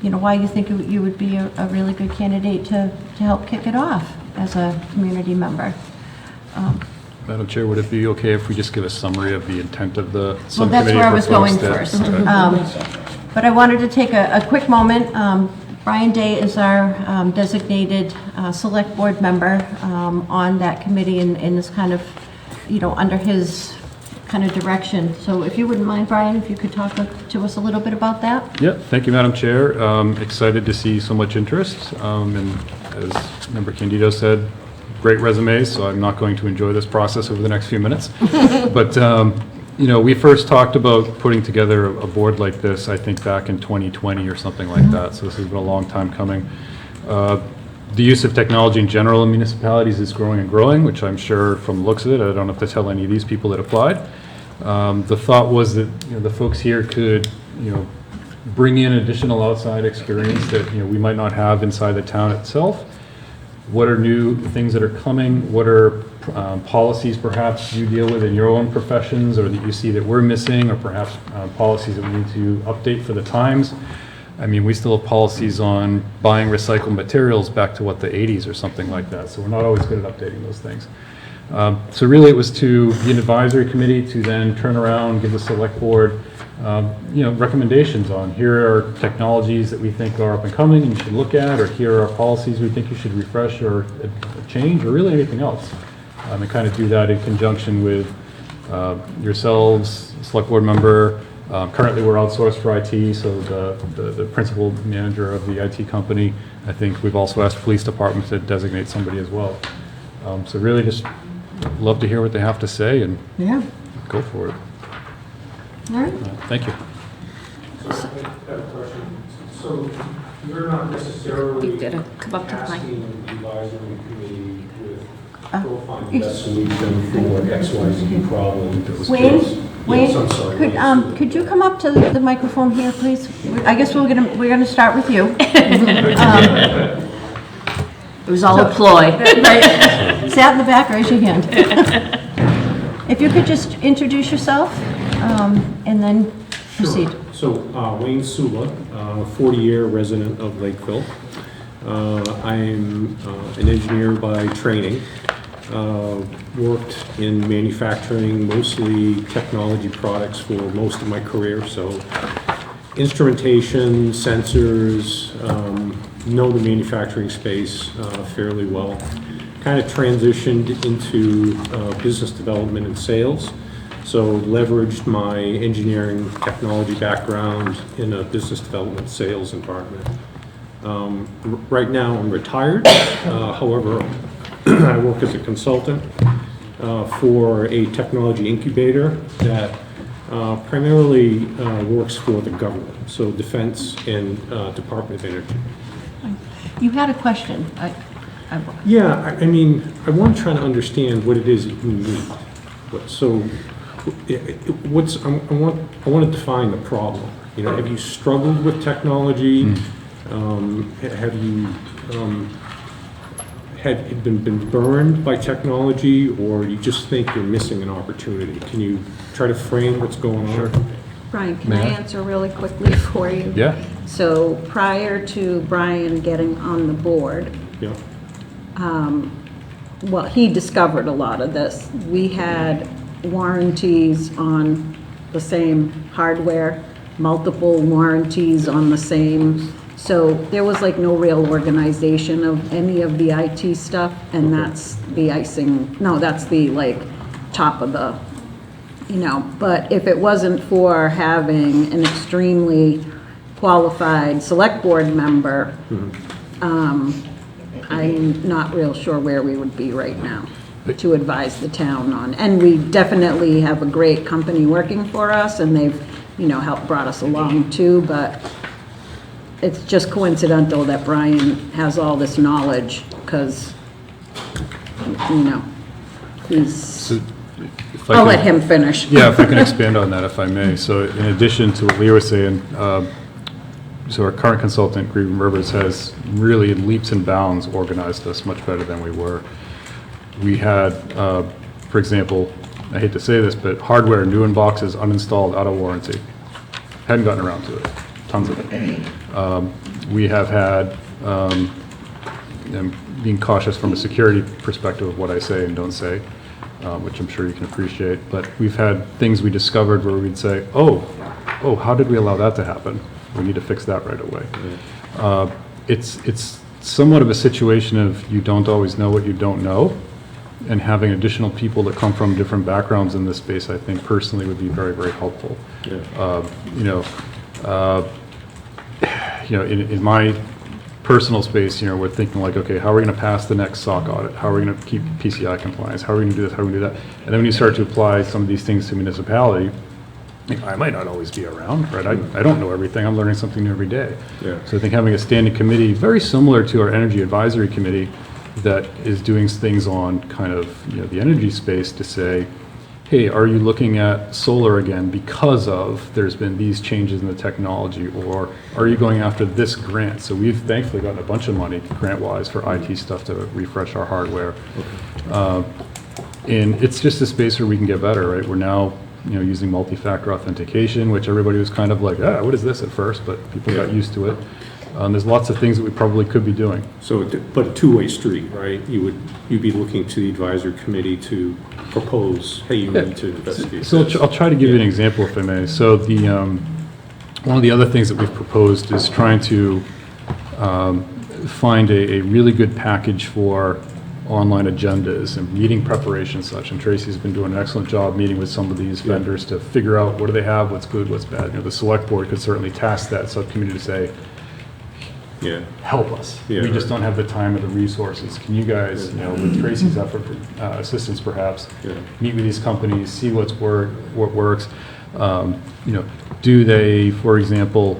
why you think you would be a really good candidate to help kick it off as a community member. Madam Chair, would it be okay if we just give a summary of the intent of the Well, subcommittee? that's where I for was folks going that- first. Okay. But I wanted to take a quick moment. Brian Day is our designated select board member on that committee, and is kind of, under his kind of direction. So if you wouldn't mind, Brian, if you could talk to us a little bit about that? Yeah, thank you, Madam Chair. Excited to see so much interest. And as Member Candido said, great resumes, so I'm not going to enjoy this process over the next few minutes. But, we first talked about putting together a board like this, I think back in 2020 or something like that. So this has been a long time coming. The use of technology in general in municipalities is growing and growing, which I'm sure from the looks of it, I don't have to tell any of these people that applied. The thought was that, the folks here could, bring in additional outside experience that, we might not have inside the town itself. What are new things that are coming? What are policies perhaps you deal with in your own professions, or that you see that we're missing, or perhaps policies that we need to update for the times? I mean, we still have policies on buying recycled materials back to the 80s or something like that, so we're not always good at updating those things. So really it was to be an advisory committee to then turn around, give the select board, recommendations on, here are technologies that we think are up and coming and you should look at, or here are policies we think you should refresh or change, or really anything else. And kind of do that in conjunction with yourselves, select board member. Currently we're outsourced for IT, so the principal manager of the IT company. I think we've also asked police department to designate somebody as well. So really just love to hear what they have to say and Yeah. go for it. All right. Thank you. I have a question. So you're not necessarily You did it. Come up to the mic. asking the advisory committee with, Uh, go find the best solution for XYZ problem. Wayne, Yes, I'm sorry. could you come up to the microphone here, please? I guess we're gonna start with you. It was all a ploy. Sat in the back, raise your hand. If you could just introduce yourself, and then proceed. Sure. So Wayne Sula, 40-year resident of Lakeville. I'm an engineer by training. Worked in manufacturing, mostly technology products for most of my career, so instrumentation, sensors, know the manufacturing space fairly well. kind of transitioned into business development and sales. So leveraged my engineering technology background in a business development sales environment. Right now I'm retired, however, I work as a consultant for a technology incubator that primarily works for the government, so defense and Department of Energy. You had a question. Yeah, I mean, I want to try to understand what it is that you need. So, I want to define the problem. You know, have you struggled with technology? Have you had been burned by technology, or you just think you're missing an opportunity? Can you try to frame what's going on? Brian, can May I I? answer really quickly for you? Yeah. So prior to Brian getting on the board, Yeah. well, he discovered a lot of this. We had warranties on the same hardware, multiple warranties on the same, so there was like no real organization of any of the IT stuff, and that's the icing, no, that's the like top of the, you know, but if it wasn't for having an extremely qualified select board member, I'm not real sure where we would be right now to advise the town on. And we definitely have a great company working for us, and they've, you know, helped brought us along too, but it's just coincidental that Brian has all this knowledge, because, you know, he's, If I I'll could- let him finish. Yeah, if I can expand on that, if I may. So in addition to what Leah was saying, so our current consultant, Green Rivers, has really in leaps and bounds organized us much better than we were. We had, for example, I hate to say this, but hardware, new in boxes, uninstalled, out of warranty. Hadn't gotten around to it, tons of it. We have had, I'm being cautious from a security perspective of what I say and don't say, which I'm sure you can appreciate, but we've had things we discovered where we'd say, oh, how did we allow that to happen? We need to fix that right away. It's somewhat of a situation of you don't always know what you don't know, and having additional people that come from different backgrounds in this space, I think personally would be very, very helpful. In my personal space, we're thinking like, okay, how are we going to pass the next SOC audit? How are we going to keep PCI compliance? How are we going to do this? How are we going to do that? And then when you start to apply some of these things to municipality, I might not always be around, right? I don't know everything. I'm learning something new every day. Yeah. So I think having a standing committee, very similar to our energy advisory committee, that is doing things on kind of, the energy space to say, hey, are you looking at solar again because of there's been these changes in the technology, or are you going after this grant? So we've thankfully gotten a bunch of money grant-wise for IT stuff to refresh our hardware. And it's just a space where we can get better, right? We're now using multi-factor authentication, which everybody was kind of like, what is this at first? But people got used to it. There's lots of things that we probably could be doing. So, but a two-way street, right? You'd be looking to the advisory committee to propose, hey, you need to investigate So this. I'll try to give you an example, if I may. So the one of the other things that we've proposed is trying to find a really good package for online agendas and meeting preparation and such. And Tracy's been doing an excellent job meeting with some of these vendors to figure out what do they have, what's good, what's bad. The select board could certainly task that subcommittee to say, help us. Yeah, We just right. don't have the time or the resources. Can you guys, with Tracy's effort, assistance perhaps, meet with these companies, see what works. Do they, for example,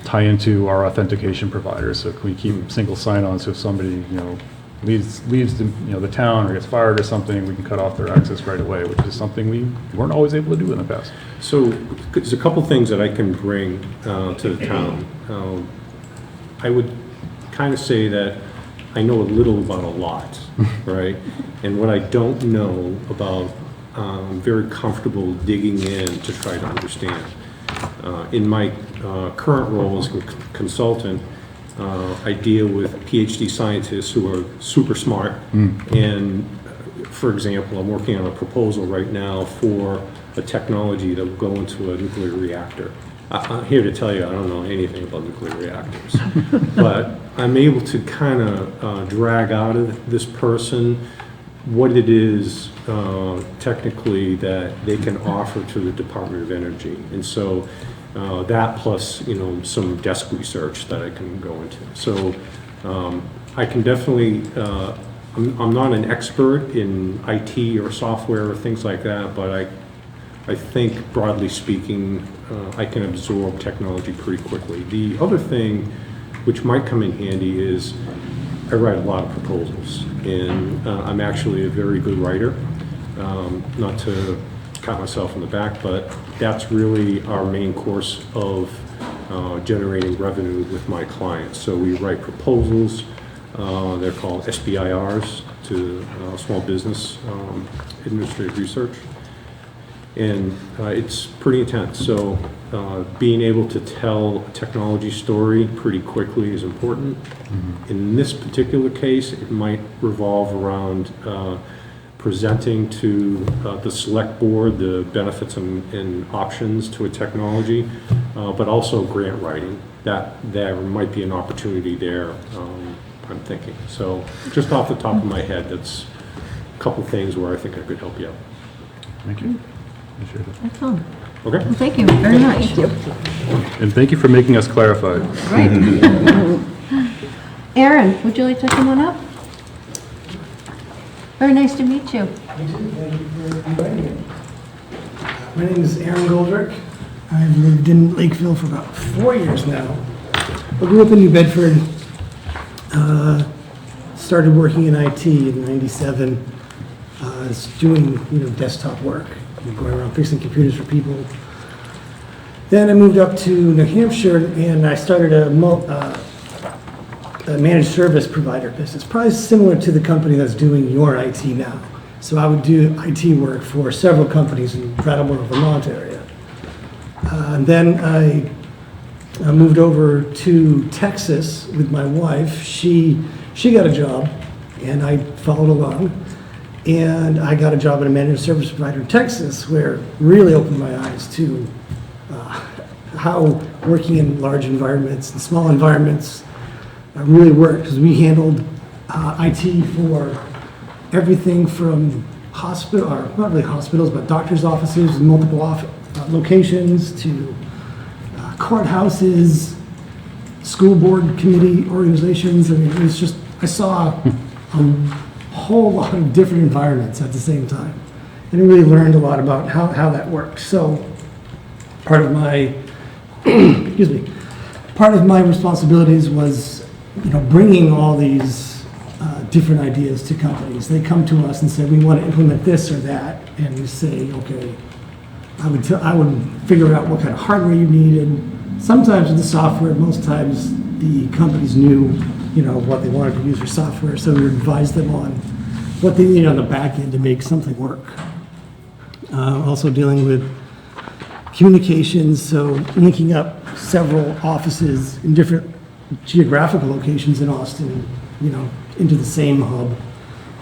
tie into our authentication providers? So can we keep single sign-on, so if somebody, leaves the town or gets fired or something, we can cut off their access right away, which is something we weren't always able to do in the past. So there's a couple things that I can bring to the town. I would kind of say that I know a little about a lot, right? And what I don't know about, I'm very comfortable digging in to try to understand. In my current role as a consultant, I deal with PhD scientists who are super smart. And for example, I'm working on a proposal right now for a technology that will go into a nuclear reactor. I'm here to tell you, I don't know anything about nuclear reactors. But I'm able to kind of drag out of this person what it is technically that they can offer to the Department of Energy. And so that plus, some desk research that I can go into. So I can definitely, I'm not an expert in IT or software or things like that, but I think broadly speaking, I can absorb technology pretty quickly. The other thing which might come in handy is I write a lot of proposals, and I'm actually a very good writer. Not to pat myself on the back, but that's really our main course of generating revenue with my clients. So we write proposals, they're called SBIRs, to Small Business Administrative Research. And it's pretty intense. So being able to tell a technology story pretty quickly is important. In this particular case, it might revolve around presenting to the select board the benefits and options to a technology, but also grant writing. That there might be an opportunity there, I'm thinking. So just off the top of my head, that's a couple things where I think I could help you out. Thank you. Appreciate it. Excellent. Okay? Well, thank you very much. And thank you for making us clarify. Right. Aaron, would you like to come on up? Very nice to meet you. My name is Aaron Goldrick. I've lived in Lakeville for about 4 years now. I grew up in New Bedford, started working in IT in '97, doing desktop work, going around fixing computers for people. Then I moved up to New Hampshire and I started a managed service provider business, probably similar to the company that's doing your IT now. So I would do IT work for several companies in Brattleboro, Vermont area. And then I moved over to Texas with my wife. She got a job and I followed along. And I got a job at a managed service provider in Texas, where it really opened my eyes to how working in large environments and small environments really worked, because we handled IT for everything from hospital, or not really hospitals, but doctors' offices, multiple locations, to courthouses, school board committee organizations. I mean, it was just, I saw a whole lot of different environments at the same time. And I really learned a lot about how that works. So part of my, excuse me, part of my responsibilities was, bringing all these different ideas to companies. They come to us and say, we want to implement this or that. And we say, okay, I would figure out what kind of hardware you needed. Sometimes with the software, most times the companies knew what they wanted to use for software, so we would advise them on what they need on the back end to make something work. Also dealing with communications, so linking up several offices in different geographical locations in Austin, into the same hub,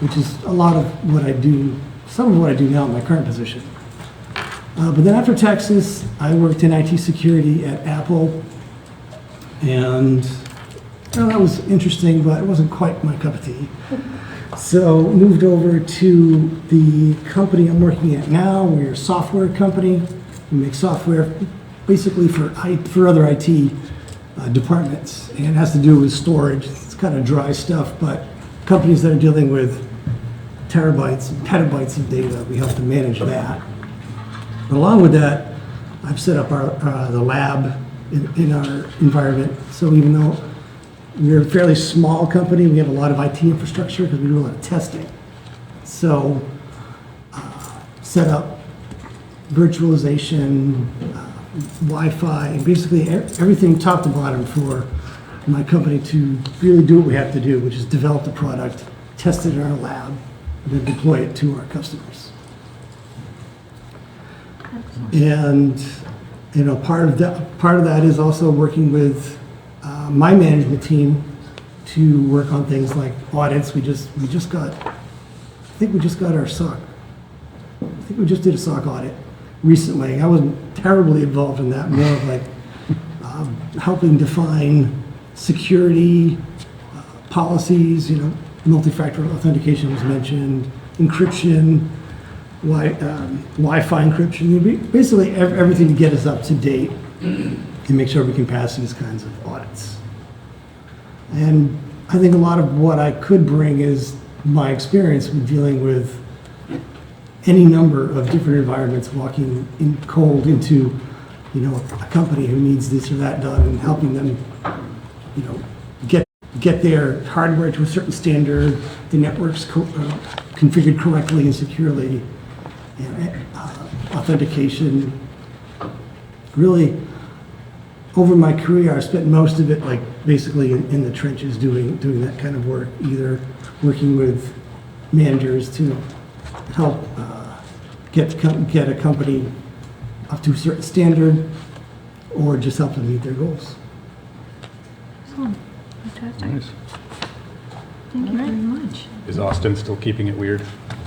which is a lot of what I do, some of what I do now in my current position. But then after Texas, I worked in IT security at Apple, and that was interesting, but it wasn't quite my cup of tea. So moved over to the company I'm working at now. We're a software company. We make software basically for other IT departments, and it has to do with storage. It's kind of dry stuff, but companies that are dealing with terabytes and petabytes of data, we help to manage that. But along with that, I've set up the lab in our environment. So even though we're a fairly small company, we have a lot of IT infrastructure because we do a lot of testing. So set up virtualization, Wi-Fi, and basically everything top to bottom for my company to really do what we have to do, which is develop the product, test it in our lab, and then deploy it to our customers. And part of that is also working with my management team to work on things like audits. I think we just got our SOC. I think we just did a SOC audit recently. I wasn't terribly involved in that, more of like helping define security policies, multi-factor authentication was mentioned, encryption, Wi-Fi encryption, basically everything to get us up to date and make sure we can pass these kinds of audits. And I think a lot of what I could bring is my experience with dealing with any number of different environments, walking in cold into, a company who needs this or that done and helping them, get their hardware to a certain standard, the networks configured correctly and securely, and authentication. Really, over my career, I spent most of it basically in the trenches doing that kind of work, either working with managers to help get a company up to a certain standard, or just help them meet their goals. Fantastic. Nice. Thank you very much. Is Austin still keeping it weird?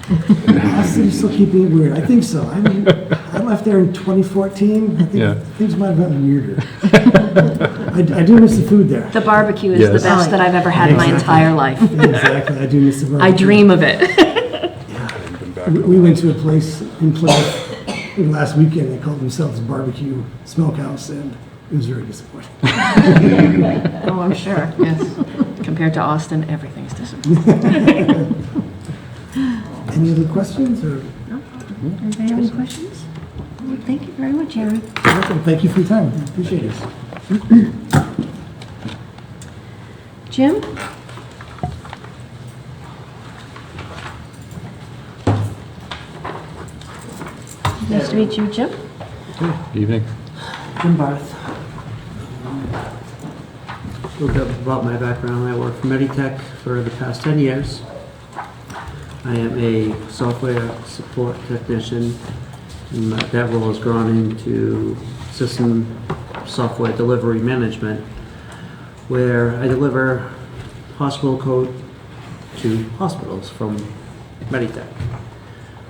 Austin's still keeping it weird. I think so. I mean, I left there in 2014. I think Yeah. things might have gotten weirder. I do miss the food there. The barbecue is the Yes. best that I've ever had in my entire life. Exactly. I do miss the barbecue. I dream of it. I've been back in a We while. went to a place in Plymouth last weekend. They called themselves Barbecue Smokehouse, and it was very disappointing. Oh, I'm sure, yes. Compared to Austin, everything's disappointing. Any other questions? Or Anybody have any questions? Well, thank you very much, Aaron. welcome. Thank you for your time. Appreciate it. Jim? Nice to meet you, Jim. Evening. Jim Barth. A little bit about my background. I work for Meditech for the past 10 years. I am a software support technician, and that role has grown into system software delivery management, where I deliver hospital code to hospitals from Meditech.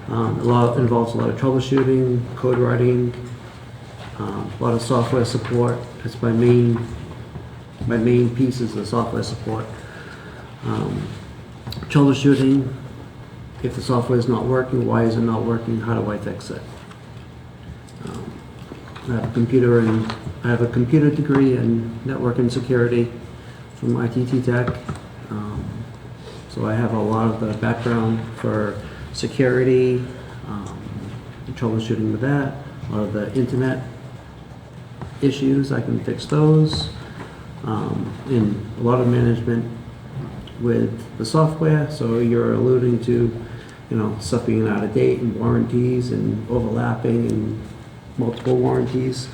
Involves a lot of troubleshooting, code writing, a lot of software support. That's my main piece is the software support. Troubleshooting, if the software is not working, why is it not working? How do I fix it? I have a computer degree in network and security from ITT Tech. So I have a lot of the background for security, troubleshooting with that, a lot of the internet issues, I can fix those, and a lot of management with the software. So you're alluding to, stuff being out of date and warranties and overlapping and multiple warranties.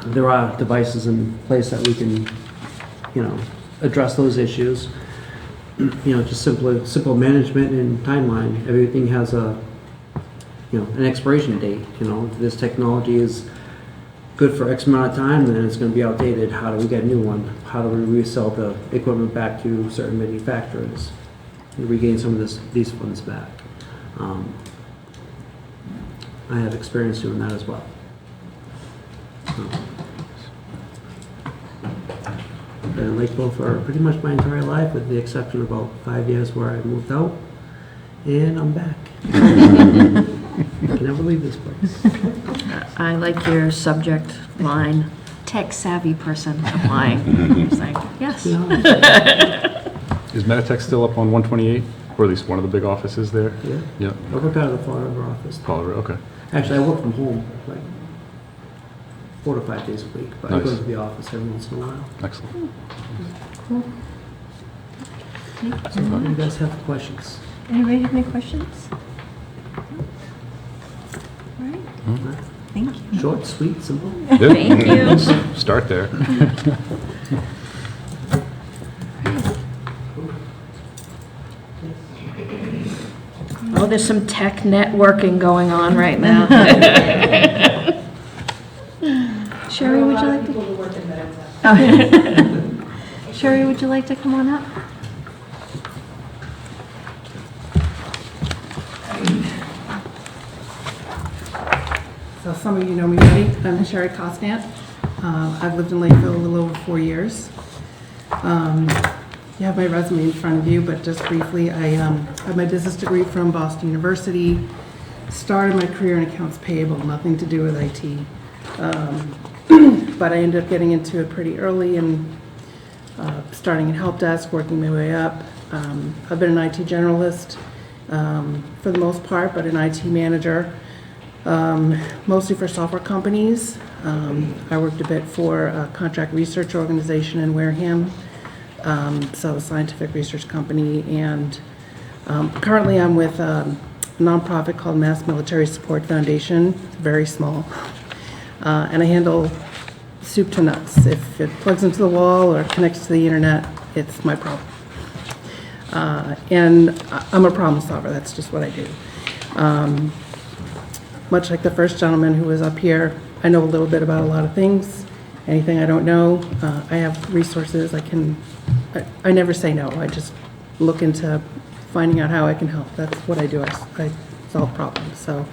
There are devices in place that we can, address those issues. Just simple management and timeline. Everything has an expiration date. If this technology is good for X amount of time, then it's going to be outdated. How do we get a new one? How do we resell the equipment back to certain manufacturers and regain some of these funds back? I have experience doing that as well. Been in Lakeville for pretty much my entire life, with the exception of about 5 years where I moved out, and I'm back. I can never leave this place. I like your subject line, tech savvy person applying. It's like, yes. Is Meditech still up on 128, or at least one of the big offices there? Yeah. Yeah. I work out of the Fall River office. Fall River, okay. Actually, I work from home, like 4 to 5 days a week, but I go Nice. to the office every once in a while. Excellent. So if you guys have questions? Anybody have any questions? All right, thank you. Short, sweet, simple. Thank you. Let's start there. Oh, there's some tech networking going on right now. Sherry, would you like to? Sherry, would you like to come on up? So some of you know me already. I'm Sherry Costant. I've lived in Lakeville a little over 4 years. You have my resume in front of you, but just briefly, I have my business degree from Boston University. Started my career in accounts payable, nothing to do with IT. But I ended up getting into it pretty early and starting in help desk, working my way up. I've been an IT generalist for the most part, but an IT manager, mostly for software companies. I worked a bit for a contract research organization in Wareham, so a scientific research company, and currently I'm with a nonprofit called Mass Military Support Foundation, very small, and I handle soup to nuts. If it plugs into the wall or connects to the internet, it's my problem. And I'm a problem solver, that's just what I do. Much like the first gentleman who was up here, I know a little bit about a lot of things. Anything I don't know, I have resources. I never say no. I just look into finding out how I can help. That's what I do. I solve problems. So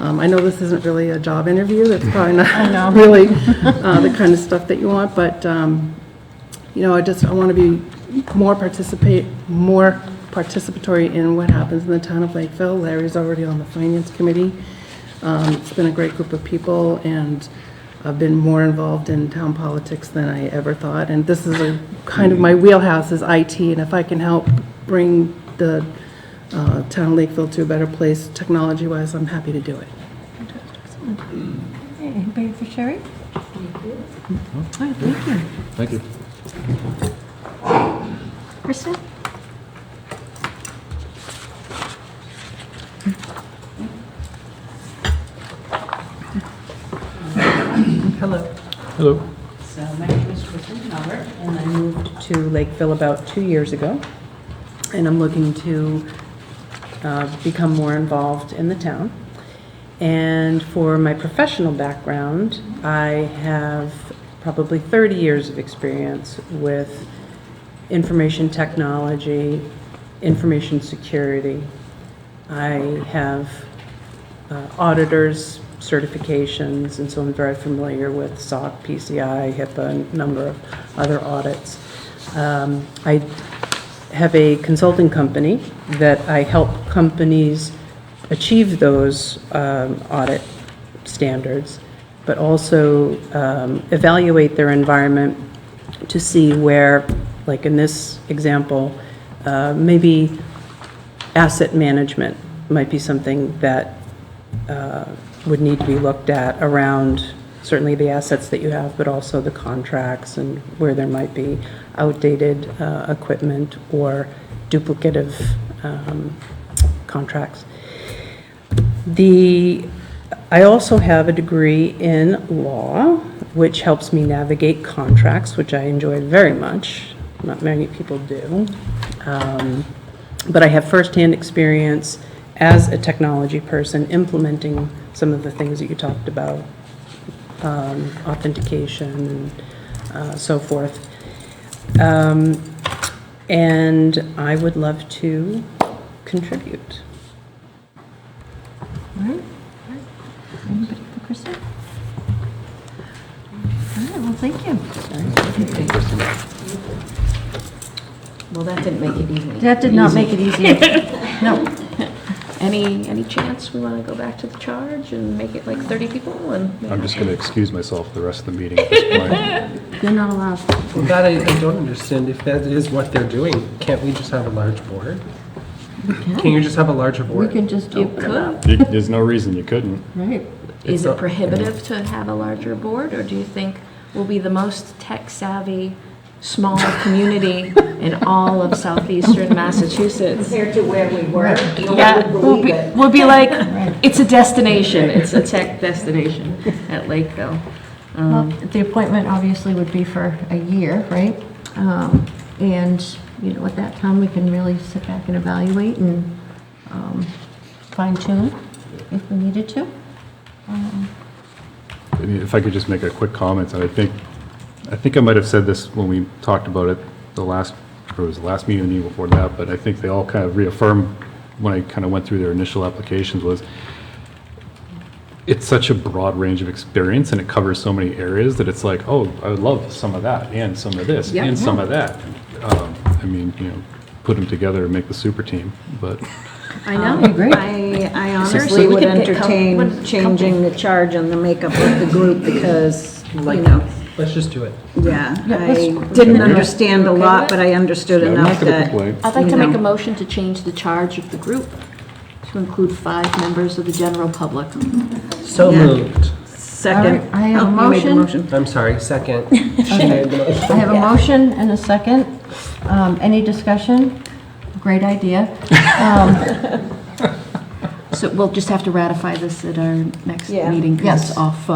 I know this isn't really a job interview. That's probably not really the kind of stuff that you want. But you know, I want to be more participatory in what happens in the town of Lakeville. Larry's already on the finance committee. It's been a great group of people, and I've been more involved in town politics than I ever thought. And this is a kind of my wheelhouse is IT, and if I can help bring the town of Lakeville to a better place technology-wise, I'm happy to do it. Okay, anybody for Sherry? Thank you. All right, thank you. Thank you. Kristen? Hello. Hello. So my name is Kristen Halbert, and I moved to Lakeville about 2 years ago. And I'm looking to become more involved in the town. And for my professional background, I have probably 30 years of experience with information technology, information security. I have auditors certifications, and so I'm very familiar with SOC, PCI, HIPAA, and a number of other audits. I have a consulting company that I help companies achieve those audit standards, but also evaluate their environment to see where, like in this example, maybe asset management might be something that would need to be looked at around certainly the assets that you have, but also the contracts and where there might be outdated equipment or duplicative contracts. I also have a degree in law, which helps me navigate contracts, which I enjoy very much. Not many people do. But I have firsthand experience as a technology person implementing some of the things that you talked about, authentication and so forth. And I would love to contribute. All right. Anybody for Kristen? All right, well, thank you. Well, that didn't make it easy. That did not make it easier. No. Any chance we want to go back to the charge and make it like 30 people? And I'm just going to excuse myself the rest of the meeting at this point. You're not allowed. Well, that I don't understand. If that is what they're doing, can't we just have a large board? Can you just have a larger board? We can just open it up. There's no reason you couldn't. Right. Is it prohibitive to have a larger board, or do you think we'll be the most tech-savvy small community in all of southeastern Massachusetts? Compared to where we were. Yeah, we'll be like, it's a destination, it's a tech destination at Lakeville. Well, the appointment obviously would be for a year, right? And, you know, at that time, we can really sit back and evaluate and fine tune if we needed to. I mean, if I could just make a quick comment, and I think I might have said this when we talked about it it was the last meeting, the meeting before that, but I think they all kind of reaffirmed when I kind of went through their initial applications was it's such a broad range of experience and it covers so many areas that it's like, oh, I would love some of that and some of this Yep. and some of that. I mean, put them together and make the super team, but I know. I agree. I honestly Seriously, we would could pick entertain changing the charge on the makeup of the group because, Let's just do it. yeah, Yeah, I let's- didn't understand a Okay with lot, it? but I understood I'm not enough gonna that, complain. I'd like to you make know. a motion to change the charge of the group to include 5 members of the general public. So Yeah. moved. second. All right, I have a Oh, you made the motion. I'm sorry, second. She made the motion. I have a motion and a second. Any discussion? Great idea. So we'll just have to ratify this at our next Yeah. meeting because Yes. it's off,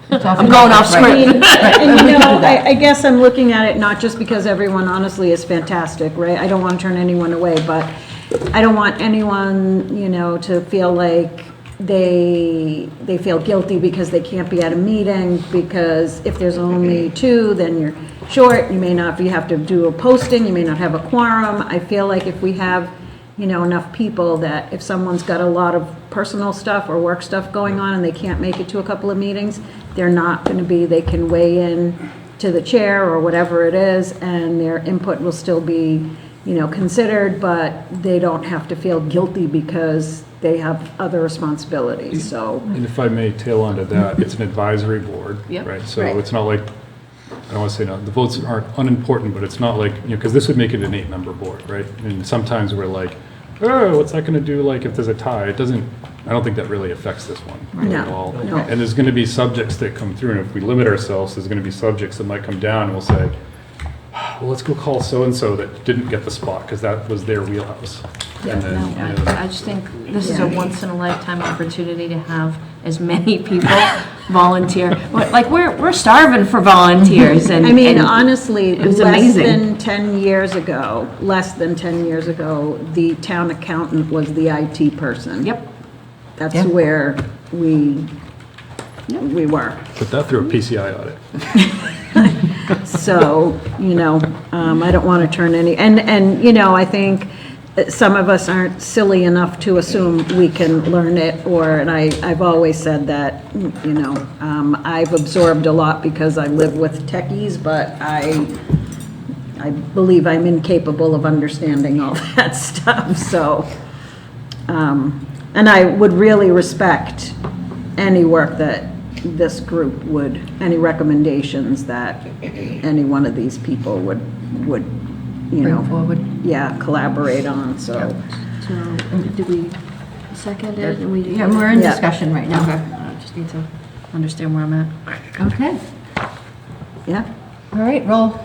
It's off- I'm going off Right. script. And you know, I guess I'm looking at it not just because everyone honestly is fantastic, right? I don't want to turn anyone away, but I don't want anyone, to feel like they feel guilty because they can't be at a meeting, because if there's only 2, then you're short, you may not, you have to do a posting, you may not have a quorum. I feel like if we have, enough people that if someone's got a lot of personal stuff or work stuff going on and they can't make it to a couple of meetings, they're not going to be, they can weigh in to the chair or whatever it is, and their input will still be, considered, but they don't have to feel guilty because they have other responsibilities, so. And if I may tail onto that, it's an advisory board, Yep. right? So Right. it's not like, I don't want to say no, the votes aren't unimportant, but it's not like, because this would make it an 8-member board, right? And sometimes we're like, oh, what's that going to do, like, if there's a tie? It doesn't, I don't think that really affects this one really No, at all. no. And there's going to be subjects that come through, and if we limit ourselves, there's going to be subjects that might come down, and we'll say, well, let's go call so-and-so that didn't get the spot, because that was their wheelhouse. And then, I just think this is a once-in-a-lifetime opportunity to have as many people volunteer. Like, we're starving for volunteers, and I mean, and honestly, it was less amazing. than 10 years ago, the town accountant was the IT person. Yep. That's Yeah. where we were. Put that through a PCI audit. So, I don't want to turn and, I think some of us aren't silly enough to assume we can learn it, and I've always said that, I've absorbed a lot because I live with techies, but I believe I'm incapable of understanding all that stuff, so, and I would really respect any work that this group would, any recommendations that any one of these people would, Bring forward. yeah, collaborate on, so. So, did we second it? And we- Yeah, we're in Yeah. discussion right now. Okay, I just need to understand where I'm at. Okay. Yeah, All right, roll.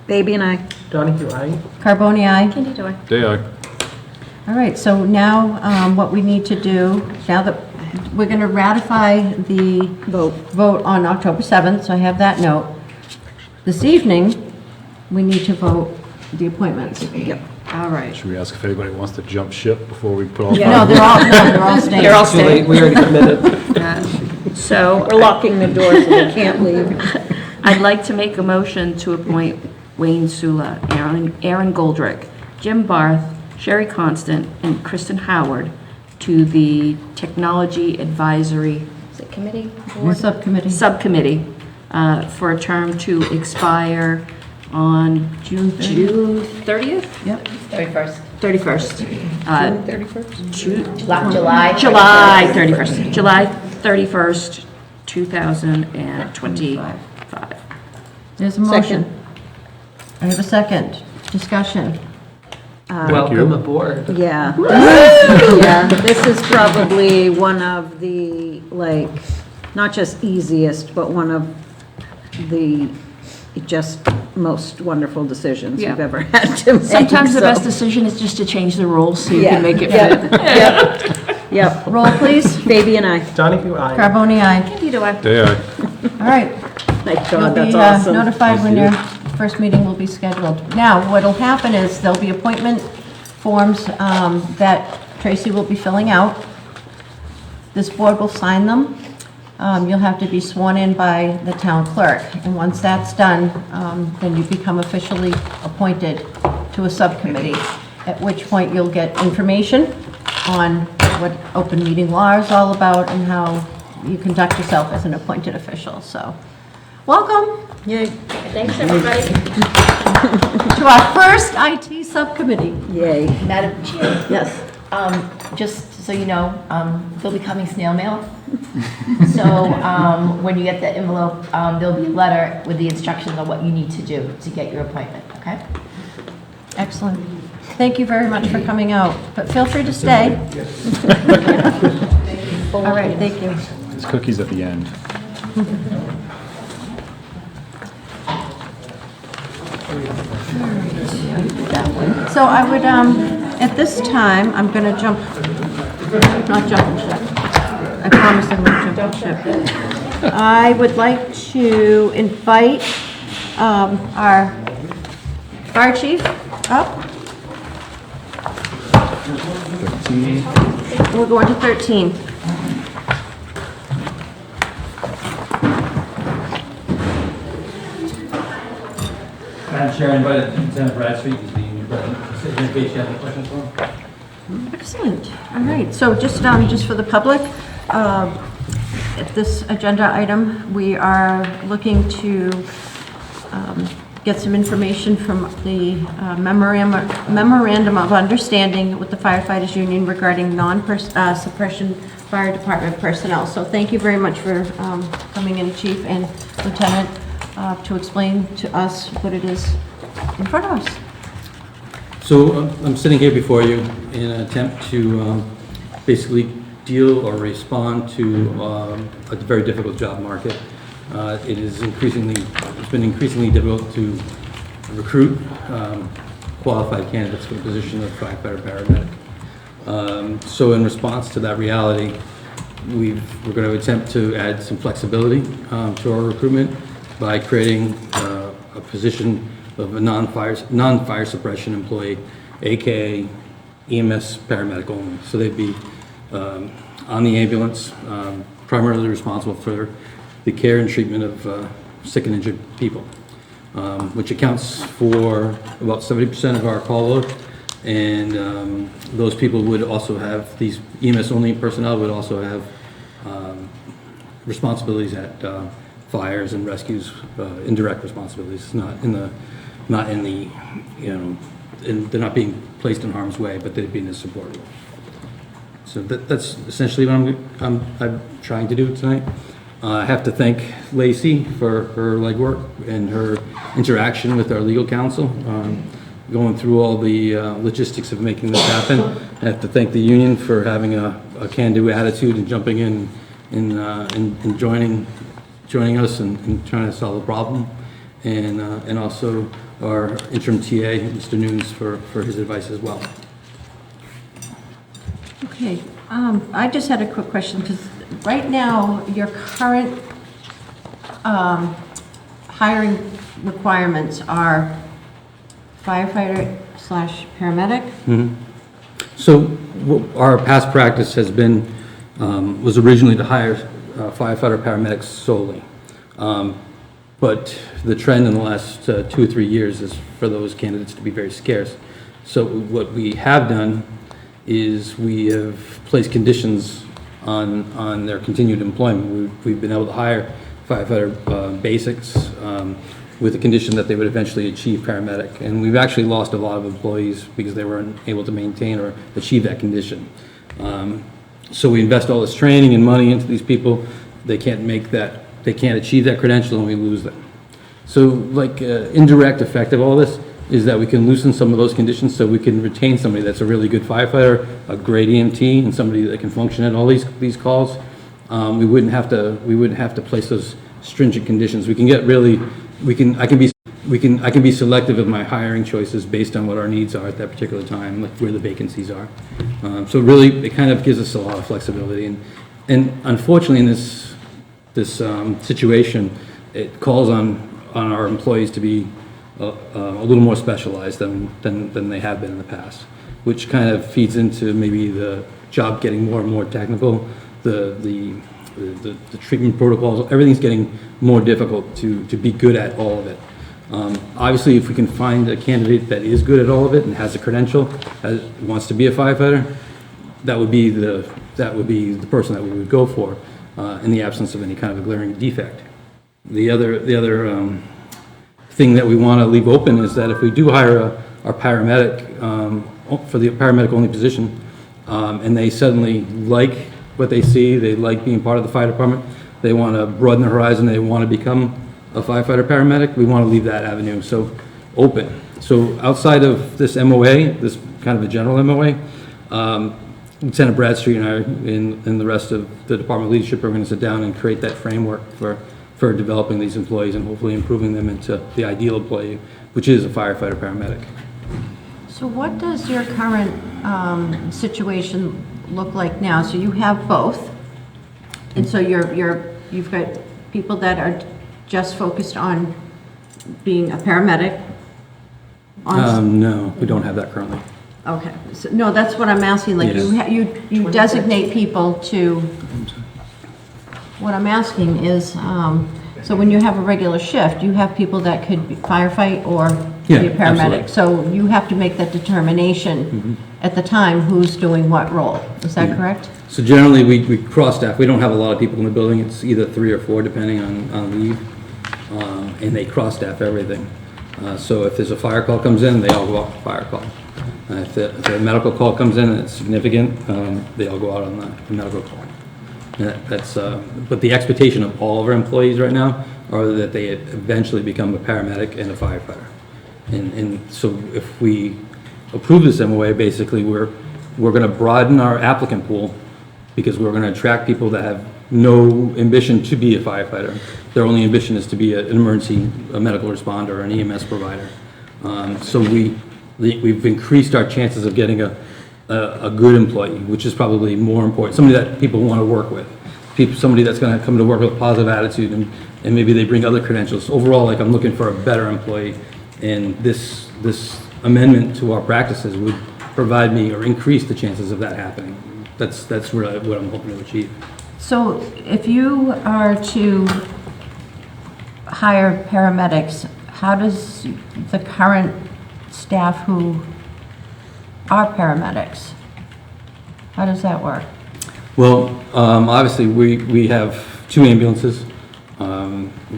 Baby and I. Donahue, aye? Carboni, aye. Candy, do I? Day I. All right, so now what we need to do, now that we're going to ratify the vote on October 7th, so I have that note. This evening, we need to vote the appointments. Yep. All right. Should we ask if anybody wants to jump ship before we put all No, five? they're all staying. They're all Too late, we already committed. So, We're locking the door so they can't leave. I'd like to make a motion to appoint Wayne Sula, Aaron Goldrick, Jim Barth, Sherry Constant, and Kristen Howard to the Technology Advisory, is it committee? Board? Subcommittee, for a term to expire on June 30th? Yep. 31st. 31st. July. July 31st. July 31st, 2025. There's a motion. I have a second. Discussion. Welcome aboard. Yeah. Yeah, this is probably one of the, not just easiest, but one of the just most wonderful decisions Yeah. you've ever had to make. Sometimes the so- best decision is just to change the rules so you Yeah. can make it Yeah. fit. Yep. Roll, please. Baby and I. Donahue, aye. Carboni, aye. Candy, do I? Day I. All right. Thank You'll God, be that's awesome. notified when your first meeting will be scheduled. Now, what'll happen is there'll be appointment forms that Tracy will be filling out. This board will sign them. You'll have to be sworn in by the town clerk. And once that's done, then you become officially appointed to a subcommittee, at which point you'll get information on what open meeting law is all about and how you conduct yourself as an appointed official, so. Welcome. Yay. Thanks, everybody. To our first IT subcommittee. Yay. Madam Chair, Yes. just so you know, they'll be coming snail mail. So when you get the envelope, there'll be a letter with the instructions on what you need to do to get your appointment, okay? Excellent. Thank you very much for coming out, but feel free to stay. All right, thank you. There's cookies at the end. So I would, at this time, I'm going to not jump ship. I promise I'm not jumping ship. I would like to invite our fire chief up. We're going to 13. Madam Chair, I invited Lieutenant Bradstreet, who's the union president, to sit here in case you have any questions for him. Excellent. All right. So just for the public, at this agenda item, we are looking to get some information from the memorandum of understanding with the firefighters union regarding non-suppression fire department personnel. So thank you very much for coming in, Chief and Lieutenant, to explain to us what it is in front of us. So I'm sitting here before you in an attempt to basically deal or respond to a very difficult job market. It's been increasingly difficult to recruit qualified candidates for the position of firefighter paramedic. So in response to that reality, we're going to attempt to add some flexibility to our recruitment by creating a position of a non-fire suppression employee, aka EMS paramedic only. So they'd be on the ambulance, primarily responsible for the care and treatment of sick and injured people, which accounts for about 70% of our call load. And those people would also have, these EMS only personnel would also have responsibilities at fires and rescues, indirect responsibilities, not in the, they're not being placed in harm's way, but they'd be in a support role. So that's essentially what I'm trying to do tonight. I have to thank Lacey for her legwork and her interaction with our legal counsel, going through all the logistics of making this happen. I have to thank the union for having a can-do attitude and jumping in and joining us and trying to solve the problem. And also our interim TA, Mr. Nunes, for his advice as well. Okay, I just had a quick question, because right now, your current hiring requirements are firefighter/paramedic? Mm-hmm. So our past practice has been, was originally to hire firefighter paramedics solely. But the trend in the last 2 or 3 years is for those candidates to be very scarce. So what we have done is we have placed conditions on their continued employment. We've been able to hire firefighter basics with the condition that they would eventually achieve paramedic. And we've actually lost a lot of employees because they weren't able to maintain or achieve that condition. So we invest all this training and money into these people. They can't achieve that credential, and we lose them. So like indirect effect of all this is that we can loosen some of those conditions so we can retain somebody that's a really good firefighter, a great EMT, and somebody that can function at all these calls. We wouldn't have to place those stringent conditions. I can be selective of my hiring choices based on what our needs are at that particular time, like where the vacancies are. So really, it kind of gives us a lot of flexibility. And unfortunately, in this situation, it calls on our employees to be a little more specialized than they have been in the past, which kind of feeds into maybe the job getting more and more technical, the treatment protocols, everything's getting more difficult to be good at all of it. Obviously, if we can find a candidate that is good at all of it and has a credential, wants to be a firefighter, that would be the person that we would go for. in the absence of any kind of a glaring defect. The other thing that we want to leave open is that if we do hire our paramedic for the paramedic-only position, and they suddenly like what they see, they like being part of the fire department, they want to broaden their horizon, they want to become a firefighter-paramedic, we want to leave that avenue so open. So outside of this MOA, this kind of a general MOA, Lieutenant Bradstreet and I and the rest of the department leadership are going to sit down and create that framework for developing these employees and hopefully improving them into the ideal employee, which is a firefighter-paramedic. So what does your current situation look like now? So you have both, and so you've got people that are just focused on being a paramedic? No, we don't have that currently. Okay, so, no, that's what I'm asking, like, you designate people to, what I'm asking is, so when you have a regular shift, you have people that could firefight or be a paramedic. Absolutely. So you have to make that determination at the time who's doing what role, is that correct? So generally, we cross-staff. We don't have a lot of people in the building. It's either 3 or 4, depending on leave, and they cross-staff everything. So if there's a fire call comes in, they all go out for fire call. If a medical call comes in and it's significant, they all go out on the medical call. And but the expectation of all of our employees right now are that they eventually become a paramedic and a firefighter. And so if we approve this MOA, basically we're going to broaden our applicant pool because we're going to attract people that have no ambition to be a firefighter. Their only ambition is to be an emergency, a medical responder, or an EMS provider. So we've increased our chances of getting a good employee, which is probably more important. Somebody that people want to work with. Somebody that's going to come to work with a positive attitude and maybe they bring other credentials. Overall, like I'm looking for a better employee, and this amendment to our practices would provide me or increase the chances of that happening. That's really what I'm hoping to achieve. So if you are to hire paramedics, how does the current staff who are paramedics, how does that work? Well, obviously, we have 2 ambulances.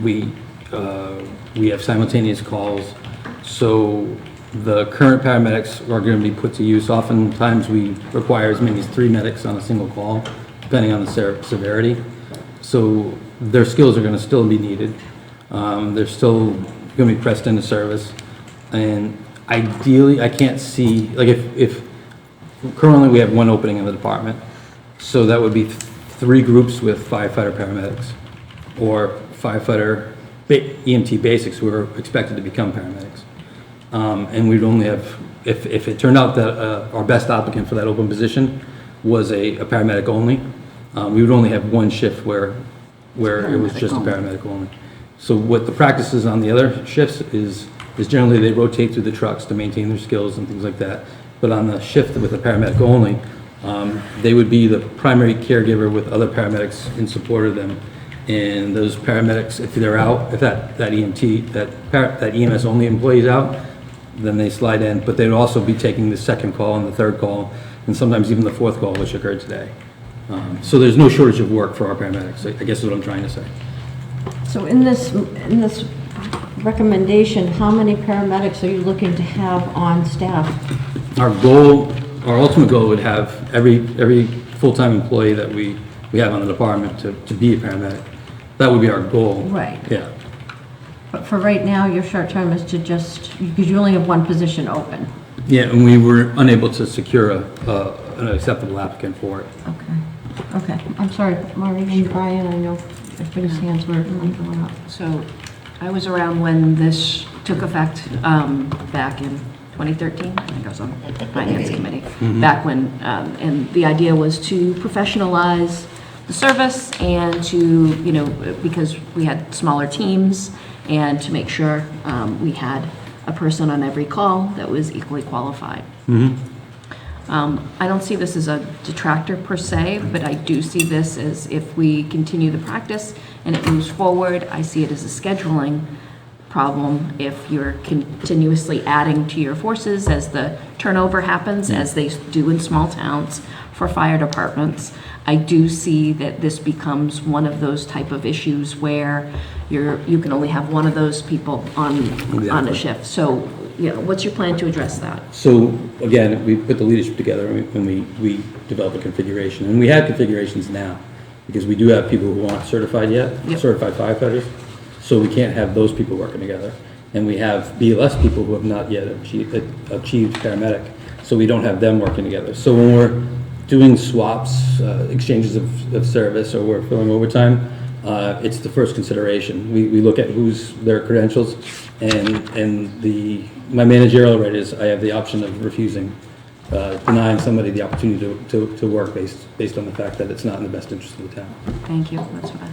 We have simultaneous calls. So the current paramedics are going to be put to use. Oftentimes, we require as many as 3 medics on a single call, depending on the severity. So their skills are going to still be needed. They're still going to be pressed into service. And ideally, I can't see, like if currently we have 1 opening in the department, so that would be 3 groups with firefighter paramedics or firefighter EMT basics who are expected to become paramedics. And we'd only have, if it turned out that our best applicant for that open position was a paramedic only, we would only have 1 shift where it was just a paramedic only. So what the practice is on the other shifts is generally they rotate through the trucks to maintain their skills and things like that. But on the shift with the paramedic only, they would be the primary caregiver with other paramedics in support of them. And those paramedics, if they're out, if that EMT, that EMS only employee is out, then they slide in. But they'd also be taking the 2nd call and the 3rd call, and sometimes even the 4th call, which occurred today. So there's no shortage of work for our paramedics, I guess is what I'm trying to say. So in this recommendation, how many paramedics are you looking to have on staff? Our ultimate goal would have every full-time employee that we have on the department to be a paramedic. That would be our goal. Right. Yeah. But for right now, your short term is to just, because you only have 1 position open. Yeah, and we were unable to secure an acceptable applicant for it. Okay, I'm sorry, Maureen and Brian, I know everybody's hands were going up. So I was around when this took effect back in 2013. I think I was on the Finance Committee. Back when, and the idea was to professionalize the service and to, because we had smaller teams, and to make sure we had a person on every call that was equally qualified. I don't see this as a detractor per se, but I do see this as if we continue the practice and it moves forward, I see it as a scheduling problem if you're continuously adding to your forces as the turnover happens, as they do in small towns, for fire departments. I do see that this becomes one of those type of issues where you can only have one of those people on a Exactly. shift. So, what's your plan to address that? So, again, we put the leadership together when we develop a configuration, and we have configurations now, because we do have people who aren't certified yet, Yep. certified firefighters, so we can't have those people working together. And we have BLS people who have not yet achieved paramedic, so we don't have them working together. So when we're doing swaps, exchanges of service, or we're filling overtime, it's the first consideration. We look at who's their credentials, and my managerial right is I have the option of refusing, denying somebody the opportunity to work based on the fact that it's not in the best interest of the town. Thank you, that's what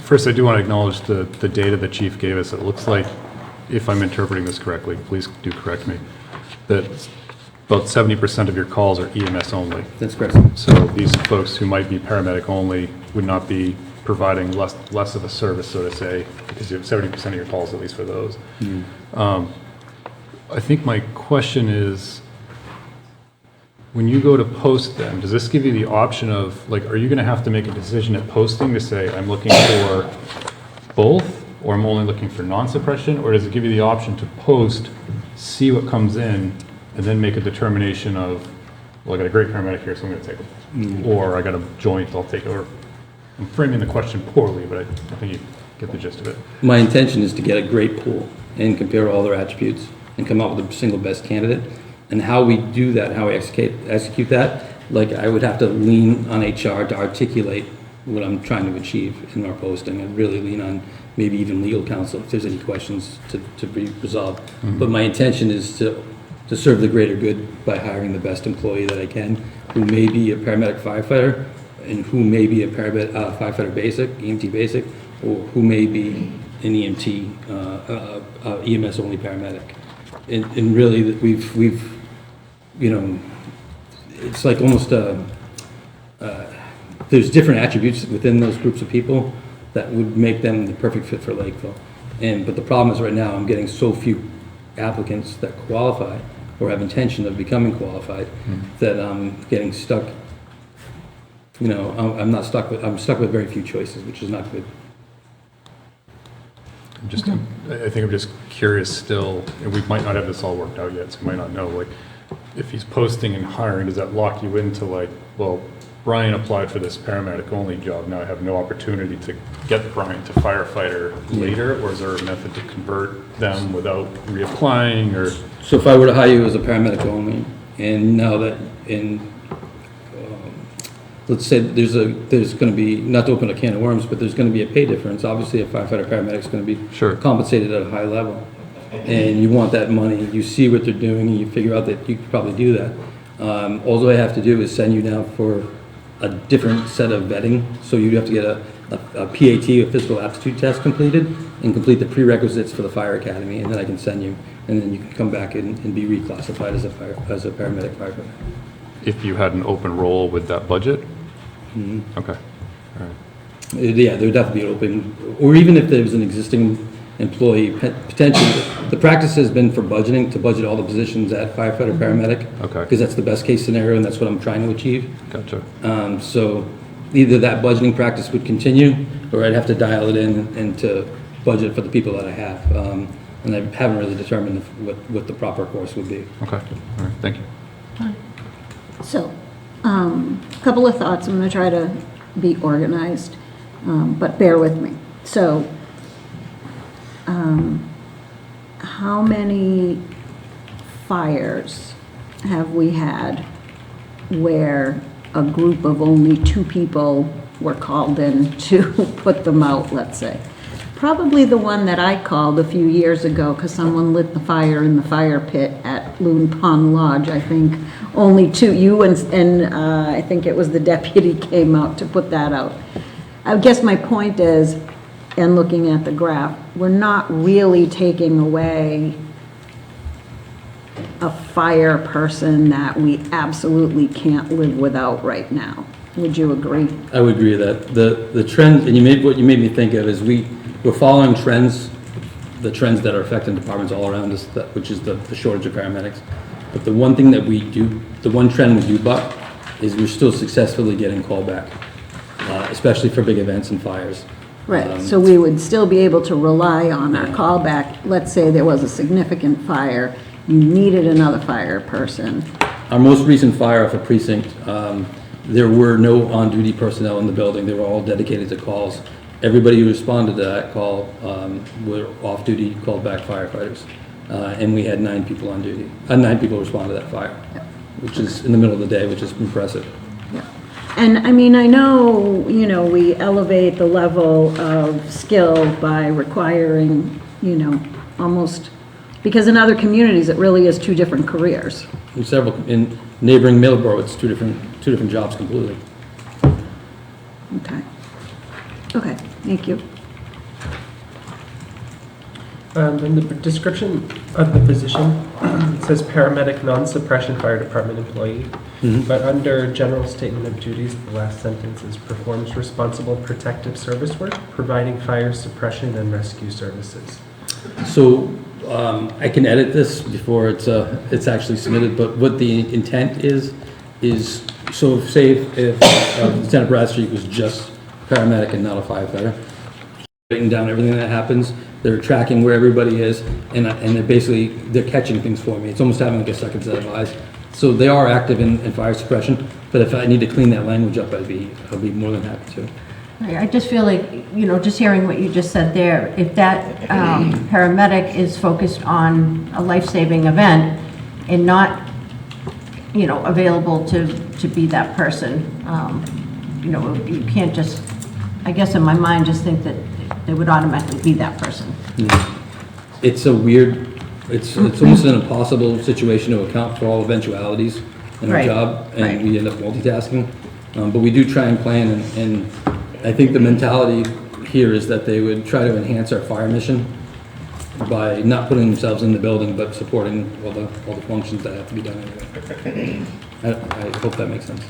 First, I do want to acknowledge the data the chief gave us. It looks like, if I'm interpreting this correctly, please do correct me, that about 70% of your calls are EMS only. That's correct. So these folks who might be paramedic only would not be providing less of a service, so to say, because you have 70% of your calls at least for those. I think my question is, when you go to post them, does this give you the option of, like, are you going to have to make a decision at posting to say, I'm looking for both, or I'm only looking for non-suppression, or does it give you the option to post, see what comes in, and then make a determination of, well, I got a great paramedic here, so I'm going to take them, or I got a joint, I'll take it, or I'm framing the question poorly, but I think you get the gist of it. My intention is to get a great pool and compare all their attributes and come up with the single best candidate. And how we do that, how we execute that, like, I would have to lean on HR to articulate what I'm trying to achieve in our posting, and really lean on maybe even legal counsel if there's any questions to be resolved. But my intention is to serve the greater good by hiring the best employee that I can, who may be a paramedic firefighter, and who may be a firefighter basic, EMT basic, or who may be an EMT, EMS only paramedic. And really, we've it's like almost there's different attributes within those groups of people that would make them the perfect fit for Lakeville. But the problem is right now I'm getting so few applicants that qualify or have intention of becoming qualified that I'm getting stuck. I'm stuck with very few choices, which is not good. I think I'm just curious still, and we might not have this all worked out yet, so we might not know, like, if he's posting and hiring, does that lock you into, like, well, Brian applied for this paramedic only job, now I have no opportunity to get Brian to firefighter later, or is there a method to convert them without reapplying, or? So if I were to hire you as a paramedic only, and now that let's say there's going to be, not to open a can of worms, but there's going to be a pay difference. Obviously, a firefighter paramedic is going to be compensated at a high level, and you want that money. You see what they're doing, and you figure out that you could probably do that. All I have to do is send you down for a different set of vetting. So you have to get a PAT, a physical aptitude test, completed, and complete the prerequisites for the fire academy, and then I can send you, and then you can come back and be reclassified as a paramedic firefighter. If you had an open role with that budget? Okay, all right. Yeah, there would definitely be open, or even if there was an existing employee, potentially, the practice has been for budgeting, to budget all the positions at firefighter, paramedic. Okay. Because that's the best case scenario, and that's what I'm trying to achieve. Gotcha. So either that budgeting practice would continue, or I'd have to dial it in and to budget for the people that I have. And I haven't really determined what the proper course would be. Okay, all right, thank you. So, a couple of thoughts. I'm going to try to be organized, but bear with me. So, how many fires have we had where a group of only 2 people were called in to put them out, let's say? Probably the one that I called a few years ago because someone lit the fire in the fire pit at Loon Pond Lodge. I think only 2, you and I think it was the deputy came out to put that out. I guess my point is, and looking at the graph, we're not really taking away a fire person that we absolutely can't live without right now. Would you agree? I would agree with that. The trend, and what you made me think of is we're following trends, the trends that are affecting departments all around us, which is the shortage of paramedics. But the one thing that we do, the one trend we do buck, is we're still successfully getting callback, especially for big events and fires. Right, so we would still be able to rely on our callback. Let's say there was a significant fire, you needed another fire person. Our most recent fire off a precinct, there were no on-duty personnel in the building. They were all dedicated to calls. Everybody who responded to that call were off-duty, called-back firefighters. And we had 9 people on duty. 9 people respond to that fire, which is in the middle of the day, which is impressive. And I mean, I know, you know, we elevate the level of skill by requiring, you know, almost, because in other communities, it really is 2 different careers. In neighboring Middleborough, it's two different jobs completely. Okay. Okay, thank you. In the description of the position, it says paramedic non-suppression fire department employee. But under general statement of duties, the last sentence is performs responsible protective service work, providing fire suppression and rescue services. So I can edit this before it's actually submitted, but what the intent is so say if Lieutenant Bradstreet was just paramedic and not a firefighter, writing down everything that happens, they're tracking where everybody is, and they're catching things for me. It's almost having like a second set of eyes. So they are active in fire suppression, but if I need to clean that language up, I'll be more than happy to. I just feel like, you know, just hearing what you just said there, if that paramedic is focused on a life-saving event and not, you know, available to be that person, you know, you can't just, I guess in my mind, just think that they would automatically be that person. It's a weird, it's almost an impossible situation to account for all eventualities in our job, and we end up multitasking. But we do try and plan, and I think the mentality here is that they would try to enhance our fire mission by not putting themselves in the building, but supporting all the functions that have to be done anyway. I hope that makes sense.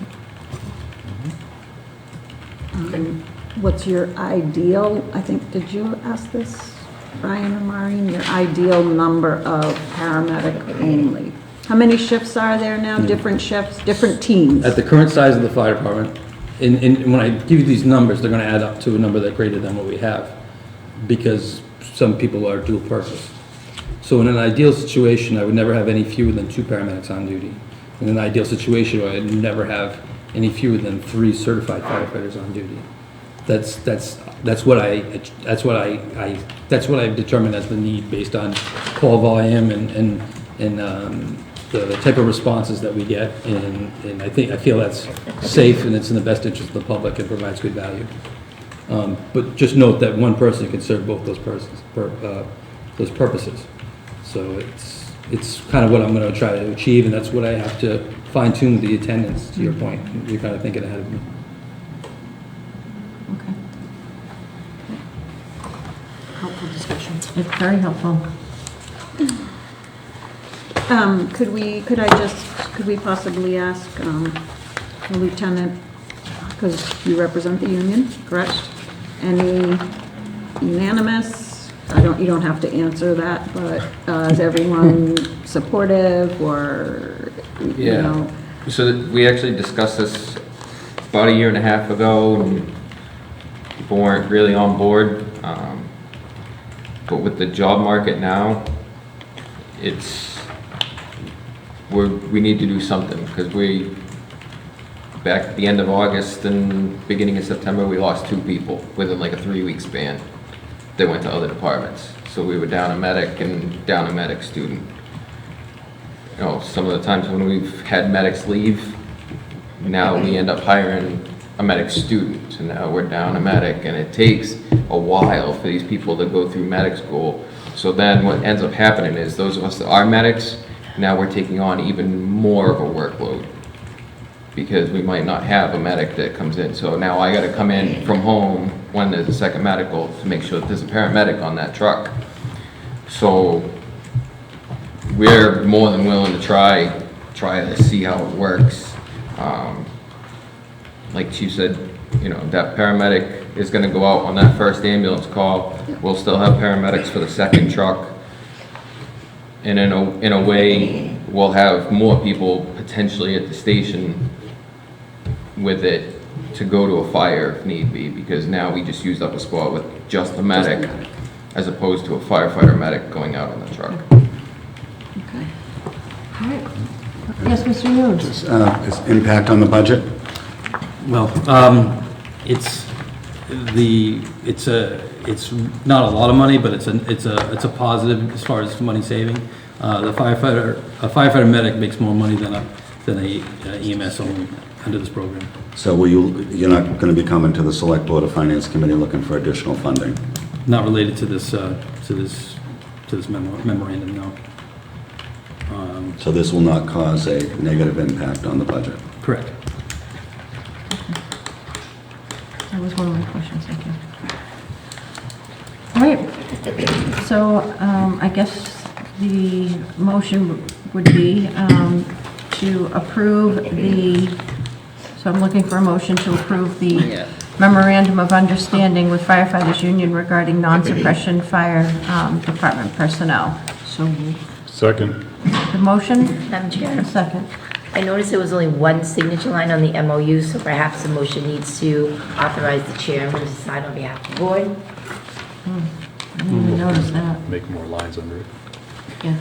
What's your ideal, I think, did you ask this, Brian or Maureen, your ideal number of paramedic only? How many shifts are there now? Different shifts, different teams? At the current size of the fire department, and when I give you these numbers, they're going to add up to a number that's greater than what we have, because some people are dual purpose. So in an ideal situation, I would never have any fewer than 2 paramedics on duty. In an ideal situation, I'd never have any fewer than 3 certified firefighters on duty. That's what I've determined as the need based on call volume and the type of responses that we get, and I feel that's safe and it's in the best interest of the public and provides good value. But just note that one person can serve both those purposes. So it's kind of what I'm going to try to achieve, and that's what I have to fine tune the attendance. To your point, you're kind of thinking ahead of me. Okay. Helpful discussion. It's very helpful. Could we possibly ask the lieutenant, because you represent the union, correct? Any unanimous? You don't have to answer that, but is everyone supportive or, you know? So we actually discussed this about a year and a half ago, and people weren't really on board. But with the job market now, we need to do something, because back at the end of August and beginning of September, we lost 2 people within like a 3-week span. They went to other departments. So we were down a medic and down a medic student. You know, some of the times when we've had medics leave, now we end up hiring a medic student, and now we're down a medic, and it takes a while for these people to go through medic school. So then what ends up happening is those of us that are medics, now we're taking on even more of a workload, because we might not have a medic that comes in. So now I gotta come in from home when there's a second medical to make sure that there's a paramedic on that truck. So we're more than willing to try to see how it works. Like Chief said, you know, that paramedic is gonna go out on that first ambulance call. We'll still have paramedics for the second truck. And in a way, we'll have more people potentially at the station with it to go to a fire if need be, because now we just used up a spot with just a medic as opposed to a firefighter medic going out on the truck. Yes, Mr. Nudes? Its impact on the budget? Well, it's not a lot of money, but it's a positive as far as money saving. A firefighter medic makes more money than a EMS only under this program. So you're not going to be coming to the Select Board of Finance Committee looking for additional funding? Not related to this memorandum, no. So this will not cause a negative impact on the budget? Correct. That was one of my questions, thank you. All right, so I guess the motion would be to approve so I'm looking for a motion to approve the memorandum of understanding with Firefighters Union regarding non-suppression fire department personnel. So Second. the motion, Madam Chair, a second. I noticed there was only one signature line on the MOU, so perhaps the motion needs to authorize the chairman to sign on behalf of the board. I didn't even notice that. Make more lines under it. Yeah.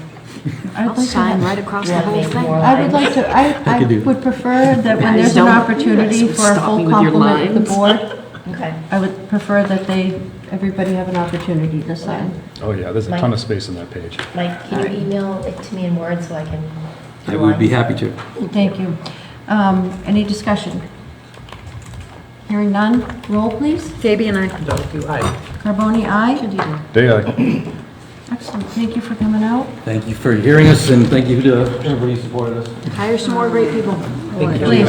I'll sign right across the whole thing. I would like to, I would prefer that when there's an opportunity for a full complement of the board, Okay. I would prefer that everybody have an opportunity to sign. Oh, yeah, there's a ton of space on that page. Mike, can you email it to me in Word so I can? I would be happy to. Thank you. Any discussion? Hearing none, roll please. Fabian, I. Carboni, aye. Day, aye. Excellent, thank you for coming out. Thank you for hearing us, and thank you to everybody who supported us. Hire some more great people. Please.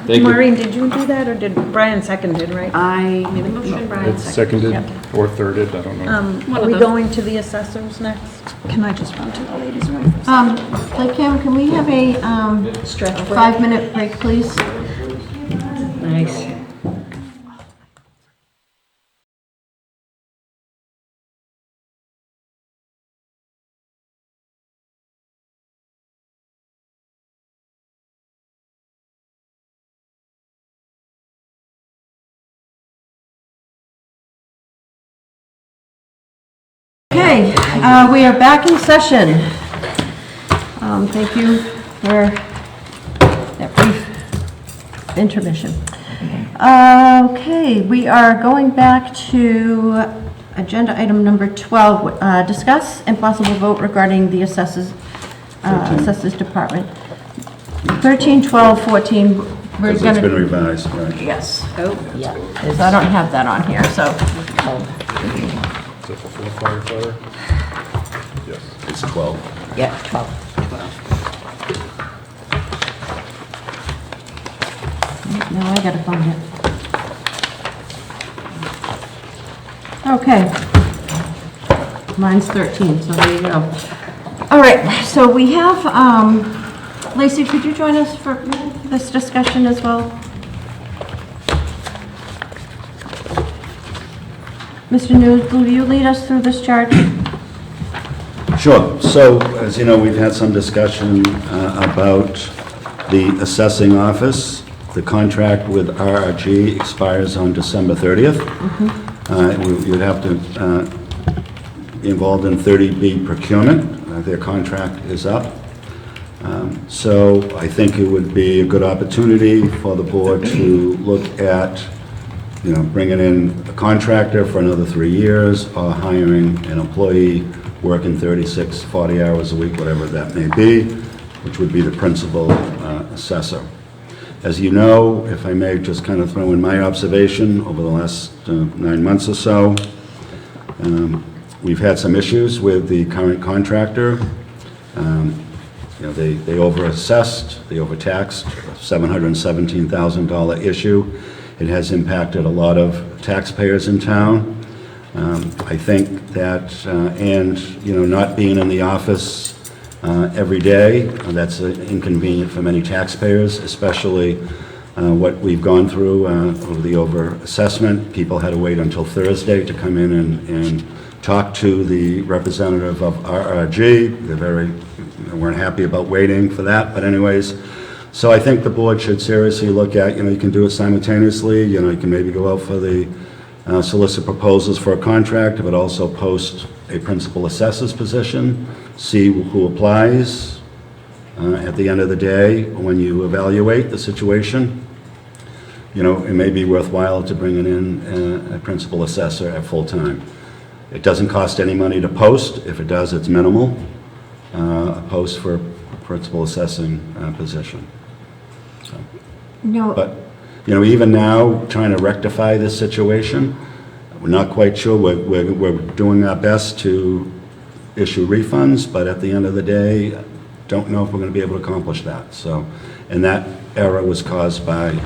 Thank you. Maureen, did you do that, or did Brian seconded, right? I made a motion, Brian. It's seconded or thirded, I don't know. Are we going to the assessors next? Can I just run to the ladies' room? Hey Kim, can we have a 5-minute break, please? Nice. Okay, we are back in session. Thank you for that brief intermission. Okay, we are going back to agenda item number 12, discuss and possible vote regarding the assessors department. 13, 12, 14, we're Because going it's been to... revised, right? Yes. Oh, yeah. So I don't have that on here, so... Is it for full firefighter? Yes. It's 12. Yeah, 12. No, I gotta find it. Okay. Mine's 13, so there you go. All right, so we have, Lacey, could you join us for this discussion as well? Mr. News, will you lead us through this chart? Sure. So, as you know, we've had some discussion about the assessing office. The contract with RRG expires on December 30th. You'd have to be involved in 30B procurement. Their contract is up. So I think it would be a good opportunity for the board to look at, bringing in a contractor for another 3 years, or hiring an employee working 36, 40 hours a week, whatever that may be, which would be the principal assessor. As you know, if I may just kind of throw in my observation over the last 9 months or so, we've had some issues with the current contractor. They over-assessed, they overtaxed, $717,000 issue. It has impacted a lot of taxpayers in town. I think that, not being in the office every day, that's inconvenient for many taxpayers, especially what we've gone through over the over-assessment. People had to wait until Thursday to come in and talked to the representative of RRG. They weren't happy about waiting for that, but anyways. So I think the board should seriously look at, you can do it simultaneously. You can maybe go out for the solicit proposals for a contract, but also post a principal assessor's position, see who applies. At the end of the day, when you evaluate the situation, it may be worthwhile to bring in a principal assessor at full time. It doesn't cost any money to post. If it does, it's minimal. A post for a principal assessing position. No. But, even now, trying to rectify this situation, we're not quite sure. We're doing our best to issue refunds, but at the end of the day, don't know if we're going to be able to accomplish that. So, and that error was caused by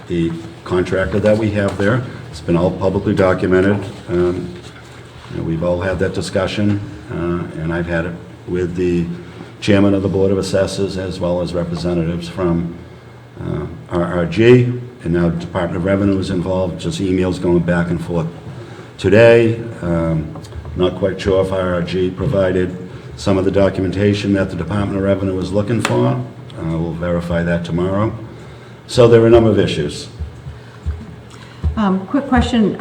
the contractor that we have there. It's been all publicly documented. We've all had that discussion, and I've had it with the chairman of the Board of Assessors as well as representatives from RRG, and now Department of Revenue is involved, just emails going back and forth today. Not quite sure if RRG provided some of the documentation that the Department of Revenue was looking for. We'll verify that tomorrow. So there are a number of issues. Quick question,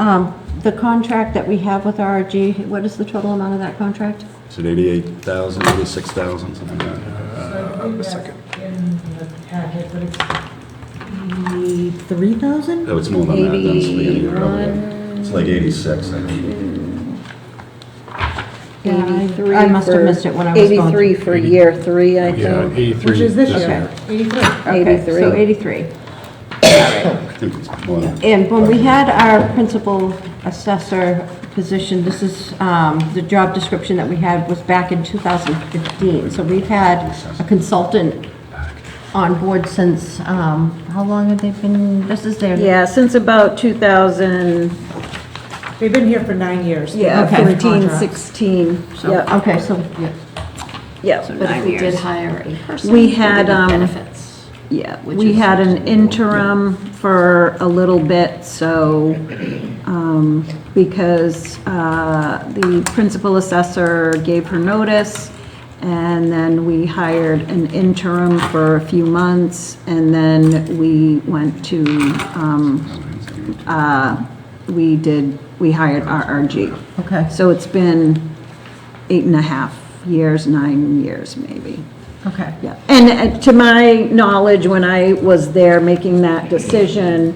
the contract that we have with RRG, what is the total amount of that contract? Is it 88,000, 86,000, something like that? A second. In the packet, but it's 83,000? Oh, it's more than that. That's the beginning of the revenue. It's like 86, I think. I must have missed it when I was going. 83 for year 3, I think. Yeah, 83. Which is this this year. 83. Okay, so 83. I think it's more than. And when we had our principal assessor position, this is, the job description that we had was back in 2015. So we've had a consultant on board since, how long have they been, this is their? Yeah, since about 2000, They've been here for 9 years. yeah, Okay. 15, 16, So, yeah, okay, so, yeah. But if we did hire a person, We we had, had benefits. Yeah, Which we is had an actually- interim for a little bit, so, because the principal assessor gave her notice, and then we hired an interim for a few months, and then we went to, we hired RRG. okay, So it's been 8.5 years, 9 years maybe. okay. Yeah, and to my knowledge, when I was there making that decision,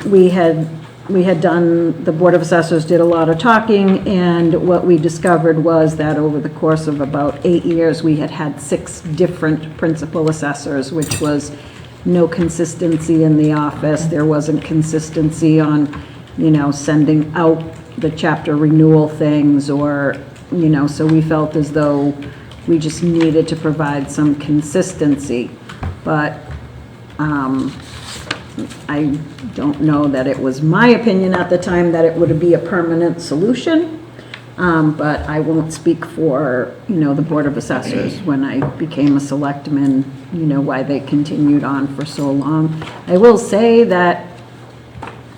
we had done, the Board of Assessors did a lot of talking, and what we discovered was that over the course of about 8 years, we had had 6 different principal assessors, which was no consistency in the office. There wasn't consistency on, sending out the chapter renewal things, or, so we felt as though we just needed to provide some consistency. But I don't know that it was my opinion at the time that it would be a permanent solution. But I won't speak for, the Board of Assessors when I became a selectman, why they continued on for so long. I will say that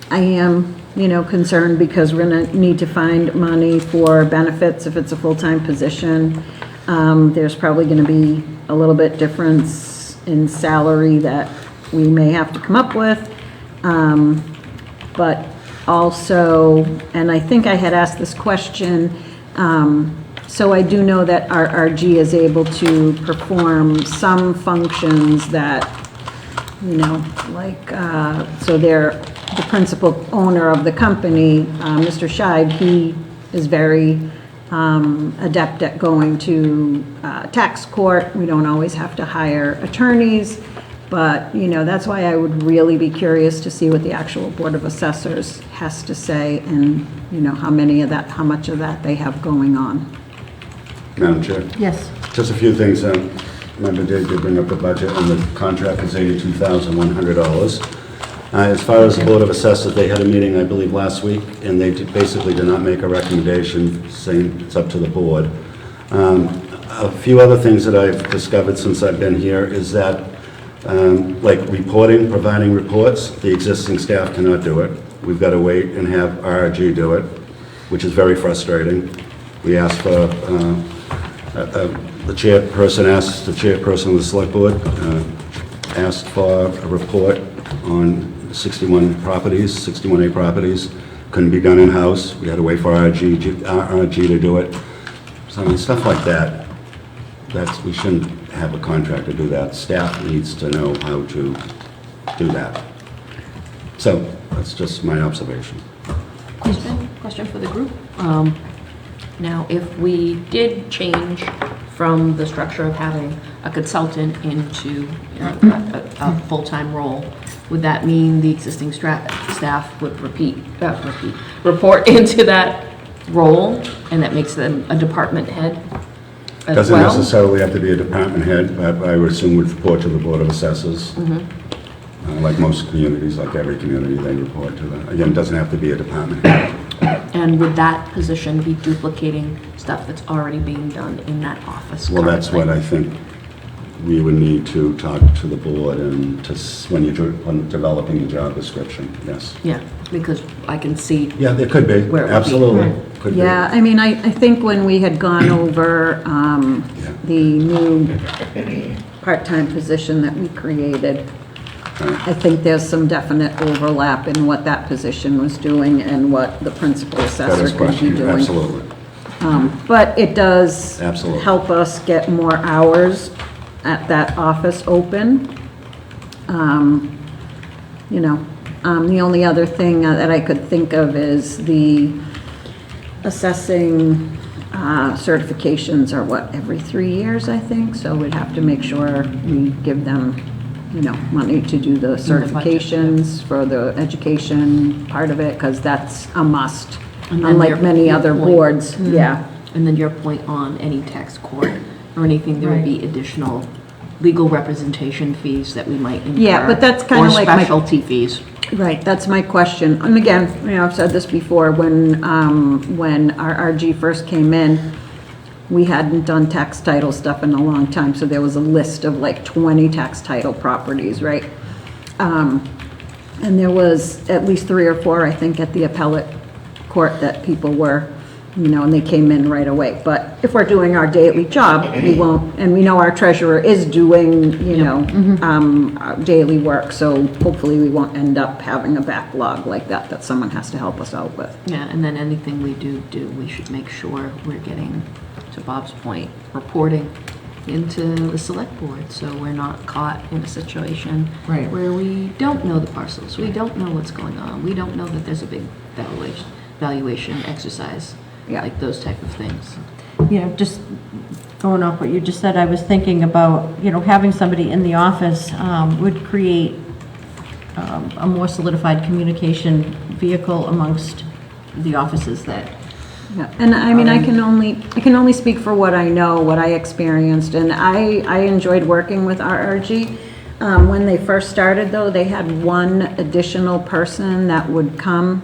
I am, concerned because we're gonna need to find money for benefits if it's a full-time position. There's probably gonna be a little bit difference in salary that we may have to come up with. But also, and I think I had asked this question, so I do know that our RG is able to perform some functions that, like, so they're the principal owner of the company, Mr. Scheib, he is very adept at going to tax court. We don't always have to hire attorneys, but, that's why I would really be curious to see what the actual Board of Assessors has to say, and, how much of that they have going on. Madam Chair? Yes. Just a few things. Member Dave did bring up the budget, and the contract is $82,100. As far as the Board of Assessors, they had a meeting, I believe, last week, and they basically did not make a recommendation, saying it's up to the board. A few other things that I've discovered since I've been here is that, like reporting, providing reports, the existing staff cannot do it. We've got to wait and have RRG do it. which is very frustrating. We asked for, the chairperson of the select board asked for a report on 61 properties, 61A properties. Couldn't be done in-house. We had to wait for RRG to do it. So I mean, stuff like that, we shouldn't have a contractor do that. Staff needs to know how to do that. So that's just my observation. Question for the group. Now, if we did change from the structure of having a consultant into a full-time role, would that mean the existing staff would report into that role, and that makes them a department head as well? Doesn't necessarily have to be a department head, but I would assume would report to the Board of Assessors. Like most communities, like every community, they report to them. Again, it doesn't have to be a department head. And would that position be duplicating stuff that's already being done in that office Well, that's currently? what I think we would need to talk to the board and when you're developing the job description, yes. Yeah, because I can see. Yeah, there could be, where it would be. absolutely. Could be. Yeah, I mean, I think when we had gone over the new part-time position that we created, I think there's some definite overlap in what that position was doing and what the principal That is assessor could be questioned, doing. absolutely. But it does Absolutely. help us get more hours at that office open. You know, the only other thing that I could think of is the assessing certifications are what, every 3 years, I think? So we'd have to make sure we give them, you know, money to do the certifications for the education part of it, because that's a must, And then unlike your- many your other point. boards, yeah. And then your point on any tax court or anything, there would Right. be additional legal representation fees that we might incur. Yeah, but that's kinda like my- Or specialty fees. Right, that's my question. And again, you know, I've said this before, when RRG first came in, we hadn't done tax title stuff in a long time, so there was a list of like 20 tax title properties, right? And there was at least 3 or 4, I think, at the appellate court that people were, you know, and they came in right away. But if we're doing our daily job, we won't, and we know our treasurer is doing, you know, our daily work, so hopefully we won't end up having a backlog like that someone has to help us out with. Yeah, and then anything we do, we should make sure we're getting, to Bob's point, reporting into the select board, so we're not caught in a situation Right. where we don't know the parcels, we don't know what's going on, we don't know that there's a big valuation exercise, like those type of things. You know, just going off what you just said, I was thinking about, you know, having somebody in the office would create a more solidified communication vehicle amongst the offices that. Yeah, and I mean, I can only speak for what I know, what I experienced, and I enjoyed working with RRG. When they first started, though, they had one additional person that would come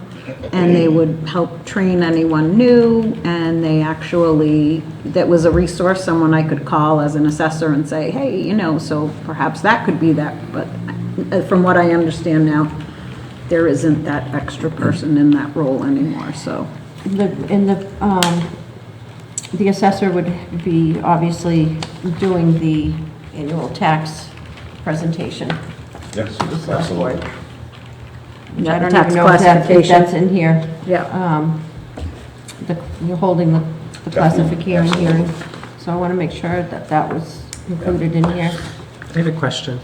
and they would help train anyone new, and they actually, that was a resource, someone I could call as an assessor and say, hey, you know, so perhaps that could be that, but from what I understand now, there isn't that extra person in that role anymore, so. The assessor would be obviously doing the annual tax presentation. Yes, to the select board. absolutely. Which I don't Tax even know if classification. that's in here. Yeah. You're holding the classification hearing, so I want to make sure that that was included in here. I have a question.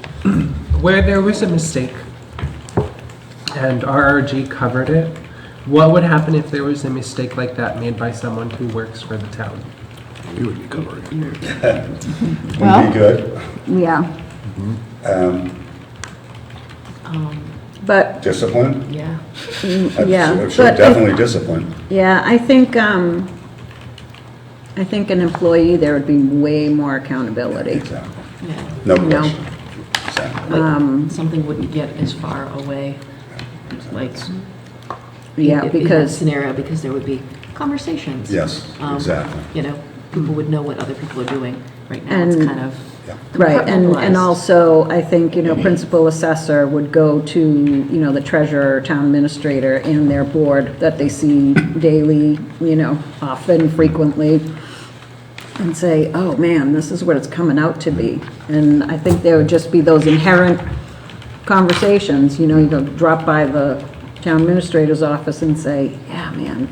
Where there was a mistake and RRG covered it, what would happen if there was a mistake like that made by someone who works for the town? You would be covering it. Would be good. Yeah, but, Discipline? Yeah. yeah. I'm sure but definitely discipline. Yeah, I think an employee, there would be way more accountability. Exactly. Yeah. No You know? question. Exactly. Like, something wouldn't get as far away, like. Yeah, in that because, scenario, because there would be conversations. Yes, exactly. You know, people would know what other people are doing. Right now, it's And- kind of Right, and compartmentalized. also, I think, principal assessor would go to, the treasurer, town administrator, and their board that they see daily, often, frequently, and say, oh, man, this is what it's coming out to be. And I think there would just be those inherent conversations, you go drop by the town administrator's office and say, yeah, man,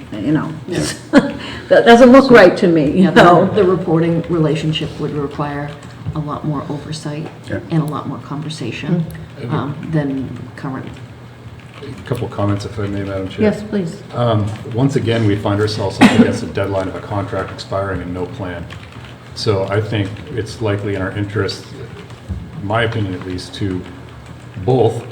that doesn't look right to me, Yeah, the reporting relationship would require a lot more oversight and a lot more conversation than current. A couple comments, if I may, Madam Chair. Yes, please. Once again, we find ourselves up against a deadline of a contract expiring and no plan. So I think it's likely in our interest, in my opinion at least, to both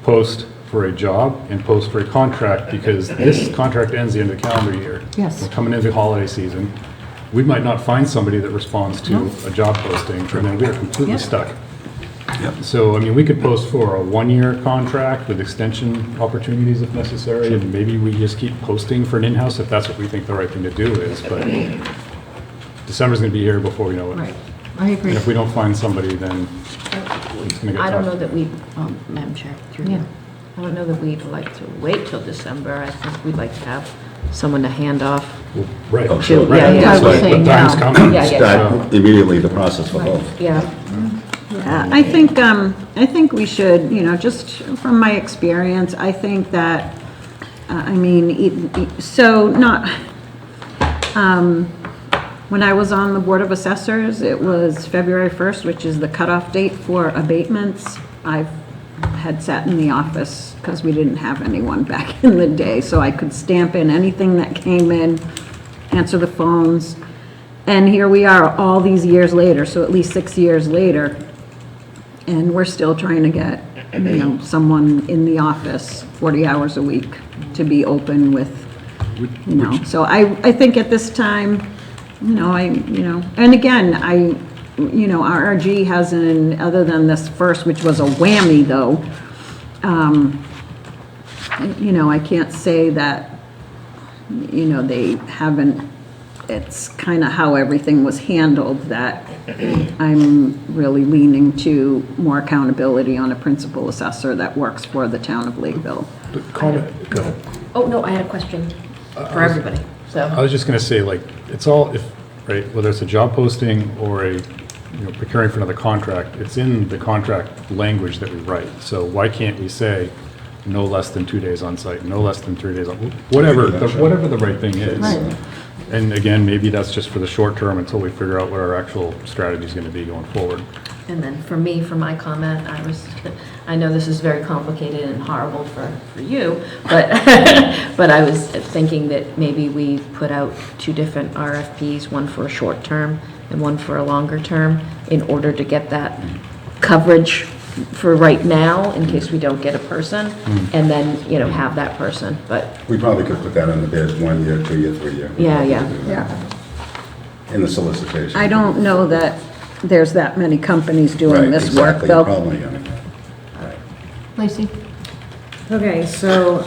post for a job and post for a contract, because this contract ends the end of the calendar year. Yes. We're coming into the holiday season. We might not find somebody that responds to a job posting, and then we are completely stuck. So, I mean, we could post for a one-year contract with extension opportunities if necessary, and maybe we just keep posting for an in-house if that's what we think the right thing to do is, but December's gonna be here before we know it. Right, I agree. And if we don't find somebody, then it's gonna get I don't tough. know that we, Madam Chair, through you. I don't know that we'd like to wait till December. I think we'd like to have someone to hand off. Right. Oh, sure. Yeah, yeah. That's right. saying The time's now. coming. Yeah, yeah. Start immediately the process for both. Yeah. Yeah, I think we should, just from my experience, I think that, when I was on the Board of Assessors, it was February 1st, which is the cutoff date for abatements. I had sat in the office because we didn't have anyone back in the day, so I could stamp in anything that came in, answer the phones, and here we are all these years later, so at least 6 years later, and we're still trying to get, someone in the office 40 hours a week to be open with, so I think at this time, and again, RRG hasn't, other than this first, which was a whammy though, I can't say that, they haven't, it's kind of how everything was handled that I'm really leaning to more accountability on a principal assessor that works for the town of Lakeville. Go ahead. Oh, no, I had a question for everybody, so. I was just gonna say, it's all, right, whether it's a job posting or procuring for another contract, it's in the contract language that we write. So why can't we say no less than 2 days on site, no less than 3 days on, whatever the right thing is. Right. And again, maybe that's just for the short term until we figure out what our actual strategy is gonna be going forward. And then for me, for my comment, I know this is very complicated and horrible for you, but, but I was thinking that maybe we put out 2 different RFPs, one for a short term and one for a longer term, in order to get that coverage for right now, in case we don't get a person, and then, have that person, but, We probably could put that on the bid, 1 year, 2 year, 3 year. yeah. Yeah. In the solicitation. I don't know that there's that many companies doing Right, this work exactly. though. Probably gonna. Lacey? Okay, so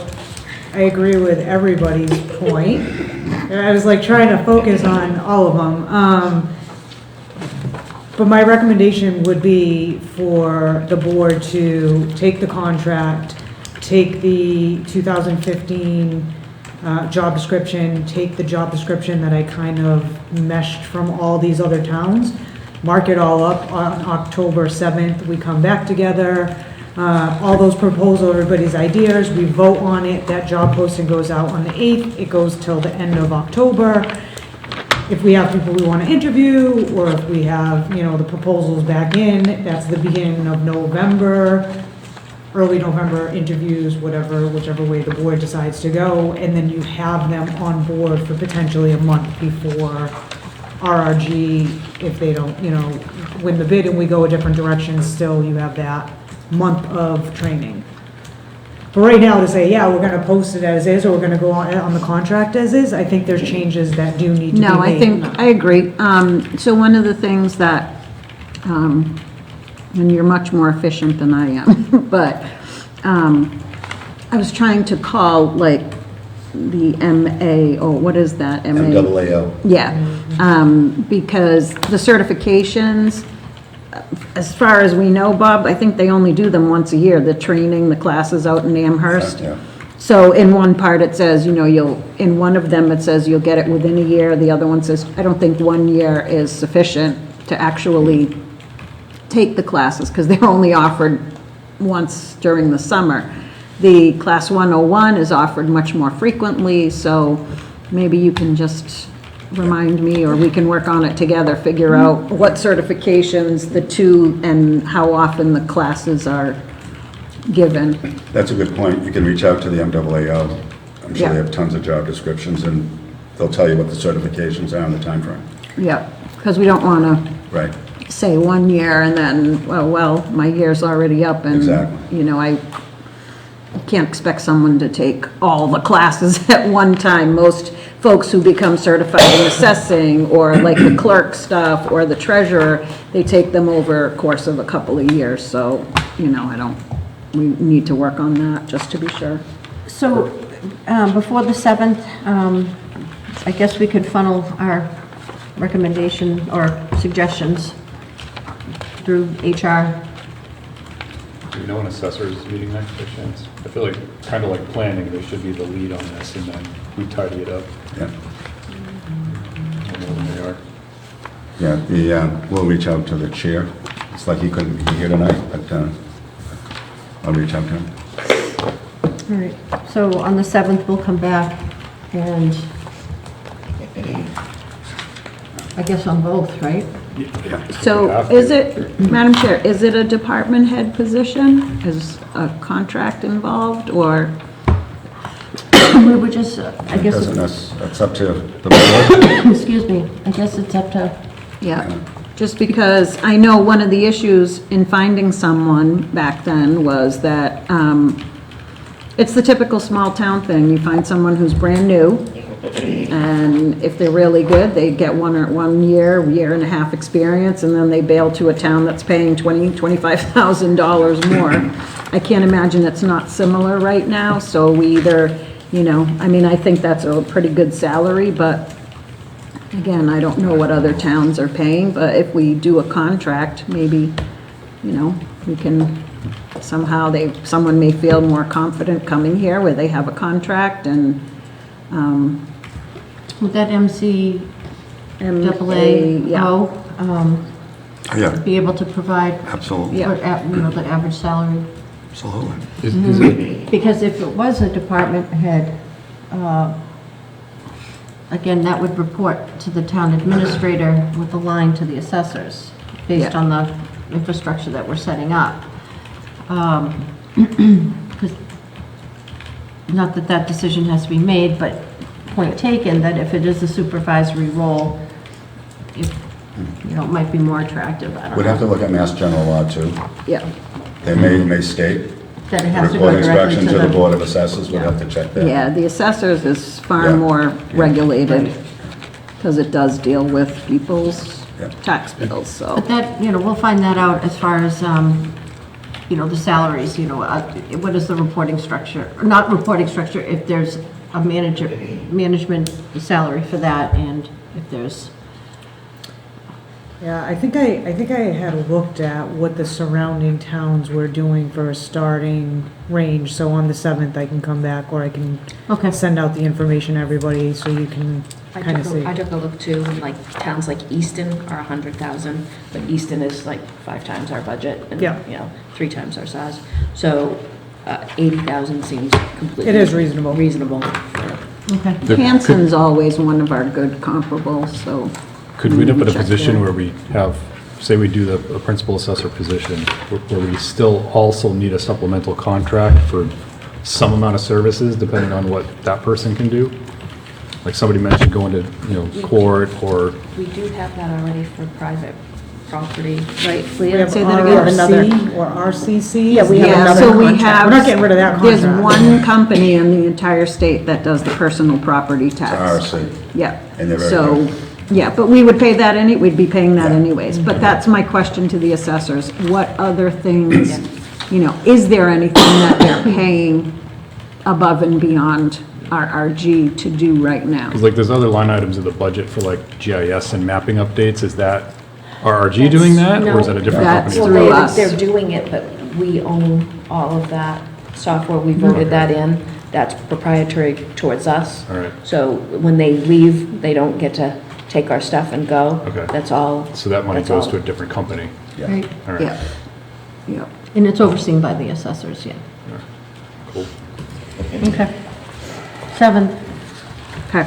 I agree with everybody's point. I was trying to focus on all of them. But my recommendation would be for the board to take the contract, take the 2015 job description, take the job description that I kind of meshed from all these other towns, mark it all up on October 7th, we come back together, all those proposals, everybody's ideas, we vote on it, that job posting goes out on the 8th, it goes till the end of October. If we have people we want to interview, or if we have, the proposals back in, that's the beginning of November, early November interviews, whichever way the board decides to go, and then you have them on board for potentially a month before RRG, if they don't, win the bid and we go a different direction, still you have that month of training. But right now to say, yeah, we're gonna post it as is, or we're gonna go on the contract as is, I think there's changes that do need to be made. No, I agree. So one of the things that, and you're much more efficient than I am, but I was trying to call the MA, oh, what is that? MAAO. Yeah, because the certifications, as far as we know, Bob, I think they only do them once a year, the training, the classes out in Amherst. Yeah. So in one part, it says, in one of them, it says you'll get it within a year. The other one says, I don't think 1 year is sufficient to actually take the classes, because they're only offered once during the summer. The Class 101 is offered much more frequently, so maybe you can just remind me, or we can work on it together, figure out what certifications the two and how often the classes are given. That's a good point. You can reach out to the MAAO. I'm sure Yeah. they have tons of job descriptions, and they'll tell you what the certifications are and the time frame. Yeah, because we don't want to Right. say 1 year and then, well, my year's already up, and, Exactly. I can't expect someone to take all the classes at one time. Most folks who become certified in assessing, or like the clerk stuff, or the treasurer, they take them over a course of a couple of years, so, we need to work on that, just to be sure. So, before the 7th, I guess we could funnel our recommendation or suggestions through HR. Do you know when assessors meeting next by chance? I feel like, kind of like planning, they should be the lead on this, and then we tidy it up. Yeah. I don't know when they are. Yeah, we'll reach out to the chair. It's like he couldn't be here tonight, but I'll reach out to him. All right, so on the 7th, we'll come back, and I guess on both, right? Yeah. So is it, Madam Chair, is it a department head position? Is a contract involved, or? We were just, I guess, That's up to the board. excuse me, I guess it's up to, Yeah, just because I know one of the issues in finding someone back then was that it's the typical small town thing. You find someone who's brand new, and if they're really good, they get 1 year, year and a half experience, and then they bail to a town that's paying $25,000 more. I can't imagine it's not similar right now, so we either, I think that's a pretty good salary, but again, I don't know what other towns are paying, but if we do a contract, maybe, we can somehow, someone may feel more confident coming here where they have a contract, and would that MCAA, Yeah. be able to provide? Absolutely. Or, the average salary? Absolutely. Is it, Because if it was a department head, again, that would report to the town administrator with a line to the assessors, based Yeah. on the infrastructure that we're setting up. 'Cause not that that decision has to be made, but point taken, that if it is a supervisory role, it might be more attractive, I don't know. We'd have to look at Mass General Law too. yeah. They may state That it has to go report directly instruction to the Board of Assessors. We'd have to check that. Yeah, the assessors is far Yeah. more regulated, because it does deal with people's Yeah. tax bills, so. But that, we'll find that out as far as, the salaries, what is the reporting structure? Not reporting structure, if there's a management salary for that, and if there's, Yeah, I think I had looked at what the surrounding towns were doing for a starting range, so on the 7th I can come back, or I can okay. send out the information to everybody so you can kind of see. I took a look too, and like towns like Easton are 100,000, but Easton is like 5 times our budget and, Yeah. 3 times our size. So 80,000 seems completely. It is reasonable. Reasonable. Okay. Hanson's always one of our good comparables, so. could we end up in a Check position there. where we have, say we do a principal assessor position, where we still also need a supplemental contract for some amount of services, depending on what that person can do? Like somebody mentioned going to, court, or, We do have that already for private property. Right, We Leah, have say that again. RRC or RCC. Yeah, we have Yeah, another so we contract. have. We're not getting rid of that There's contract. one company in the entire state that does the personal property tax. RRC. Yeah. And they're very So, good. yeah, but we would pay that we'd be paying that anyways. But that's my question to the assessors. What other things, is there anything that they're paying above and beyond RRG to do right now. Because like there's other line items in the budget for like GIS and mapping updates. Is that RRG doing that, or is that a different That's company? through Well, us. they're doing it, but we own all of that software. We voted that in. That's proprietary towards us. All right. So when they leave, they don't get to take our stuff and go. Okay. That's all. So that money that's goes all. to a different company? Right. All right. Yeah. Yeah. And it's overseen by the assessors, yeah. Cool. Okay. 7th. Okay.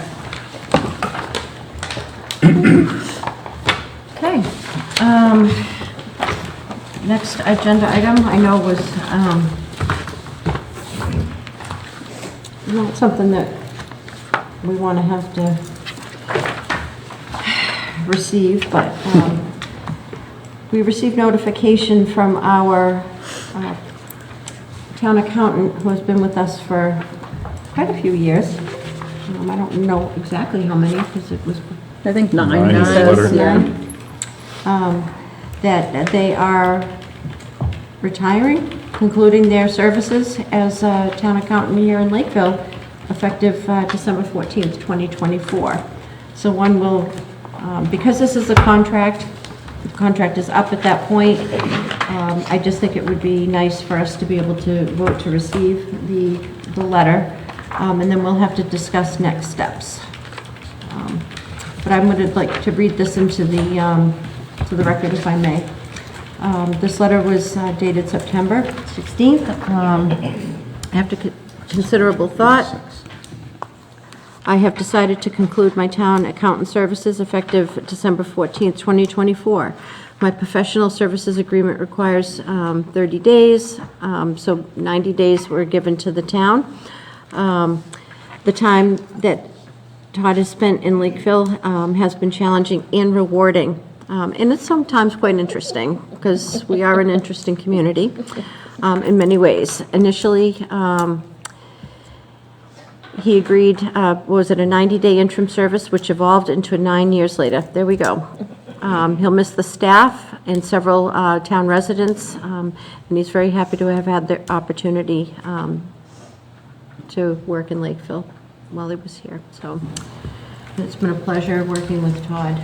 Okay. Next agenda item I know was not something that we want to have to receive, but we received notification from our town accountant, who has been with us for quite a few years. I don't know exactly how many, because it was I think 9. Nine is the says, letter. yeah. that they are retiring, concluding their services as a town accountant here in Lakeville, effective December 14th, 2024. So one will, because this is a contract, the contract is up at that point, I just think it would be nice for us to be able to vote to receive the letter, and then we'll have to discuss next steps. But I would like to read this into the record, if I may. This letter was dated September 16th. After considerable thought, I have decided to conclude my town accountant services effective December 14th, 2024. My professional services agreement requires 30 days, so 90 days were given to the town. The time that Todd has spent in Lakeville has been challenging and rewarding. And it's sometimes quite interesting, because we are an interesting community in many ways. Initially, he agreed, was it a 90-day interim service, which evolved into 9 years later. There we go. He'll miss the staff and several town residents, and he's very happy to have had the opportunity to work in Lakeville while he was here. So it's been a pleasure working with Todd.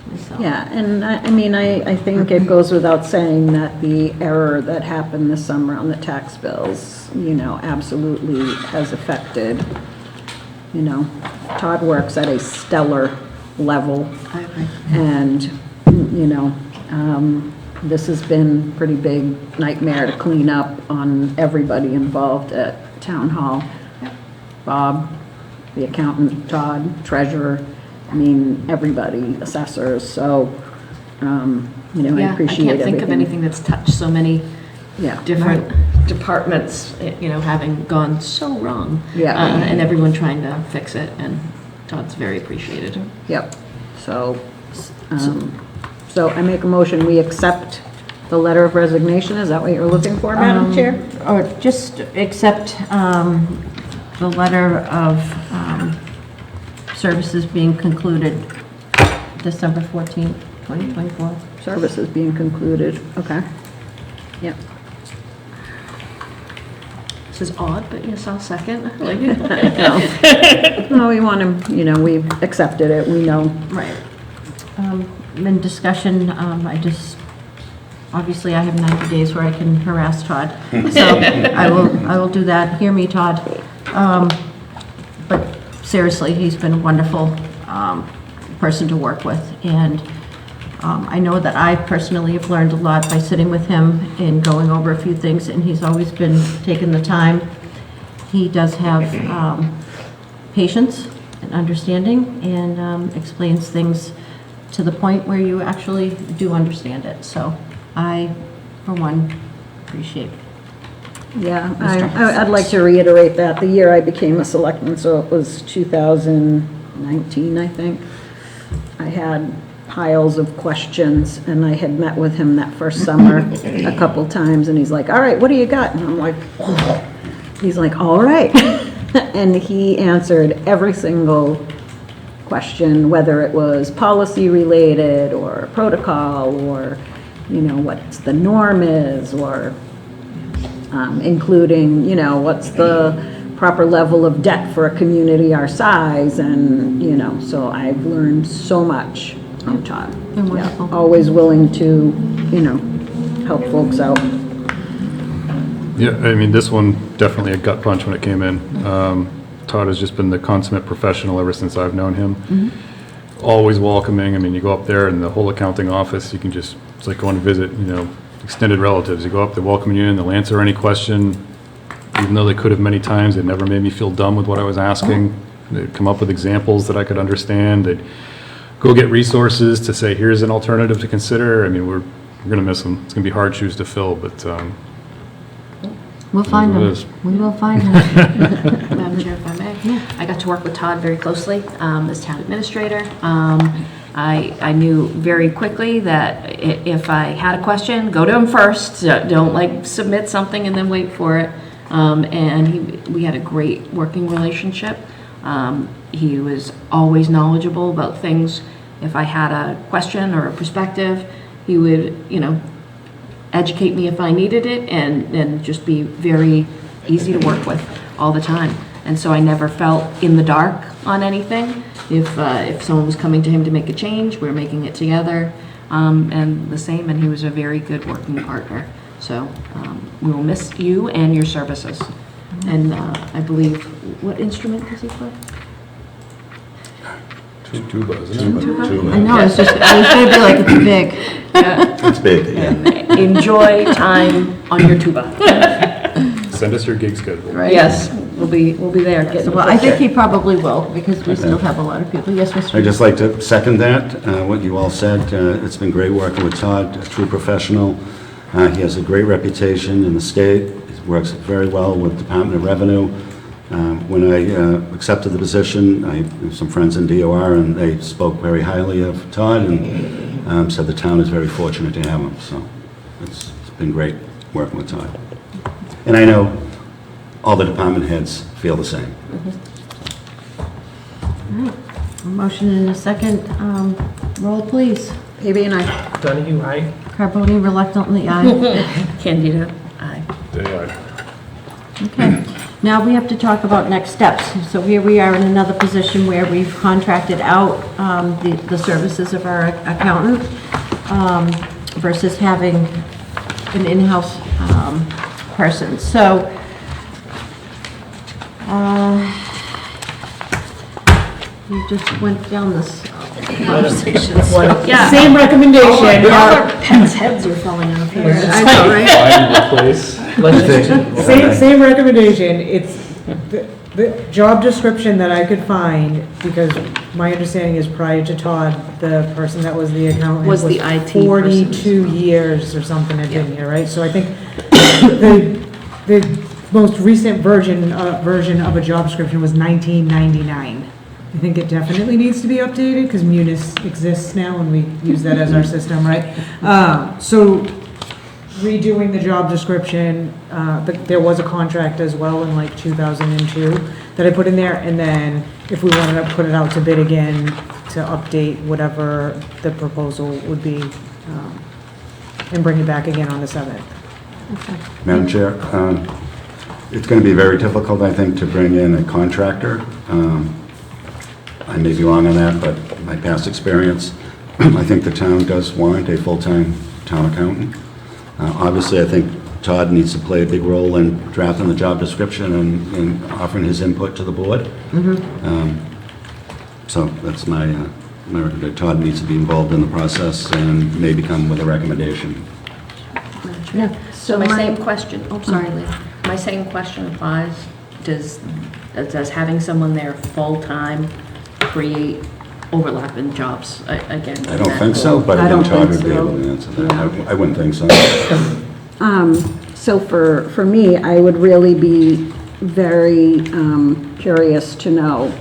Myself. Yeah, and I mean, I think it goes without saying that the error that happened this summer on the tax bills, absolutely has affected, Todd works at a stellar level. I agree. And, this has been a pretty big nightmare to clean up on everybody involved at Town Hall. Bob, the accountant, Todd, treasurer, I mean, everybody, assessors, so, I Yeah, appreciate I can't think of everything. anything that's touched so many Yeah. different departments, having gone so wrong. Yeah. And everyone trying to fix it, and Todd's very appreciated. Yep, so I make a motion, we accept the letter of resignation, is that what you're looking for, Madam Chair? Or just accept the letter of services being concluded December 14th, 2024. Services being concluded, okay. Yep. This is odd, but yes, I'll second. I like it. No, we want to, we've accepted it, we know. Right. In discussion, obviously I have 90 days where I can harass Todd. So I will do that. Hear me, Todd. But seriously, he's been a wonderful person to work with. And I know that I personally have learned a lot by sitting with him and going over a few things, and he's always been taking the time. He does have patience and understanding, and explains things to the point where you actually do understand it. So I, for one, appreciate it. Yeah, I'd like to reiterate that the year I became a selectman, so it was 2019, I think, I had piles of questions, and I had met with him that first summer a couple times, and he's like, all right, what do you got? And I'm like, oh. He's like, all right. And he answered every single question, whether it was policy related or protocol or, what the norm is, or including, what's the proper level of debt for a community our size, and, you know, so I've learned so much from Todd. Been Yeah, wonderful. always willing to, you know, help folks out. Yeah, I mean, this one, definitely a gut punch when it came in. Todd has just been the consummate professional ever since I've known him. Always welcoming. I mean, you go up there and the whole accounting office, you can just, it's like going to visit, you know, extended relatives. You go up, they welcome you in, they'll answer any question. Even though they could have many times, it never made me feel dumb with what I was asking. They'd come up with examples that I could understand. They'd go get resources to say, here's an alternative to consider. I mean, we're going to miss them. It's going to be hard shoes to fill, but We'll find It him. is. We will find him. Madam Chair, if I may. I got to work with Todd very closely as town administrator. I knew very quickly that if I had a question, go to him first. Don't like submit something and then wait for it. And we had a great working relationship. He was always knowledgeable about things. If I had a question or a perspective, he would, you know, educate me if I needed it, and just be very easy to work with all the time. And so I never felt in the dark on anything. If someone was coming to him to make a change, we were making it together, and the same, and he was a very good working partner. So we will miss you and your services. And I believe, what instrument does he play? tuba, isn't it? I know, it's just, I was gonna be like, it's big. It's big, yeah. Enjoy time on your tuba. Send us your gig schedule. Right. Yes, we'll be there. getting Well, I think closer. he probably will, because we still have a lot of people. Yes, Mr. I'd just like to second that, what you all said. It's been great working with Todd, a true professional. He has a great reputation in the state. He works very well with Department of Revenue. When I accepted the position, I have some friends in DOR, and they spoke very highly of Todd, and said the town is very fortunate to have him. So it's been great working with Todd. And I know all the department heads feel the same. A motion and a second. Roll, please. Baby and I. Donahue, aye. Carboni reluctantly, aye. Candida, aye. Day aye. Okay, now we have to talk about next steps. So here we are in another position where we've contracted out the services of our accountant versus having an in-house person. So we just went down this conversation. Yeah. Same recommendation. All our pets' heads are falling off here. I know, right? Find, replace. Same recommendation. It's the job description that I could find, because my understanding is prior to Todd, the person that was the accountant Was the IT person. 42 years or something had been here, right? So I think the most recent version of a job description was 1999. I think it definitely needs to be updated, because Munis exists now and we use that as our system, right? So redoing the job description, but there was a contract as well in like 2002 that I put in there, and then if we wanted to put it out to bid again to update whatever the proposal would be, and bring it back again on the 7th. Madam Chair, it's going to be very difficult, I think, to bring in a contractor. I may be wrong on that, but my past experience, I think the town does warrant a full-time town accountant. Obviously, I think Todd needs to play a big role in drafting the job description and offering his input to the board. So that's my recommendation. Todd needs to be involved in the process and maybe come with a recommendation. Yeah. So my same question, oh, sorry, Lee. My same question applies. Does having someone there full-time create overlap in jobs again? I don't think so, but I think Todd would be able to answer that. I wouldn't think so. So for me, I would really be very curious to know,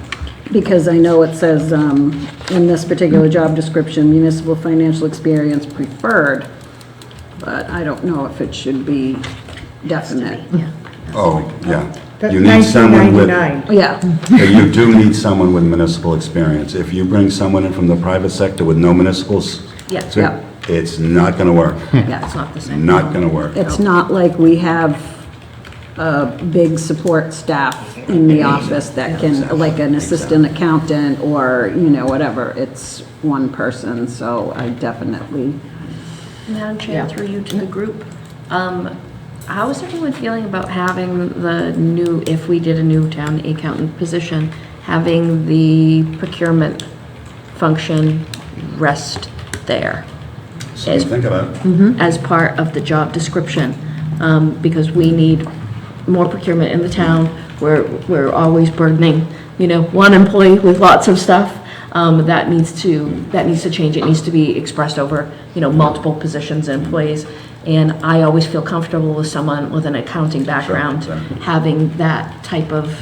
because I know it says in this particular job description, municipal financial experience preferred, but I don't know if it should be definite. Oh, yeah. That's You need someone with, 1999. Yeah. you do need someone with municipal experience. If you bring someone in from the private sector with no municipals, Yeah. it's not going to work. Yeah, it's not the same. Not going to work. It's not like we have big support staff in the office that can, like an assistant accountant or, whatever. It's one person, so I definitely, Madam Chair, through you to the group. How is everyone feeling about having the new, if we did a new town accountant position, having the procurement function rest there? Something to think about. As part of the job description, because we need more procurement in the town. We're always burdening, one employee with lots of stuff. That needs to change. It needs to be expressed over, multiple positions and employees. And I always feel comfortable with someone with an accounting background having that type of,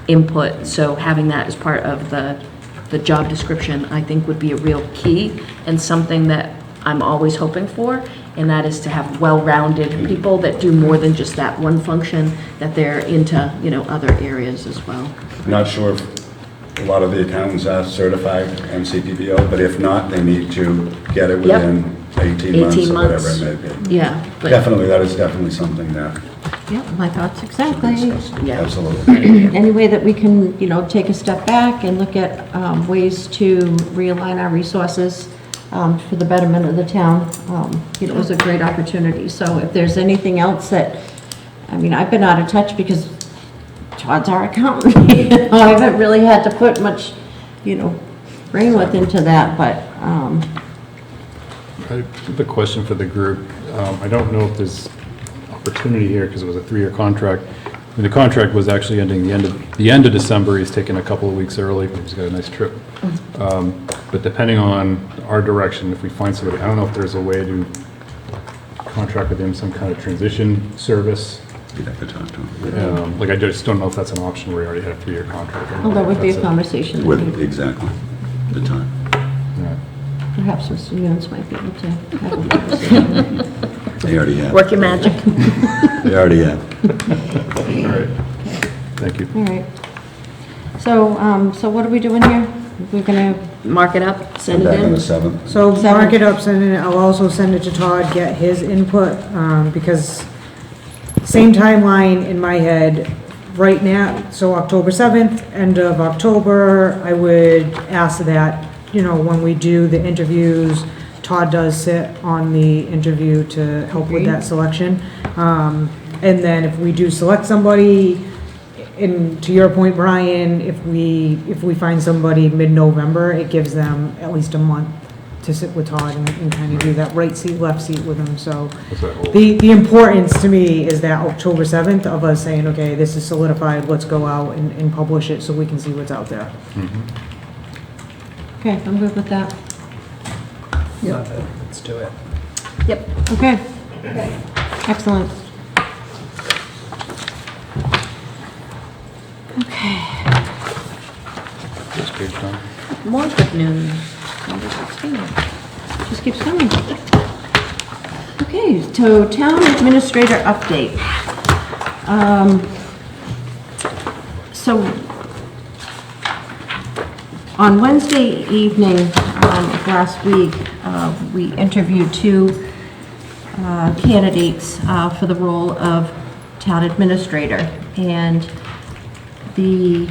input. So having that as part of the job description, I think would be a real key and something that I'm always hoping for. And that is to have well-rounded people that do more than just that one function, that they're into, other areas as well. Not sure if a lot of the accountants are certified MCPPO, but if not, they need to get it within 18 months or whatever it may be. Yeah. Definitely, that is definitely something that Yeah, my thoughts exactly. absolutely. Any way that we can, take a step back and look at ways to realign our resources for the betterment of the town, it was a great opportunity. So if there's anything else that, I've been out of touch because Todd's our accountant. I haven't really had to put much, brain width into that, but. I have a question for the group. I don't know if there's opportunity here because it was a 3-year contract. The contract was actually ending the end of December. He's taken a couple of weeks early. He's got a nice trip. But depending on our direction, if we find somebody, I don't know if there's a way to contract with him some kind of transition service. You'd have to talk to him. I just don't know if that's an option where you already have a 3-year contract. Well, that would be a conversation. With exactly the time. Yeah. Perhaps Mr. Yunes might be able to have a conversation. They already have. Work your magic. They already have. All right. Thank you. All right. So what are we doing here? We're gonna mark it up, send it Back on the in. 7th. So mark it up, send it, I'll also send it to Todd, get his input, because same timeline in my head right now, so October 7th, end of October, I would ask that, when we do the interviews, Todd does sit on the interview to help with that selection. And then if we do select somebody, and to your point, Brian, if we find somebody mid-November, it gives them at least a month to sit with Todd and kind of do that right seat, left seat with him, so. The importance to me is that October 7th of us saying, okay, this is solidified, let's go out and publish it so we can see what's out there. Okay, I'm good with that. Love it. Let's do it. Yep. Okay. Excellent. Okay. This page done. More good news. Number 16. Just keeps coming. Okay, so town administrator update. So on Wednesday evening of last week, we interviewed 2 candidates for the role of town administrator, and the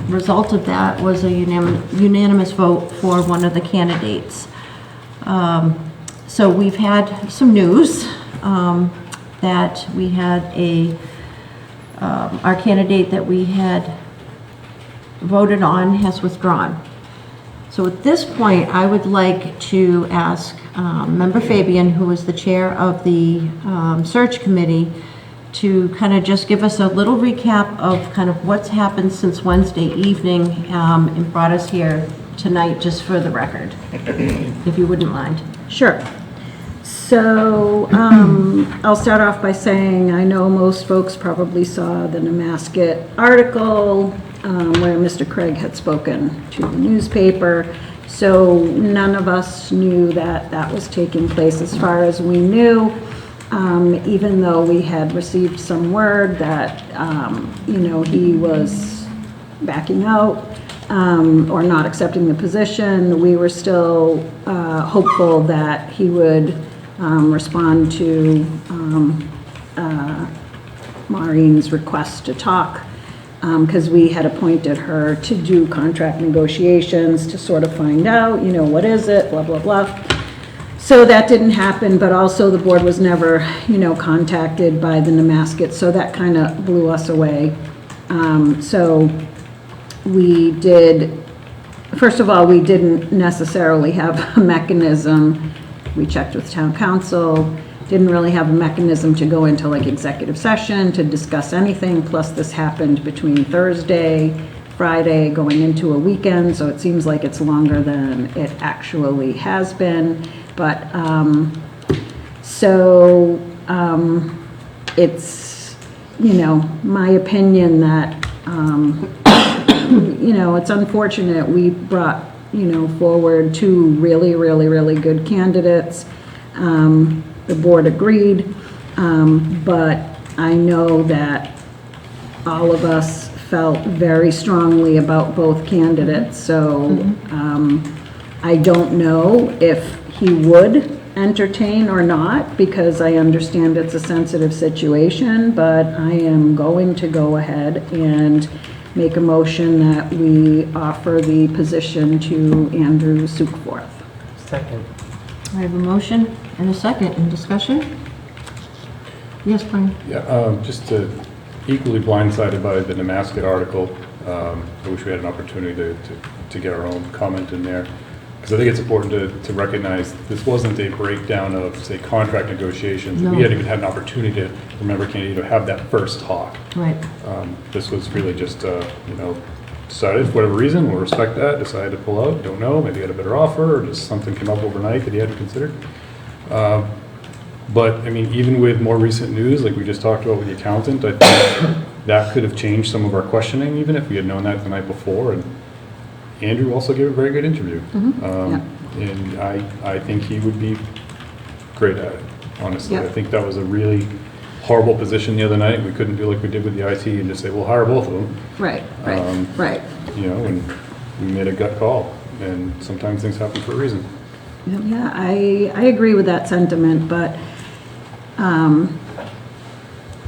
result of that was a unanimous vote for one of the candidates. So we've had some news that we had our candidate that we had voted on has withdrawn. So at this point, I would like to ask Member Fabian, who is the chair of the search committee, to kind of just give us a little recap of kind of what's happened since Wednesday evening and brought us here tonight, just for the record, if you wouldn't mind. Sure. So I'll start off by saying I know most folks probably saw the Nemasket article where Mr. Craig had spoken to the newspaper. So none of us knew that that was taking place as far as we knew, even though we had received some word that, he was backing out or not accepting the position. We were still hopeful that he would respond to Maureen's request to talk, because we had appointed her to do contract negotiations to sort of find out, what is it, blah, blah, blah. So that didn't happen, but also the board was never, contacted by the Nemaskets, so that kind of blew us away. So we did, first of all, we didn't necessarily have a mechanism. We checked with town council, didn't really have a mechanism to go into like executive session to discuss anything, plus this happened between Thursday, Friday, going into a weekend, so it seems like it's longer than it actually has been. But, it's, my opinion that, it's unfortunate. We brought, forward two really, really, really good candidates. The board agreed, but I know that all of us felt very strongly about both candidates, so I don't know if he would entertain or not, because I understand it's a sensitive situation, but I am going to go ahead and make a motion that we offer the position to Andrew Sukforth. Second. I have a motion and a second. In discussion? Yes, Brian? Yeah, just equally blindsided by the Nemasket article. I wish we had an opportunity to get our own comment in there. Because I think it's important to recognize this wasn't a breakdown of, say, contract negotiations. No. We hadn't even had an opportunity to, remember, Candy, to have that first talk. Right. This was really just, decided for whatever reason, we'll respect that, decided to pull out, don't know, maybe had a better offer, or just something came up overnight that he hadn't considered. But, I mean, even with more recent news, like we just talked about with the accountant, I think that could have changed some of our questioning, even if we had known that the night before. And Andrew also gave a very good interview. And I think he would be great at it, honestly. Yeah. I think that was a really horrible position the other night. We couldn't do like we did with the IT and just say, we'll hire both of them. Right. And we made a gut call, and sometimes things happen for a reason. Yeah, I agree with that sentiment, but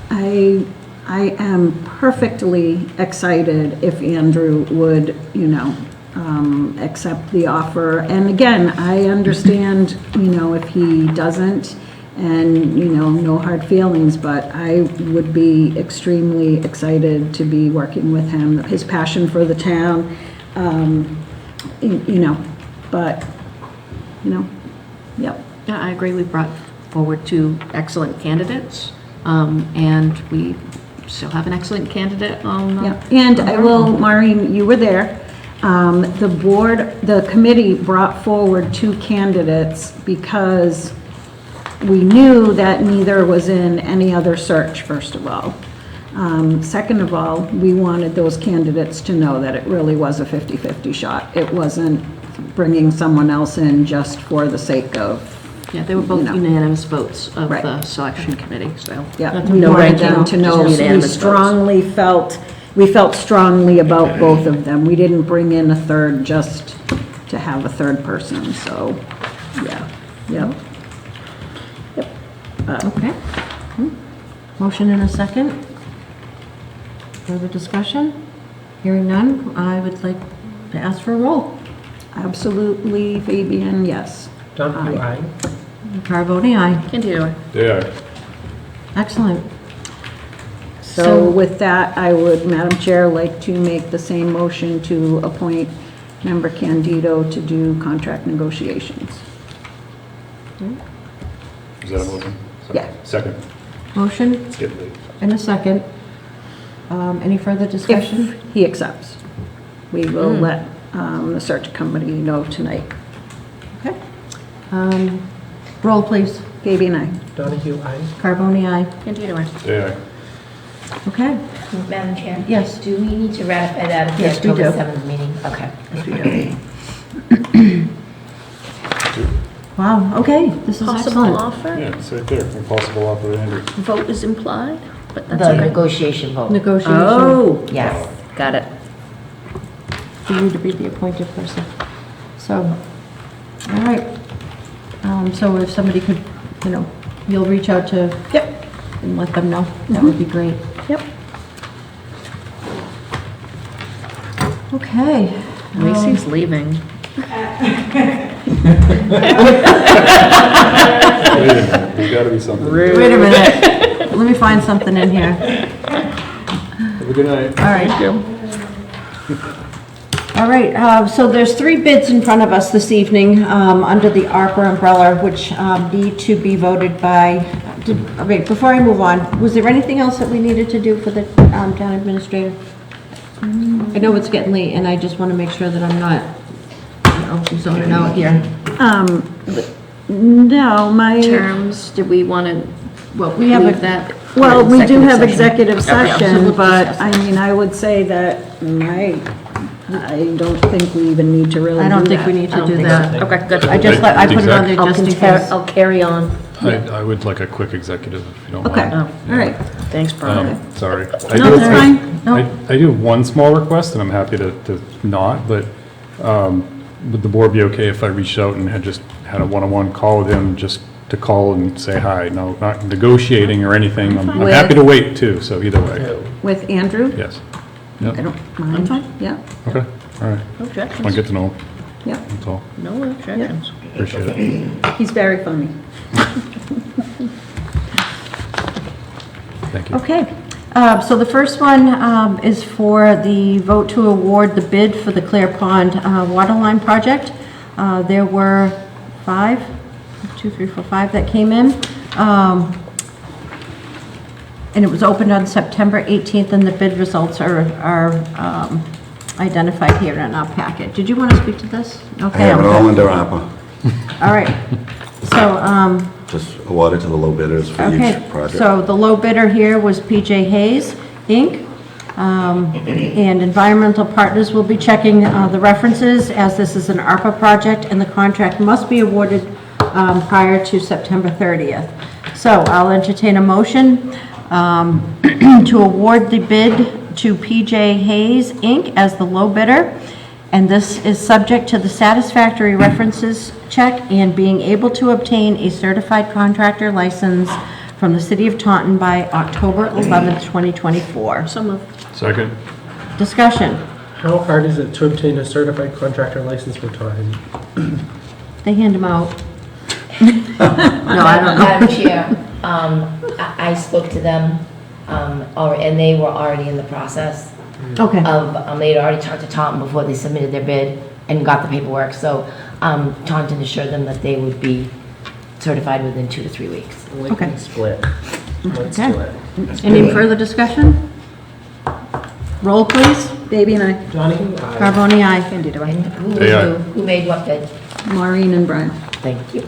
I am perfectly excited if Andrew would, accept the offer. And again, I understand, if he doesn't, and, no hard feelings, but I would be extremely excited to be working with him, his passion for the town, but, yep. Yeah, I agree. We brought forward two excellent candidates, and we still have an excellent candidate on. Yeah, and I will, Maureen, you were there. The committee brought forward two candidates because we knew that neither was in any other search, first of all. Second of all, we wanted those candidates to know that it really was a 50-50 shot. It wasn't bringing someone else in just for the sake of. Yeah, they were both unanimous votes of the selection committee, so. Yeah, we wanted them to know, we felt strongly about both of them. We didn't bring in a third just to have a third person, so, yeah. Okay. Motion and a second. Further discussion? Hearing none, I would like to ask for a roll. Absolutely, Fabian, yes. Donahue, aye. Carboni, aye. Candido, aye. Yeah. Excellent. So with that, I would, Madam Chair, like to make the same motion to appoint Member Candido to do contract negotiations. Is that a motion? Yeah. Second. Motion Let's get late. and a second. Any further discussion? If he accepts, we will let the search company know tonight. Okay. Roll, please. Fabian, aye. Donahue, aye. Carboni, aye. Candido, aye. Yeah. Okay. Madam Chair? Yes. Do we need to ratify that at the Yes, we October do. 7th meeting? Okay. Yes, we do. Wow, okay, this is Possible excellent. offer, Yeah, it's right there. Impossible offer to Andrew. vote is implied, but that's The okay. negotiation vote. Negotiation. Oh, Yes. got it. For you to be the appointed person. So, all right. So if somebody could, you'll reach out to. Yep. And let them know. That would be great. Yep. Okay. Lacey's leaving. Wait a minute, there's gotta be something. Wait a minute. Let me find something in here. Have a good night. All right. All right, so there's 3 bids in front of us this evening under the ARPA umbrella, which need to be voted by, okay, before I move on, was there anything else that we needed to do for the town administrator? I know it's getting late, and I just want to make sure that I'm not, zoning out here. No, my. Terms, do we want to, Well, we have that? Well, we do have executive executive Okay, so session, we'll but discuss I mean, I would say that I don't think we even need to really do I that. don't think we need to do that. Okay, good. I put it on there just in case. I'll carry on. I would like a quick executive, if you don't Okay, mind. all right. Thanks, Brian. Sorry. No, that's fine. No. I do have one small request, and I'm happy to not, but would the board be okay if I reached out and had a one-on-one call with him, just to call and say hi? No, not negotiating or anything. I'm happy to wait, too, so either way. With Andrew? Yes. I Yep. don't mind. Yeah, Okay, all right. No Just want to objections. get to know him, yeah. that's all. No objections. Appreciate it. He's very funny. Thank you. Okay, so the first one is for the vote to award the bid for the Clear Pond water line project. There were 5 that came in. And it was opened on September 18th, and the bid results are identified here in our packet. Did you want to speak to this? I Okay. have it all under ARPA, All right. So, just awarded to the low bidders for okay, each project. so the low bidder here was PJ Hayes, Inc., and Environmental Partners will be checking the references, as this is an ARPA project, and the contract must be awarded prior to September 30th. So I'll entertain a motion to award the bid to PJ Hayes, Inc. as the low bidder, and this is subject to the satisfactory references check and being able to obtain a certified contractor license from the City of Taunton by October 11th, 2024. So moved. Second. Discussion. How hard is it to obtain a certified contractor license for Taunton? They hand them out. No, I don't know. Madam Chair, I spoke to them, and they were already in the process Okay. of, they'd already talked to Taunton before they submitted their bid and got the paperwork, so Taunton assured them that they would be certified within 2 to 3 weeks. Okay. Split. Let's Okay. do it. Any further discussion? Roll, please. Baby and I, Johnny? Carboni, aye. Candy, do I? And who was Aye, aye. who made what bid? Maureen and Brian. Thank you.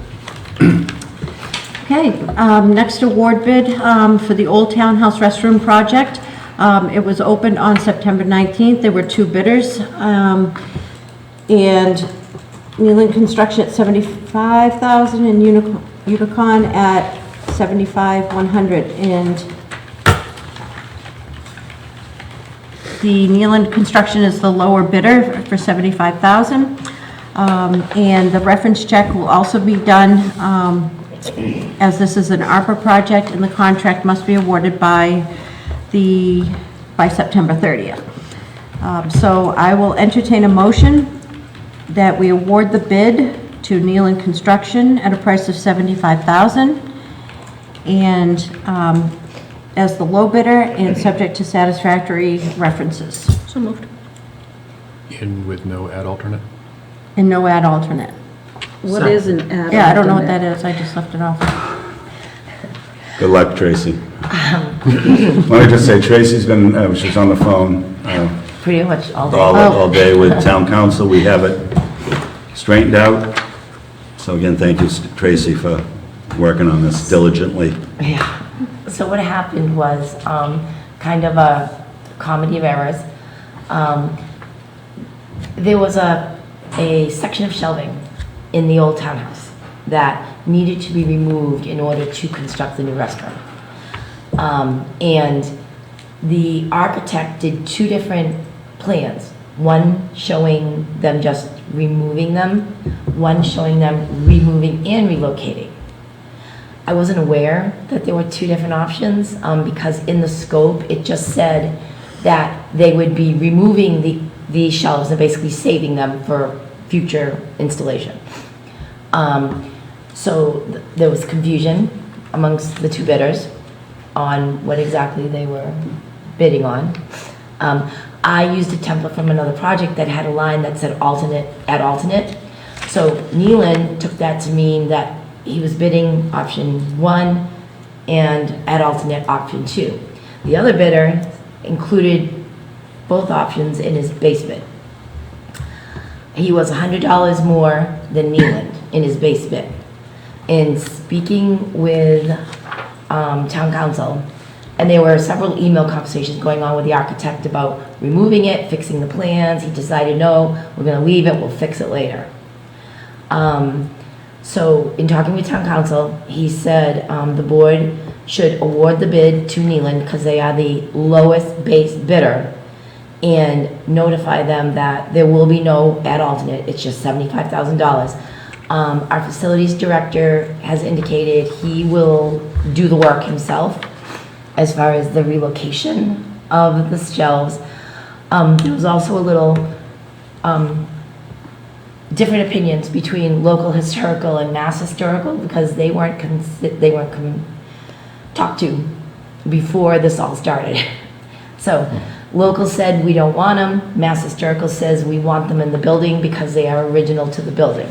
Okay, next award bid for the Old Townhouse Restroom Project. It was opened on September 19th. There were 2 bidders. And Nealon Construction at $75,000 and Unicon at $75,100. And the Nealon Construction is the lower bidder for $75,000. And the reference check will also be done, as this is an ARPA project, and the contract must be awarded by September 30th. So I will entertain a motion that we award the bid to Nealon Construction at a price of $75,000, and as the low bidder and subject to satisfactory references. So moved. And with no ad alternate? And no ad alternate. What is an ad? Yeah, I don't know what that is, I just left it off. Good luck, Tracy. Let me just say, Tracy's been, she's on the phone Pretty much all day. all day with town council. We have it straightened out. So again, thank you, Tracy, for working on this diligently. Yeah. So what happened was kind of a comedy of errors. There was a section of shelving in the old townhouse that needed to be removed in order to construct the new restaurant. And the architect did 2 different plans, one showing them just removing them, one showing them removing and relocating. I wasn't aware that there were two different options, because in the scope, it just said that they would be removing these shelves and basically saving them for future installation. There was confusion amongst the two bidders on what exactly they were bidding on. I used a template from another project that had a line that said alternate, add alternate. So Nealon took that to mean that he was bidding option 1 and add alternate option 2. The other bidder included both options in his base bid. He was $100 more than Nealon in his base bid. In speaking with town council, and there were several email conversations going on with the architect about removing it, fixing the plans. He decided, no, we're gonna leave it, we'll fix it later. So in talking with town council, he said the board should award the bid to Nealon because they are the lowest base bidder, and notify them that there will be no add alternate, it's just $75,000. Our facilities director has indicated he will do the work himself as far as the relocation of the shelves. There was also a little different opinions between local historical and mass historical because they weren't talked to before this all started. So local said we don't want them, mass historical says we want them in the building because they are original to the building.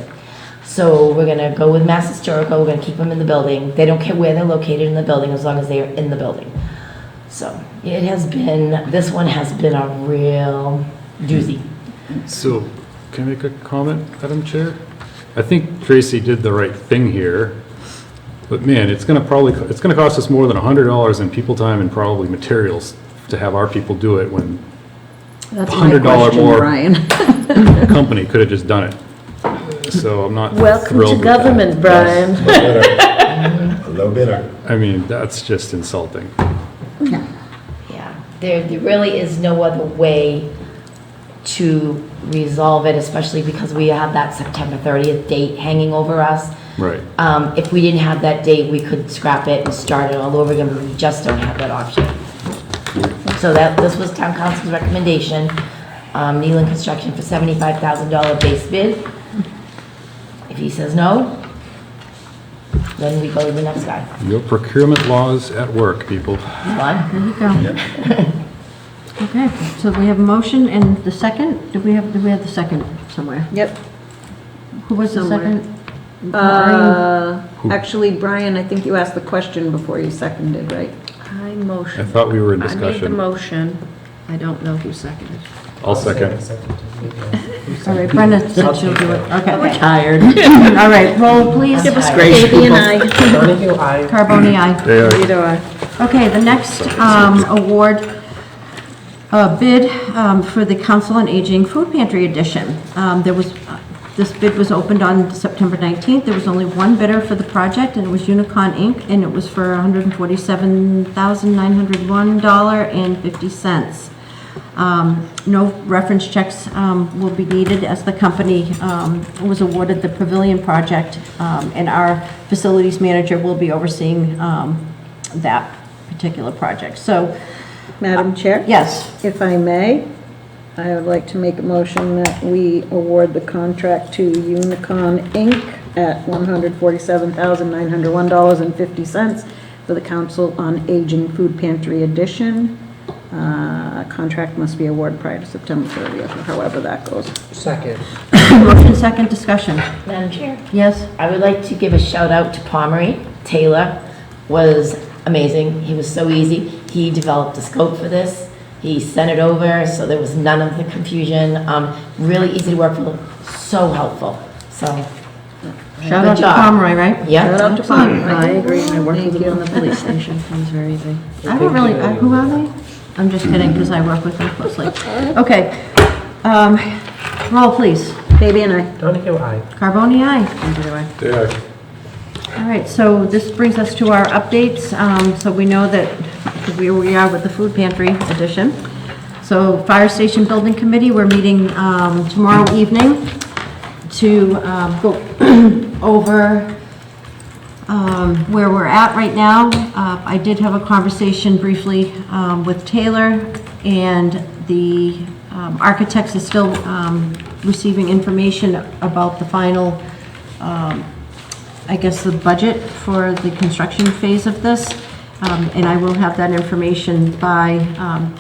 So we're gonna go with mass historical, we're gonna keep them in the building. They don't care where they're located in the building as long as they are in the building. So it has been, this one has been a real doozy. So, can I make a comment, Madam Chair? I think Tracy did the right thing here, but man, it's gonna cost us more than $100 in people time and probably materials to have our people do it when That's my $100 question, more Brian. company could have just done it. So I'm not Welcome thrilled to with that. government, Brian. Low bidder. I mean, that's just insulting. Yeah, there really is no other way to resolve it, especially because we have that September 30th date hanging over us. Right. If we didn't have that date, we could scrap it and start it all over again, but we just don't have that option. So this was town council's recommendation. Nealon Construction for $75,000 base bid. If he says no, then we go to the next guy. Your procurement laws at work, people. Fine. There you go. Okay, so we have a motion and the second, do we have the second somewhere? Yep. Who was the Somewhere. second? Actually, Brian, I think you asked the question before you seconded, right? I motion. I thought we were in I made the discussion. motion. I don't know who seconded. I'll second. All right, Brenda said she'll do it. Okay. We're tired. All right, roll please. Give us grace, Baby and I. Donahue, aye. Carboni, aye. They are- Either way. Okay, the next award bid for the Council on Aging Food Pantry Edition. This bid was opened on September 19th. There was only one bidder for the project, and it was Unicon Inc., and it was for $147,901.50. No reference checks will be needed as the company was awarded the pavilion project, and our facilities manager will be overseeing that particular project. So, Madam Chair? yes. If I may, I would like to make a motion that we award the contract to Unicon Inc. at $147,901.50 for the Council on Aging Food Pantry Edition. Contract must be awarded prior to September 30th, or however that goes. Second. Motion second, discussion. Madam Chair? Yes? I would like to give a shout out to Pomeroy. Taylor was amazing. He was so easy. He developed a scope for this. He sent it over, so there was none of the confusion. Really easy to work with, so helpful. So, Shout good out to job. Pomeroy, right? Yeah. Shout out to Pomeroy. I agree. I worked with Thank them on you. the police station. It was very easy. I don't really, who are they? I'm just kidding, because I work with them closely. Okay, roll please. Baby and I. Donahue, aye. Carboni, aye. They are. All right, so this brings us to our updates. So we know that where we are with the food pantry edition. So Fire Station Building Committee, we're meeting tomorrow evening to go over where we're at right now. I did have a conversation briefly with Taylor, and the architects is still receiving information about the final, I guess, the budget for the construction phase of this. And I will have that information by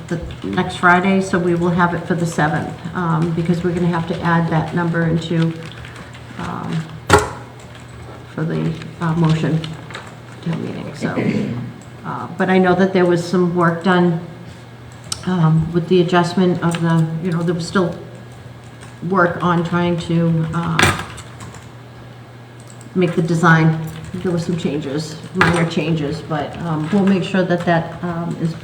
the next Friday, so we will have it for the 7th, because we're going to have to add that number into, for the motion to the meeting, so. But I know that there was some work done with the adjustment of the, there was still work on trying to make the design. There were some changes, minor changes, but we'll make sure that that is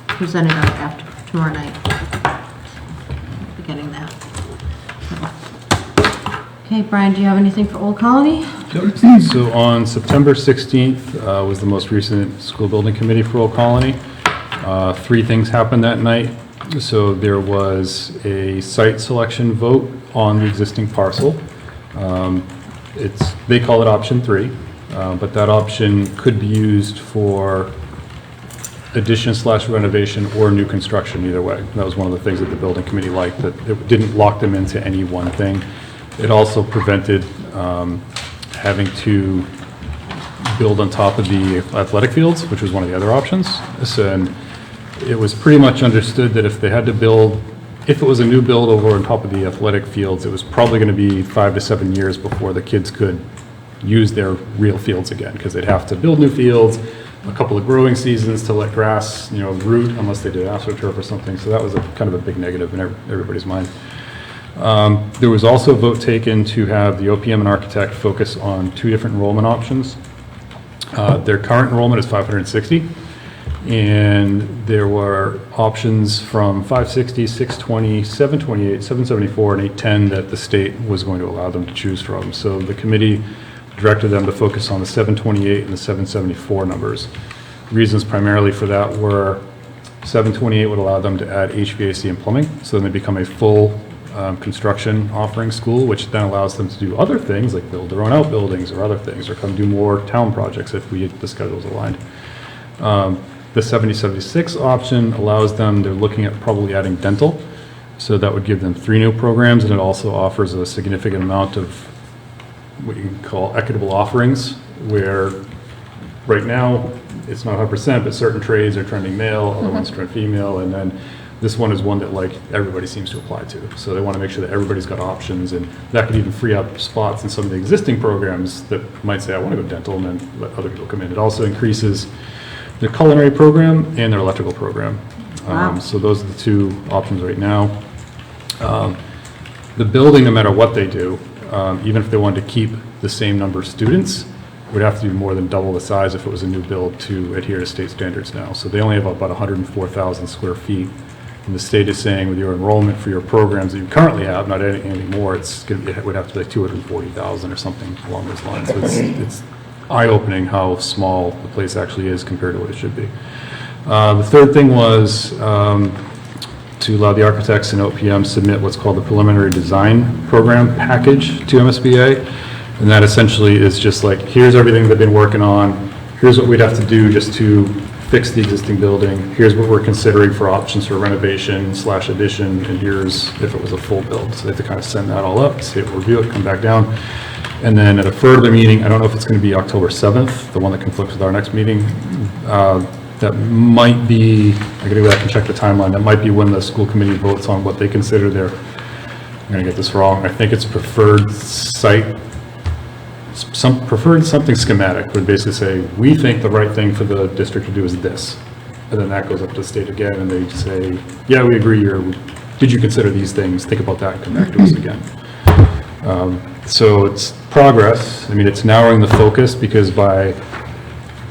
presented out after tomorrow night. Getting that. Okay, Brian, do you have anything for Old Colony? So on September 16th was the most recent school building committee for Old Colony. 3 things happened that night. So there was a site selection vote on the existing parcel. They call it option 3, but that option could be used for addition/renovation or new construction, either way. That was one of the things that the building committee liked, that it didn't lock them into any one thing. It also prevented having to build on top of the athletic fields, which was one of the other options. So, and it was pretty much understood that if they had to build, if it was a new build over on top of the athletic fields, it was probably going to be 5 to 7 years before the kids could use their real fields again, because they'd have to build new fields, a couple of growing seasons to let grass, root, unless they did astroturf or something. So that was kind of a big negative in everybody's mind. There was also a vote taken to have the OPM and architect focus on 2 different enrollment options. Their current enrollment is 560, and there were options from 560, 620, 728, 774, and 810 that the state was going to allow them to choose from. So the committee directed them to focus on the 728 and the 774 numbers. Reasons primarily for that were 728 would allow them to add HVAC and plumbing, so then they become a full construction offering school, which then allows them to do other things like build their own outbuildings or other things, or come do more town projects if the schedule's aligned. The 7076 option allows them, they're looking at probably adding dental, so that would give them 3 new programs, and it also offers a significant amount of what you can call equitable offerings, where right now it's not 100%, but certain trades are trending male, other ones trend female, and then this one is one that everybody seems to apply to. So they want to make sure that everybody's got options, and that could even free up spots in some of the existing programs that might say, I want to go dental, and then let other people come in. It also increases their culinary program and their electrical program. Wow. So those are the 2 options right now. The building, no matter what they do, even if they wanted to keep the same number of students, would have to be more than double the size if it was a new build to adhere to state standards now. So they only have about 104,000 square feet. And the state is saying with your enrollment for your programs that you currently have, not any more, it would have to be like 240,000 or something along those lines. So it's eye-opening how small the place actually is compared to what it should be. The third thing was to allow the architects and OPM submit what's called the preliminary design program package to MSBA. And that essentially is just like, here's everything they've been working on, here's what we'd have to do just to fix the existing building, here's what we're considering for options for renovation/addition, and here's if it was a full build. So they have to kind of send that all up, state will review it, come back down. And then at a further meeting, I don't know if it's going to be October 7th, the one that conflicts with our next meeting, that might be, I gotta go back and check the timeline, that might be when the school committee votes on what they consider their, I'm gonna get this wrong, I think it's preferred site, preferred something schematic, would basically say, we think the right thing for the district to do is this. And then that goes up to the state again, and they say, yeah, we agree, did you consider these things, think about that, and come back to us again. So it's progress. I mean, it's narrowing the focus, because by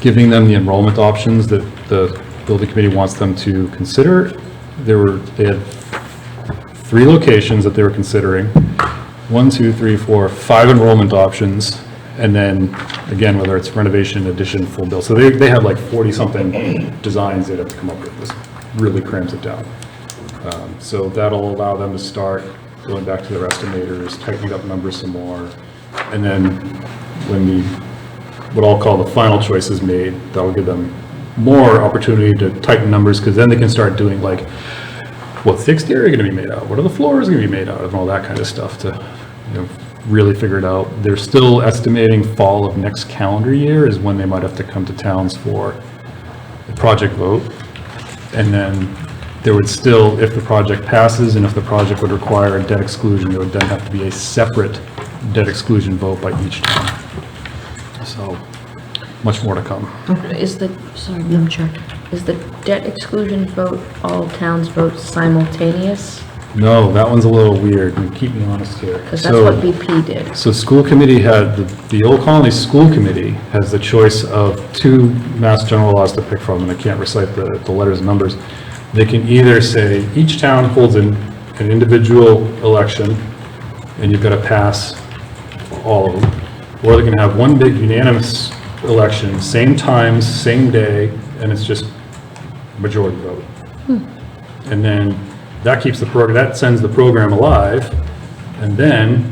giving them the enrollment options that the building committee wants them to consider, they had 3 locations that they were considering, 1, 2, 3, 4, 5 enrollment options, and then again, whether it's renovation, addition, full build. So they had like 40-something designs they'd have to come up with. This really crams it down. So that'll allow them to start going back to their estimators, tightening up numbers some more, and then when the what I'll call the final choice is made, that'll give them more opportunity to tighten numbers, because then they can start doing like, what's the exterior gonna be made out of? What are the floors gonna be made out of? And all that kind of stuff to, really figure it out. They're still estimating fall of next calendar year is when they might have to come to towns for the project vote. And then there would still, if the project passes and if the project would require a debt exclusion, there would then have to be a separate debt exclusion vote by each town. So, much more to come. Is the, sorry, Madam Chair, is the debt exclusion vote, all towns vote simultaneous? No, that one's a little weird, and keep me honest here. Because that's what BP did. So school committee had, the Old Colony School Committee has the choice of two Mass General laws to pick from, and I can't recite the letters and numbers. They can either say, each town holds an individual election, and you've got to pass all of them, or they can have one big unanimous election, same times, same day, and it's just majority vote. And then that keeps the program, that sends the program alive, and then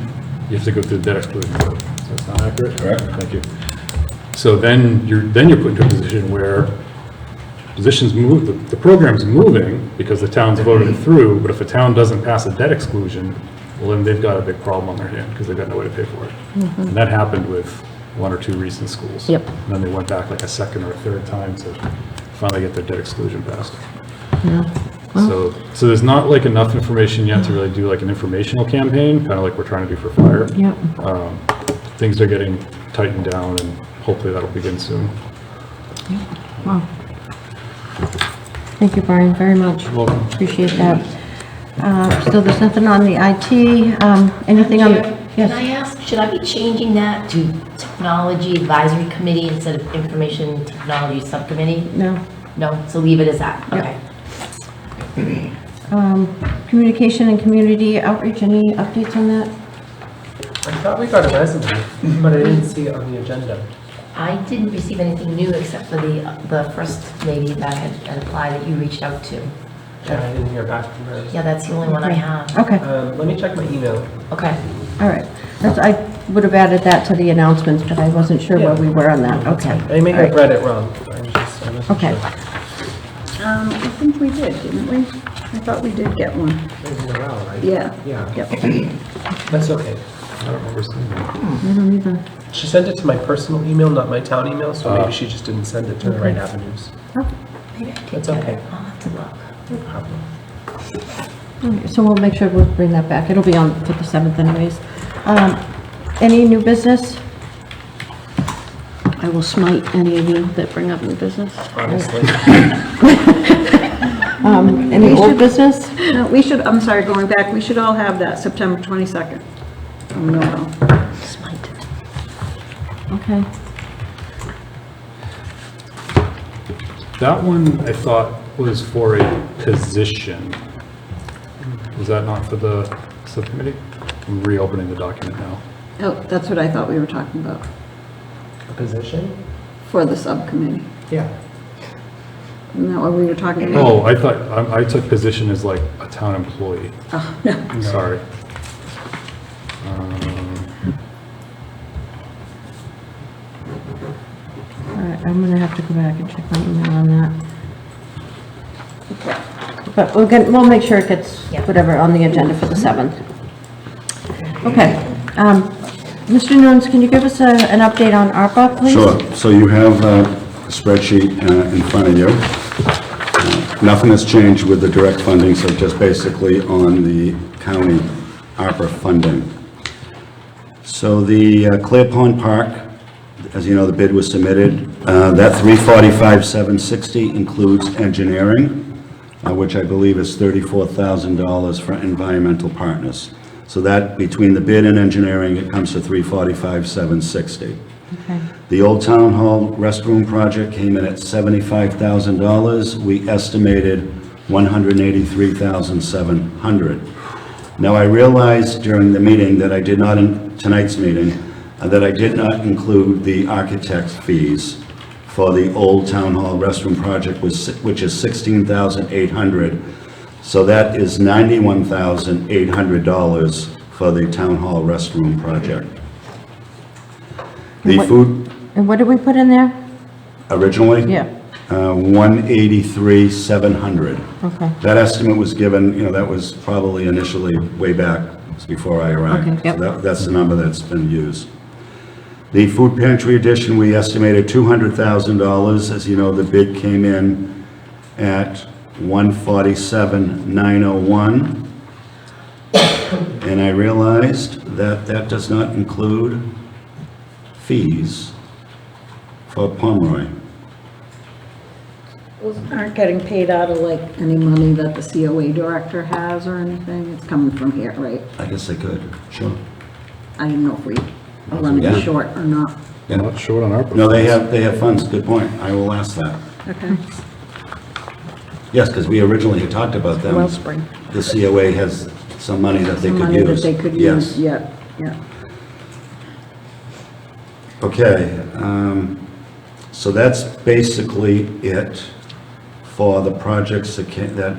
you have to go through the debt exclusion vote. Does that sound accurate? Correct. Thank you. So then you're put into a position where positions move, the program's moving because the town's voted it through, but if a town doesn't pass a debt exclusion, well, then they've got a big problem on their hand because they've got no way to pay for it. And that happened with one or two recent schools. Yep. And then they went back like a second or a third time to finally get their debt exclusion passed. Yeah. So there's not like enough information yet to really do like an informational campaign, kind of like we're trying to do for fire. Yep. Things are getting tightened down, and hopefully that'll begin soon. Wow. Thank you, Brian, very much. You're welcome. Appreciate that. So there's nothing on the IT, anything on, Can I ask, should I be changing that to Technology Advisory Committee instead of Information Technology Subcommittee? No. No, so leave it as that, okay. Communication and community outreach, any updates on that? I thought we got a resume, but I didn't see it on the agenda. I didn't receive anything new except for the first lady that had applied that you reached out to. Yeah, I didn't hear back from her. Yeah, that's the only one I have. Okay, Let me check my email. Okay. all right. I would have added that to the announcements, but I wasn't sure where we were on that. Okay. I may All have right. read it wrong. I wasn't Okay. sure. I think we did, didn't we? I thought we did get one. Maybe in a row, right? Yeah. Yeah. Yep. That's okay. I don't remember seeing that. I don't either. She sent it to my personal email, not my town email, so maybe she just didn't send it to the right avenues. Maybe I did That's get okay. it. I'll have to look. No problem. Okay, so we'll make sure we'll bring that back. It'll be on for the 7th anyways. Any new business? I will smite any of you that bring up new business. Honestly. Any old business? No, we should, I'm sorry, going back, we should all have that September 22nd. Oh, no. Smite. Okay. That one I thought was for a position. Was that not for the subcommittee? I'm reopening the document now. Oh, that's what I thought we were talking about, A position? for the subcommittee. Yeah. Isn't that what we were talking about? Oh, I thought, I took position as like a town employee. Oh, no. I'm sorry. All right, I'm gonna have to go back and check my email on that. But we'll make sure it gets whatever on the agenda for the 7th. Okay. Mr. Nunes, can you give us an update on ARPA, please? Sure. So you have a spreadsheet in front of you. Nothing has changed with the direct funding, so just basically on the county ARPA funding. So the Clear Pond Park, as you know, the bid was submitted. That $345,760 includes engineering, which I believe is $34,000 for environmental partners. So that, between the bid and engineering, it comes to $345,760. Okay. The Old Town Hall restroom project came in at $75,000. We estimated $183,700. Now, I realized during the meeting that I did not, in tonight's meeting, that I did not include the architect's fees for the Old Town Hall restroom project, which is $16,800. So that is $91,800 for the Town Hall restroom project. The food, And what did we put in there? Originally? Yeah. 183,700. Okay. That estimate was given, that was probably initially way back, it was before I arrived. Okay, yep. So that's the number that's been used. The food pantry addition, we estimated $200,000. As you know, the bid came in at $147,901. And I realized that that does not include fees for Pomeroy. Aren't getting paid out of like any money that the COA director has or anything? It's coming from here, right? I guess I could, sure. I didn't know if we are running Yeah. short or not. I'm not short on our. No, they have funds, good point. I will ask that. Okay. Yes, because we originally had talked about them. Wellspring. The COA has some money that they Some could money use. that they could Yes. use, yeah, yeah. Okay, so that's basically it for the projects that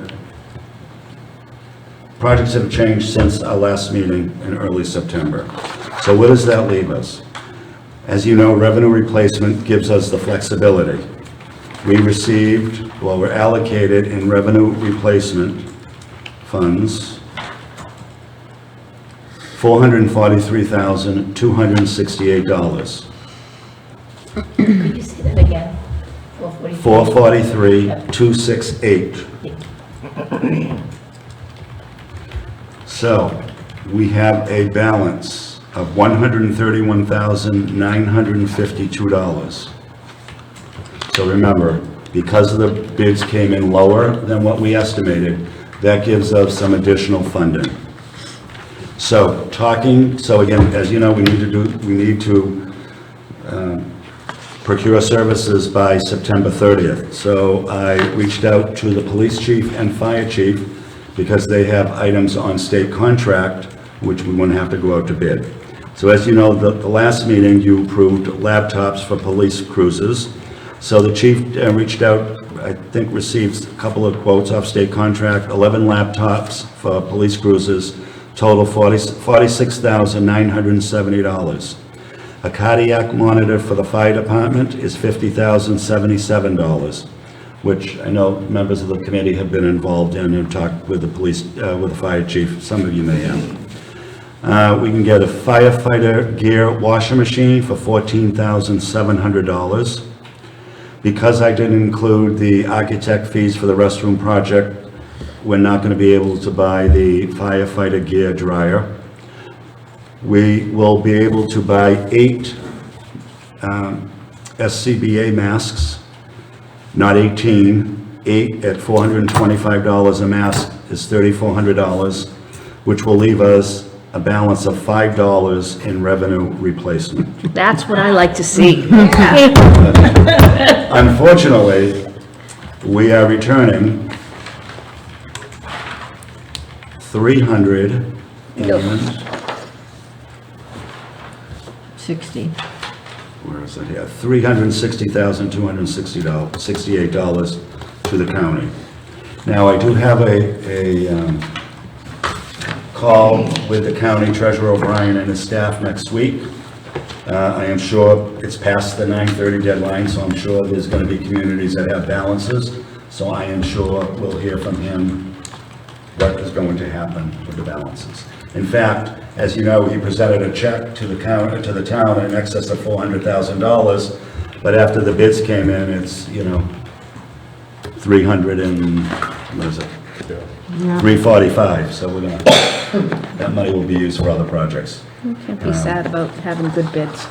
projects have changed since our last meeting in early September. So where does that leave us? As you know, revenue replacement gives us the flexibility. We received, well, we're allocated in revenue replacement funds $443,268. Could you say that again? 443,268. So, we have a balance of $131,952. So remember, because the bids came in lower than what we estimated, that gives us some additional funding. So again, as you know, we need to procure services by September 30th. So I reached out to the police chief and fire chief because they have items on state contract which we wouldn't have to go out to bid. So as you know, the last meeting, you approved laptops for police cruisers. So the chief reached out, I think received a couple of quotes off state contract, 11 laptops for police cruisers, total $46,970. A cardiac monitor for the fire department is $50,077, which I know members of the committee have been involved in and talked with the police, with the fire chief. Some of you may have. We can get a firefighter gear washing machine for $14,700. Because I didn't include the architect fees for the restroom project, we're not going to be able to buy the firefighter gear dryer. We will be able to buy 8 SCBA masks, not 18. 8 at $425 a mask is $3,400, which will leave us a balance of $5 in revenue replacement. That's what I like to see. Unfortunately, we are returning 60. Where is it here? $360,268 to the county. Now, I do have a call with the county treasurer O'Brien and his staff next week. I am sure it's past the 9:30 deadline, so I'm sure there's going to be communities that have balances. So I am sure we'll hear from him what is going to happen with the balances. In fact, as you know, he presented a check to the town in excess of $400,000, but after the bids came in, it's, 300 and, what is it? Yeah. 345, so we're gonna, that money will be used for other projects. You can't be sad about having good bids.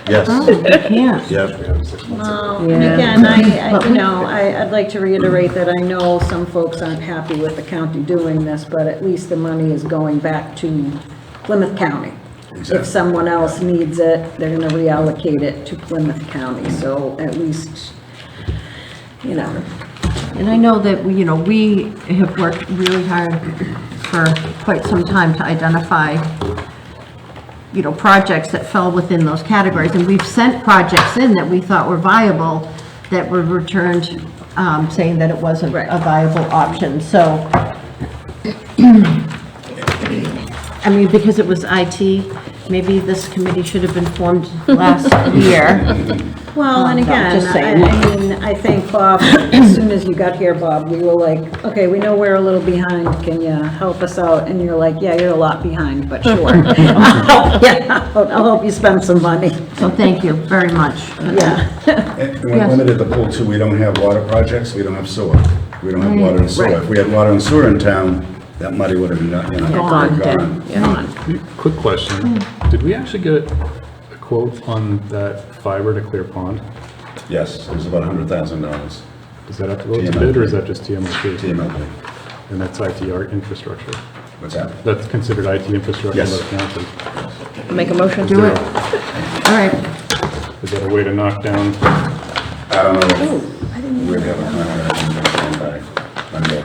Yes. Oh, you can't. Yep. Well, Yeah. again, I'd like to reiterate that I know some folks aren't happy with the county doing this, but at least the money is going back to Plymouth County. Exactly. If someone else needs it, they're gonna reallocate it to Plymouth County, so at least, And I know that, we have worked really hard for quite some time to identify, projects that fell within those categories. And we've sent projects in that we thought were viable that were returned, saying that it wasn't a viable option. So, because it was IT, maybe this committee should have been formed last year. Well, and No, again, just saying. I mean, I think, Bob, as soon as you got here, Bob, we were like, okay, we know we're a little behind, can you help us out? And you're like, yeah, you're a lot behind, but sure. Yeah, I'll help you spend some money. So thank you very much. Yeah. And we're Yes. limited to pool too, we don't have water projects, we don't have sewer. We don't have water and sewer. Right. If we had water and sewer in town, that money would have been, Gone. gone. Quick question. Did we actually get a quote on that fiber to Clear Pond? Yes, it was about $100,000. Does that have to go to bid, or is that just TMLP? TMLP. And that's ITR infrastructure? What's that? That's considered IT infrastructure by Yes. the council? Make a motion. Do it. All right. Is that a way to knock down? I don't know. We'd have a contract by Monday.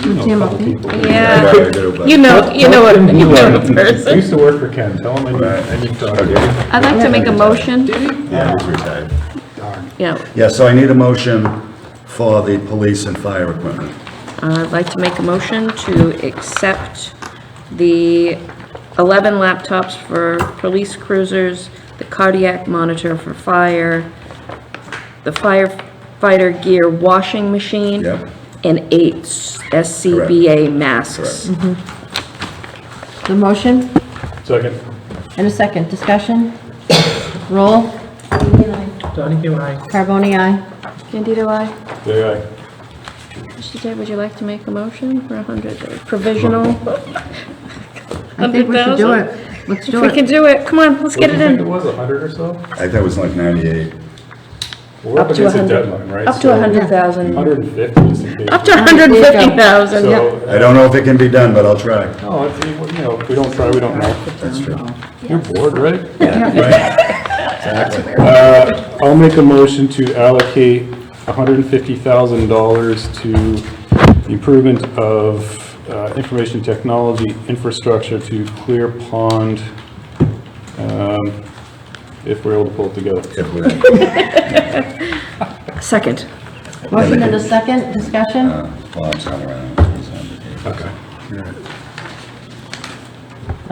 You know a couple people. Yeah. I do, but- You know the I person. used to work for Ken. Tell him I need to talk to you. I'd like to make a motion. Yeah, he's retired. Yeah, Yeah, so I need a motion for the police and fire equipment. I'd like to make a motion to accept the 11 laptops for police cruisers, the cardiac monitor for fire, the firefighter gear washing machine, Yep. and 8 SCBA masks. The motion Second. and a second. Discussion? Roll. Donahue, aye. Carboni, aye. Candido, aye. Yeah, aye. Mr. Ted, would you like to make a motion for 100, provisional? I think we should do it. Let's If do we can it. do it, come on, let's get it What do you think it in. was, 100 or so? I thought it was like 98. We're up Up to against a 100. deadline, right? Up to So 100,000. 150, just in case. Up to 150,000, yeah. So, I don't know if it can be done, but I'll try. no, you know, if we don't try, we don't know. That's true. You're bored, right? Exactly. I'll make a motion to allocate $150,000 to the improvement of information technology infrastructure to Clear Pond, if we're able to pull it together. If we- Second. Motion and a second. Discussion? Bob's not around. He's on vacation.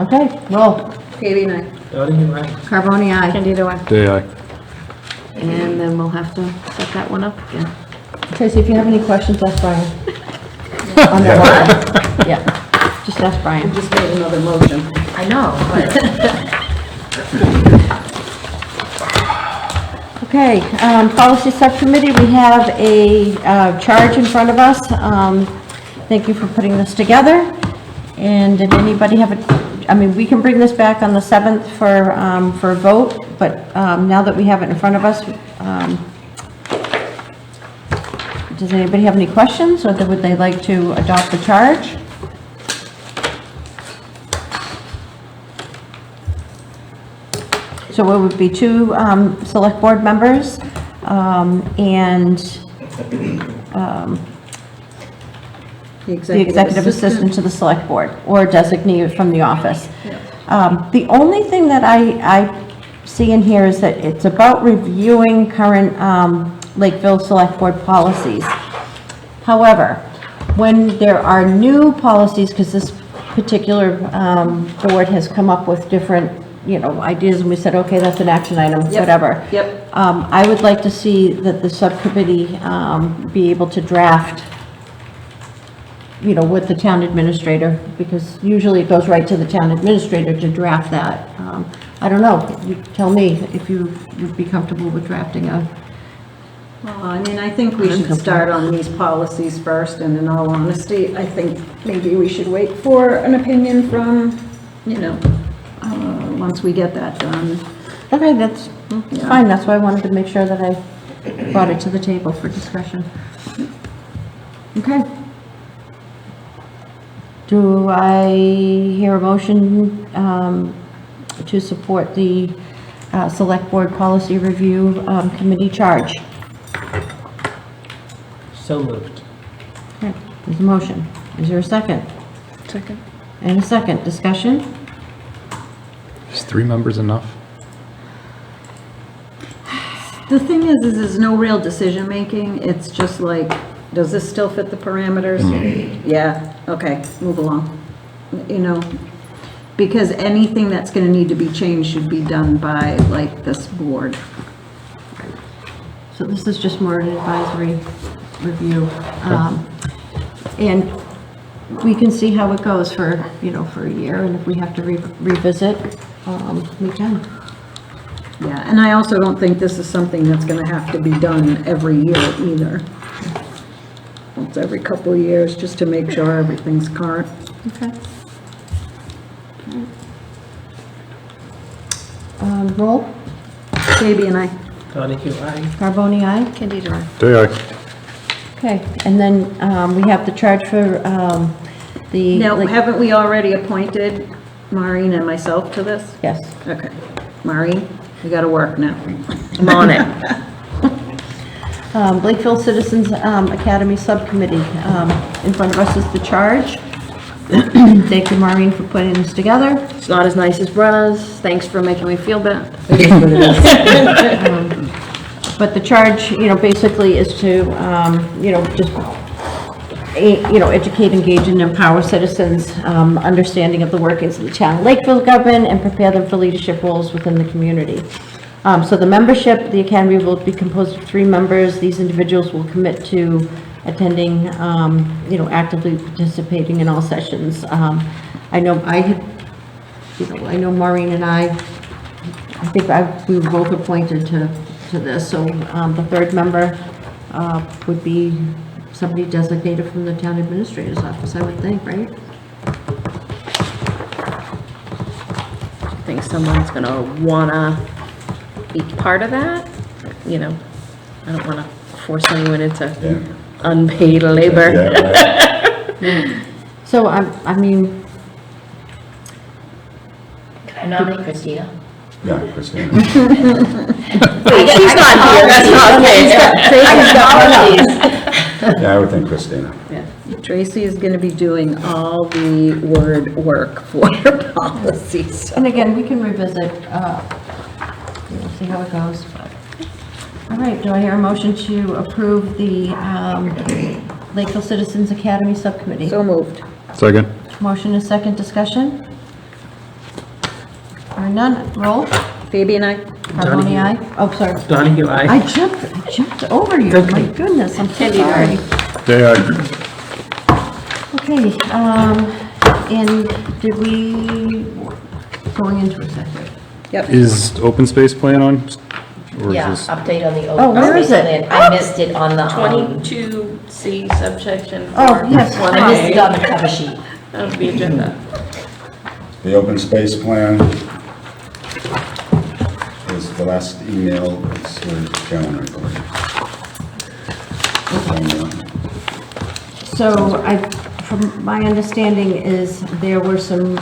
Okay. Okay, roll. Katie and I. Donahue, aye. Carboni, aye. Candido, aye. Day aye. And then we'll have to set that one up again. Tracy, if you have any questions, ask Brian. On the water. Yeah, just ask Brian. Just made another motion. I know, Okay, policy subcommittee, we have a charge in front of us. Thank you for putting this together. And did anybody have I mean, we can bring this back on the 7th for a vote, but now that we have it in front of us, does anybody have any questions, or would they like to adopt the charge? So it would be 2 select board members and the executive assistant to the select board, or designee from the office. The only thing that I see in here is that it's about reviewing current Lakeville Select Board policies. However, when there are new policies, because this particular board has come up with different, ideas, and we said, okay, that's an action item, whatever. Yep. I would like to see that the subcommittee be able to draft, with the town administrator, because usually it goes right to the town administrator to draft that. I don't know, you tell me if you would be comfortable with drafting a... Well, I mean, I think we should start on these policies first, and in all honesty, I think maybe we should wait for an opinion from, once we get that done. Okay, that's fine, that's why I wanted to make sure that I brought it to the table for discussion. Okay. Do I hear a motion to support the Select Board Policy Review Committee charge? So moved. Okay, there's a motion. Is there a second? Second. And a second. Discussion? Is 3 members enough? The thing is there's no real decision-making. It's just like, does this still fit the parameters? Yeah, okay, move along. Because anything that's gonna need to be changed should be done by, like, this board. So this is just more an advisory review. And we can see how it goes for, for a year, and if we have to revisit, we can. Yeah, and I also don't think this is something that's gonna have to be done every year either. Once every couple of years, just to make sure everything's current. Okay. Roll. Baby and I. Donahue, aye. Carboni, aye. Candida, aye. Day aye. Okay, and then we have the charge for the... Now, haven't we already appointed Maureen and myself to this? Yes. Okay. Maureen, you gotta work now. I'm on it. Lakeville Citizens Academy Subcommittee. In front of us is the charge. Thank you, Maureen, for putting this together. It's not as nice as Brenna's. Thanks for making me feel bad. But the charge, basically is to, just, educate, engage, and empower citizens, understanding of the workings of the town of Lakeville government, and prepare them for leadership roles within the community. So the membership, the academy will be composed of 3 members. These individuals will commit to attending, actively participating in all sessions. I know Maureen and I think we were both appointed to this, so the 3rd member would be somebody designated from the town administrator's office, I would think, right? I think someone's gonna wanna be part of that. I don't wanna force anyone into unpaid labor. So, I mean... Can I nominate Christina? Yeah, Christina. She's not here, that's not Yeah, I would think Christina. Tracy is gonna be doing all the word work for policies. And again, we can revisit, see how it goes. All right, do I hear a motion to approve the Lakeville Citizens Academy Subcommittee? So moved. Second. Motion is second, discussion? Hearing none, roll. Baby and I. Carboni, aye. Oh, sorry. Donahue, aye. I jumped over you. My goodness, I'm so sorry. Day aye. Okay, and did we, going into executive? Yep. Is open space plan on? Or is Yeah, this- update on the Oh, open where is space it? plan. I missed it on the, 22C subsection. Oh, yes. I missed it on the cover sheet. Of the agenda. The open space plan is the last email, it's with Joan, I believe. So from my understanding is there were some,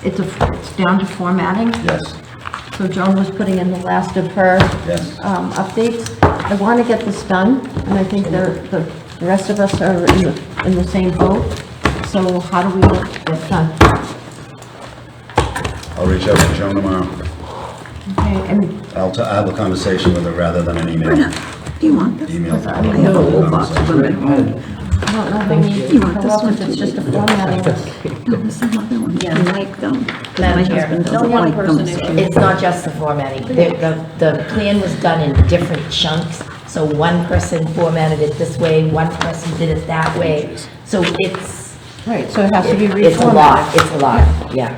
it's down to formatting. Yes, So Joan was putting in the last of her yes. updates. I want to get this done, and I think the rest of us are in the same boat. So how do we get it done? I'll reach out to Joan tomorrow. Okay, and I'll have a conversation with her rather than an email. Do you want this? Email. I have a whole box of them at home. I don't know how many You want this one? it's just a formatting. No, there's some other ones. I like them. 'cause my Madam Chair, husband no doesn't one like them. person, it's not just the formatting. The plan was done in different chunks, so one person formatted it this way, one person did it that way. So it's, Right, so it has to be reformatted. it's a lot, yeah.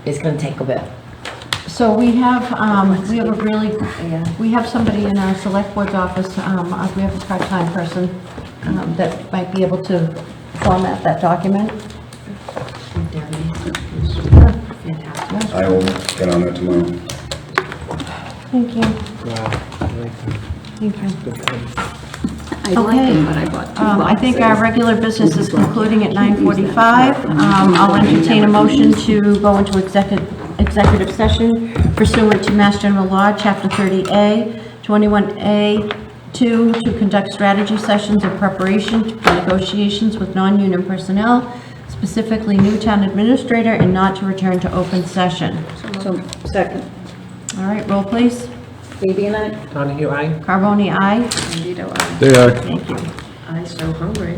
It's gonna take a bit. So we have somebody in our select board's office, we have a part-time person that might be able to format that document. I will get on it tomorrow. Thank you. Wow, I like that. Thank you. I like them, but I bought 2 boxes. I think our regular business is concluding at 9:45. I'll entertain a motion to go into executive session pursuant to Mass General Law, Chapter 30A, 21A2, to conduct strategy sessions in preparation for negotiations with non-union personnel, specifically new town administrator, and not to return to open session. So, second. All right, roll please. Baby and I. Donahue, aye. Carboni, aye. Candida, aye. Day aye. Thank you. I'm so hungry.